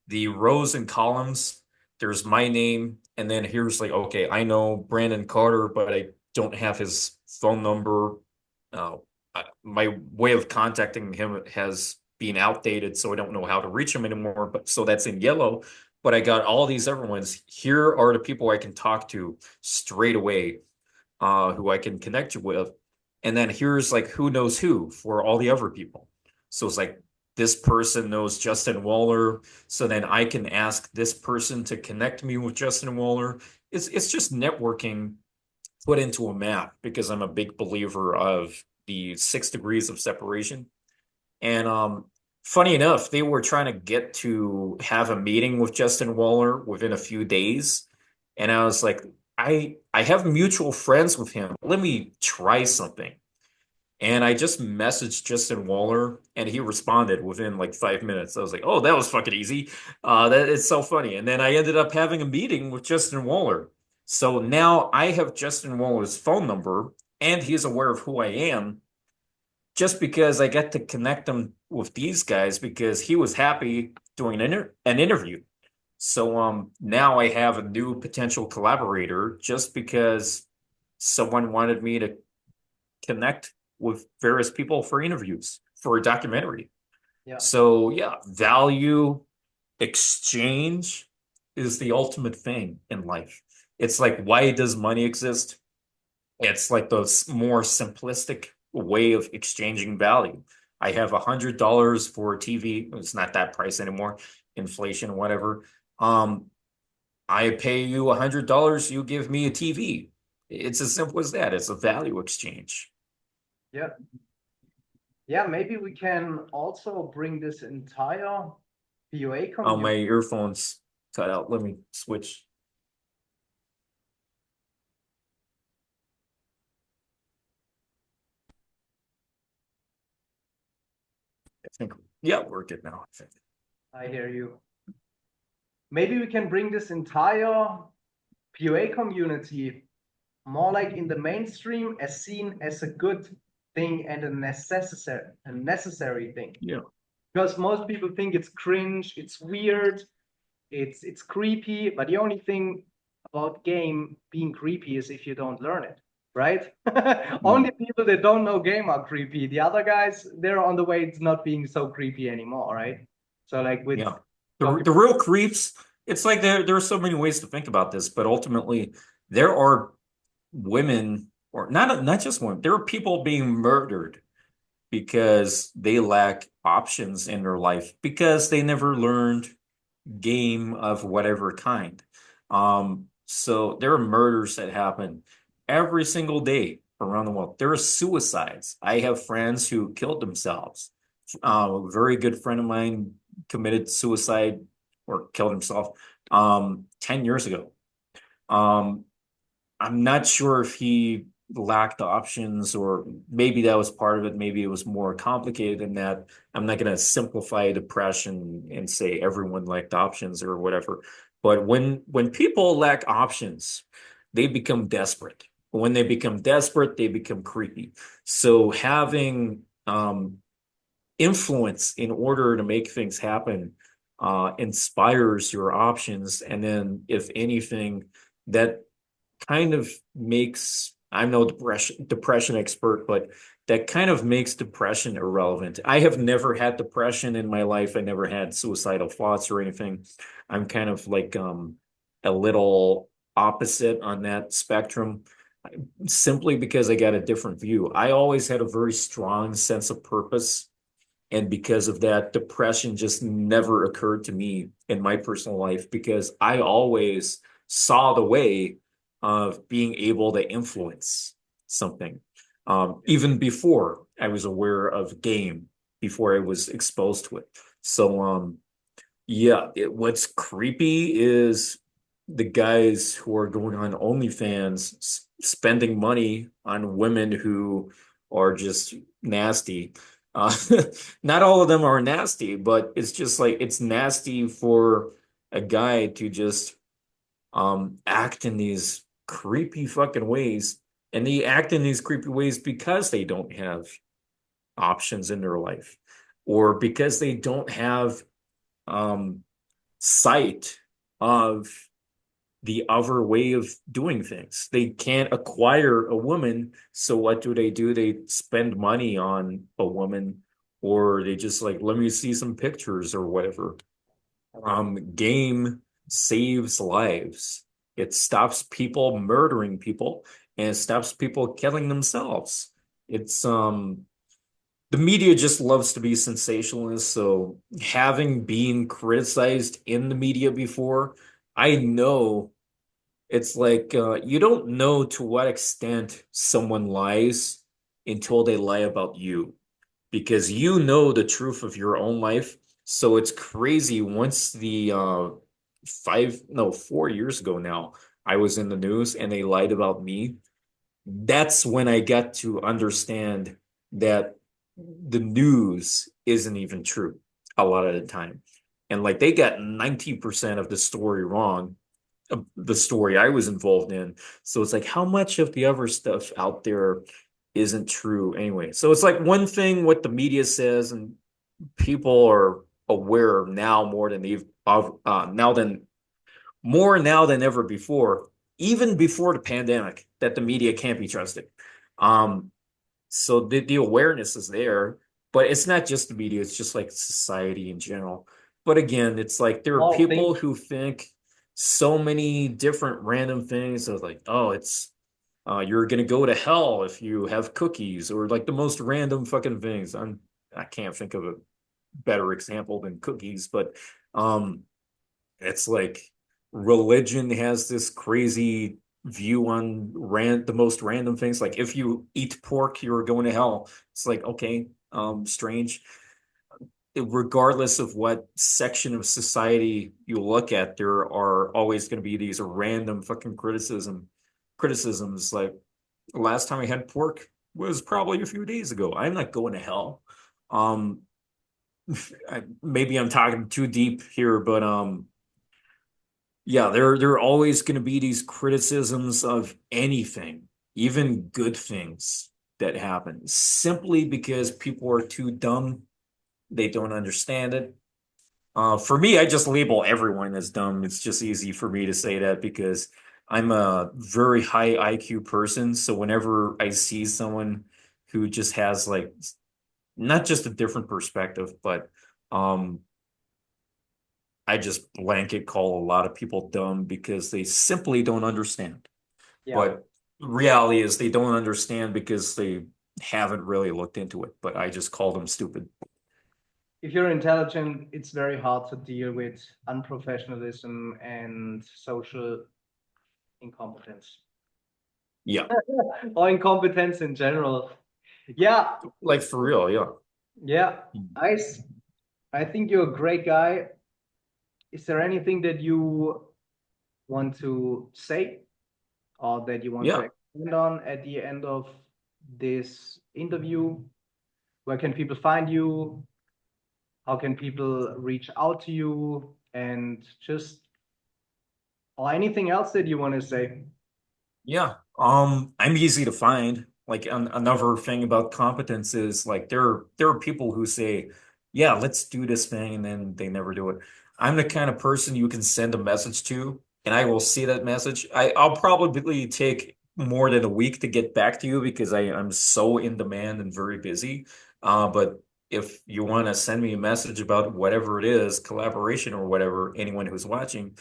the rows and columns. There's my name, and then here's like, okay, I know Brandon Carter, but I don't have his phone number. Uh, my way of contacting him has been outdated, so I don't know how to reach him anymore. But so that's in yellow. But I got all these other ones. Here are the people I can talk to straight away, who I can connect you with. And then here's like who knows who for all the other people. So it's like this person knows Justin Waller, so then I can ask this person to connect me with Justin Waller. It's just networking put into a map because I'm a big believer of the 6 degrees of separation. And funny enough, they were trying to get to have a meeting with Justin Waller within a few days. And I was like, I have mutual friends with him. Let me try something. And I just messaged Justin Waller and he responded within like 5 minutes. I was like, oh, that was fucking easy. That it's so funny. And then I ended up having a meeting with Justin Waller. So now I have Justin Waller's phone number and he's aware of who I am just because I get to connect him with these guys because he was happy doing an interview. So now I have a new potential collaborator just because someone wanted me to connect with various people for interviews for a documentary. Yeah. So yeah, value exchange is the ultimate thing in life. It's like, why does money exist? It's like the more simplistic way of exchanging value. I have $100 for a TV. It's not that price anymore, inflation, whatever. I pay you $100, you give me a TV. It's as simple as that. It's a value exchange. Yeah. Yeah, maybe we can also bring this entire PUA Oh, my community. earphones cut out. Let me switch. I think, yeah, we're good now. I think. I hear you. Maybe we can bring this entire PUA community more like in the mainstream as seen as a good thing and a necessary thing. Yeah. Because most people think it's cringe, it's weird, it's creepy, but the only thing about game being creepy is if you don't learn it, right? Only people that don't know game are creepy. The other guys, they're on the way to not being so creepy anymore, right? So like with Yeah. The real creeps, it's like there are so many ways to think about this, but ultimately there are women, or not just women, there are people being murdered because they lack options in their life because they never learned game of whatever kind. So there are murders that happen every single day around the world. There are suicides. I have friends who killed themselves. A very good friend of mine committed suicide or killed himself 10 years ago. Um, I'm not sure if he lacked options or maybe that was part of it. Maybe it was more complicated than that. I'm not going to simplify depression and say everyone lacked options or whatever. But when people lack options, they become desperate. When they become desperate, they become creepy. So having influence in order to make things happen inspires your options. And then if anything, that kind of makes, I'm no depression expert, but that kind of makes depression irrelevant. I have never had depression in my life. I never had suicidal thoughts or anything. I'm kind of like a little opposite on that spectrum simply because I got a different view. I always had a very strong sense of purpose. And because of that, depression just never occurred to me in my personal life because I always saw the way of being able to influence something. Even before I was aware of game, before I was exposed to it. So, yeah, what's creepy is the guys who are going on OnlyFans spending money on women who are just nasty. Uh, not all of them are nasty, but it's just like it's nasty for a guy to just act in these creepy fucking ways. And they act in these creepy ways because they don't have options in their life or because they don't have um sight of the other way of doing things. They can't acquire a woman, so what do? They spend money on a woman, or they just like, let me see some pictures or whatever. Game saves lives. It stops people murdering people and it stops people killing themselves. It's the media just loves to be sensationalist. So having been criticized in the media before, I know it's like you don't know to what extent someone lies until they lie about you, because you know the truth of your own life. So it's crazy. Once the 4 years ago now, I was in the news and they lied about me. That's when I got to understand that the news isn't even true a lot of the time. And like they got 90% of the story wrong. the story I was involved in. So it's like how much of the other stuff out there isn't true anyway. So it's like one thing what the media says, and people are aware now more than they've now than more now than ever before, even before the pandemic, that the media can't be trusted. Um, so the awareness is there, but it's not just the media, it's just like society in general. But again, it's like there are Oh, people who think so many different random things of like, oh, it's you're gonna go to hell if you have cookies, or like the most random fucking things. I can't think of a better example than cookies, but um it's like religion has this crazy view on the most random things. Like if you eat pork, you're going to hell. It's like, okay, strange. Regardless of what section of society you look at, there are always going to be these random fucking criticisms. Like last time I had pork was probably a few days ago. I'm not going to hell. Um, maybe I'm talking too deep here, but yeah, there are always going to be these criticisms of anything, even good things that happen, simply because people are too dumb. They don't understand it. For me, I just label everyone as dumb. It's just easy for me to say that because I'm a very high IQ person. So whenever I see someone who just has like not just a different perspective, but um, I just blanket call a lot of people dumb because they simply don't understand. yeah. But reality is they don't understand because they haven't really looked into it. But I just call them stupid. If you're intelligent, it's very hard to deal with unprofessionalism and social incompetence Yeah, or incompetence in general. Yeah, like for real. Yeah. yeah. I think you're a great guy. Is there anything that you want to say or that you want to Yeah. expand on at the end of this interview? Where can people find you? How can people reach out to you? And just or anything else that you want to say? Yeah. I'm easy to find. Like another thing about competence is like there are people who say, "Yeah, let's do this thing," and then they never do it. I'm the kind of person you can send a message to, and I will see that message. I'll probably take more than a week to get back to you because I'm so in demand and very busy. But if you want to send me a message about whatever it is, collaboration or whatever, anyone who's watching,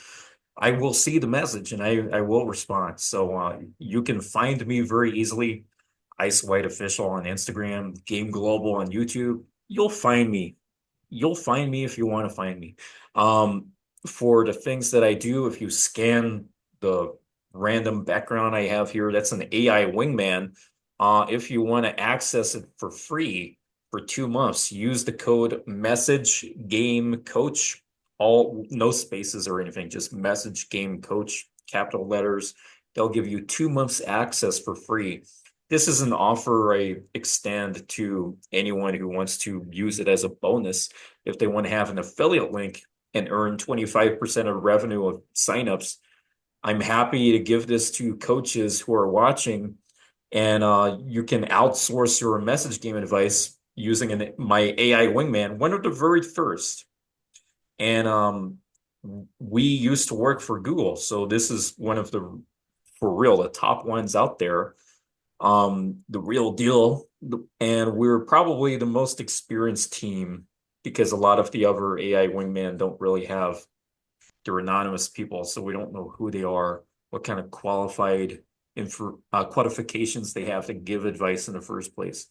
I will see the message and I will respond. So you can find me very easily. Ice White Official on Instagram, Game Global on YouTube. You'll find me. You'll find me if you want to find me. Um, for the things that I do, if you scan the random background I have here, that's an AI Wingman. If you want to access it for free for 2 months, use the code Message Game Coach, all no spaces or anything, just Message Game Coach, capital letters. They'll give you 2 months access for free. This is an offer I extend to anyone who wants to use it as a bonus. If they want to have an affiliate link and earn 25% of revenue of signups, I'm happy to give this to coaches who are watching. And you can outsource your message game advice using my AI Wingman, one of the very first. And we used to work for Google. So this is one of the, for real, the top ones out there, the real deal. And we're probably the most experienced team because a lot of the other AI wingman don't really have, they're anonymous people, so we don't know who they are, what kind of qualifications they have to give advice in the first place.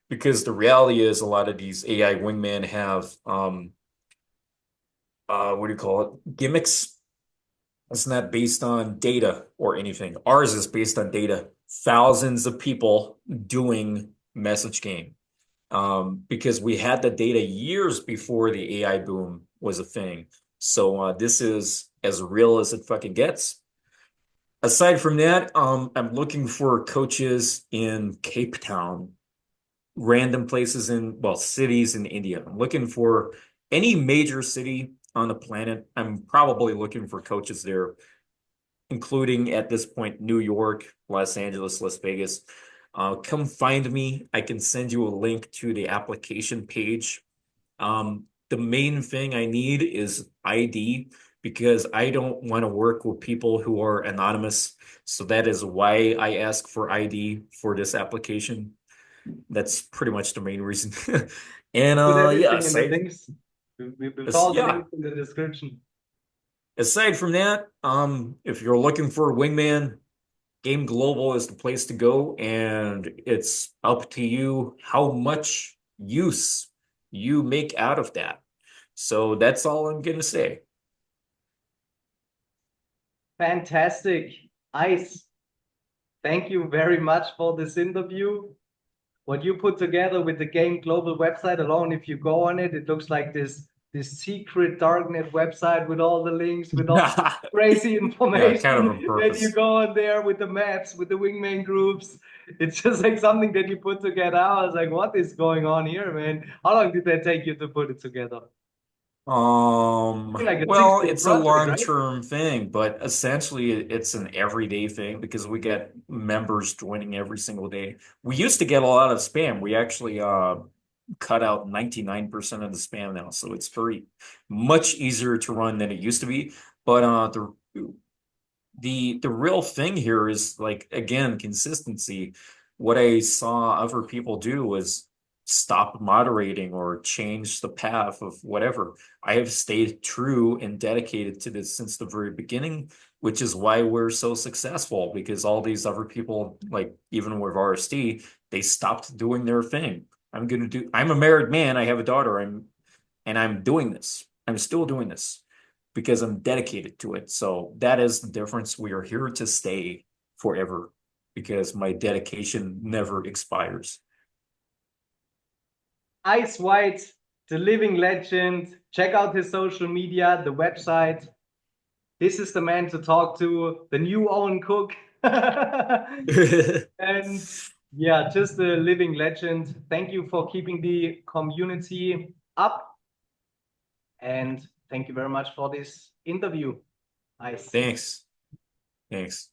Because the reality is a lot of these AI wingmen have what do you call it? Gimmicks. It's not based on data or anything. Ours is based on data. Thousands of people doing message game. Because we had the data years before the AI boom was a thing. So this is as real as it fucking gets. Aside from that, I'm looking for coaches in Cape Town, random places in, well, cities in India. I'm looking for any major city on the planet. I'm probably looking for coaches there. including at this point New York, Los Angeles, Las Vegas. Come find me. I can send you a link to the application page. The main thing I need is ID because I don't want to work with people who are anonymous. So that is why I ask for ID for this application. That's pretty much the main reason. And Put yeah, everything in the links. We put all the yeah. links in the description. Aside from that, if you're looking for a wingman, Game Global is the place to go, and it's up to you how much use you make out of that. So that's all I'm gonna say. Fantastic. Ice. Thank you very much for this interview. What you put together with the Game Global website alone, if you go on it, it looks like this secret darknet website with all the links, with all the crazy Yeah, kind of information. on Then you purpose. go on there with the maps, with the wingman groups. It's just like something that you put together. I was like, what is going on here, man? How long did that take you to put it together? Like a Well, 6 day it's a project, right? long-term thing, but essentially it's an everyday thing because we get members joining every single day. We used to get a lot of spam. We actually cut out 99% of the spam now, so it's very much easier to run than it used to be. But the real thing here is like again consistency. What I saw other people do was stop moderating or change the path of whatever. I have stayed true and dedicated to this since the very beginning, which is why we're so successful because all these other people, like even with RSD, they stopped doing their thing. I'm a married man, I have a daughter, and I'm doing this. I'm still doing this because I'm dedicated to it. So that is the difference. We are here to stay forever because my dedication never expires. Ice White, the living legend. Check out his social media, the website. This is the man to talk to, the new Owen Cook. And yeah, just a living legend. Thank you for keeping the community up. And thank you very much for this interview. Ice. Thanks. Thanks.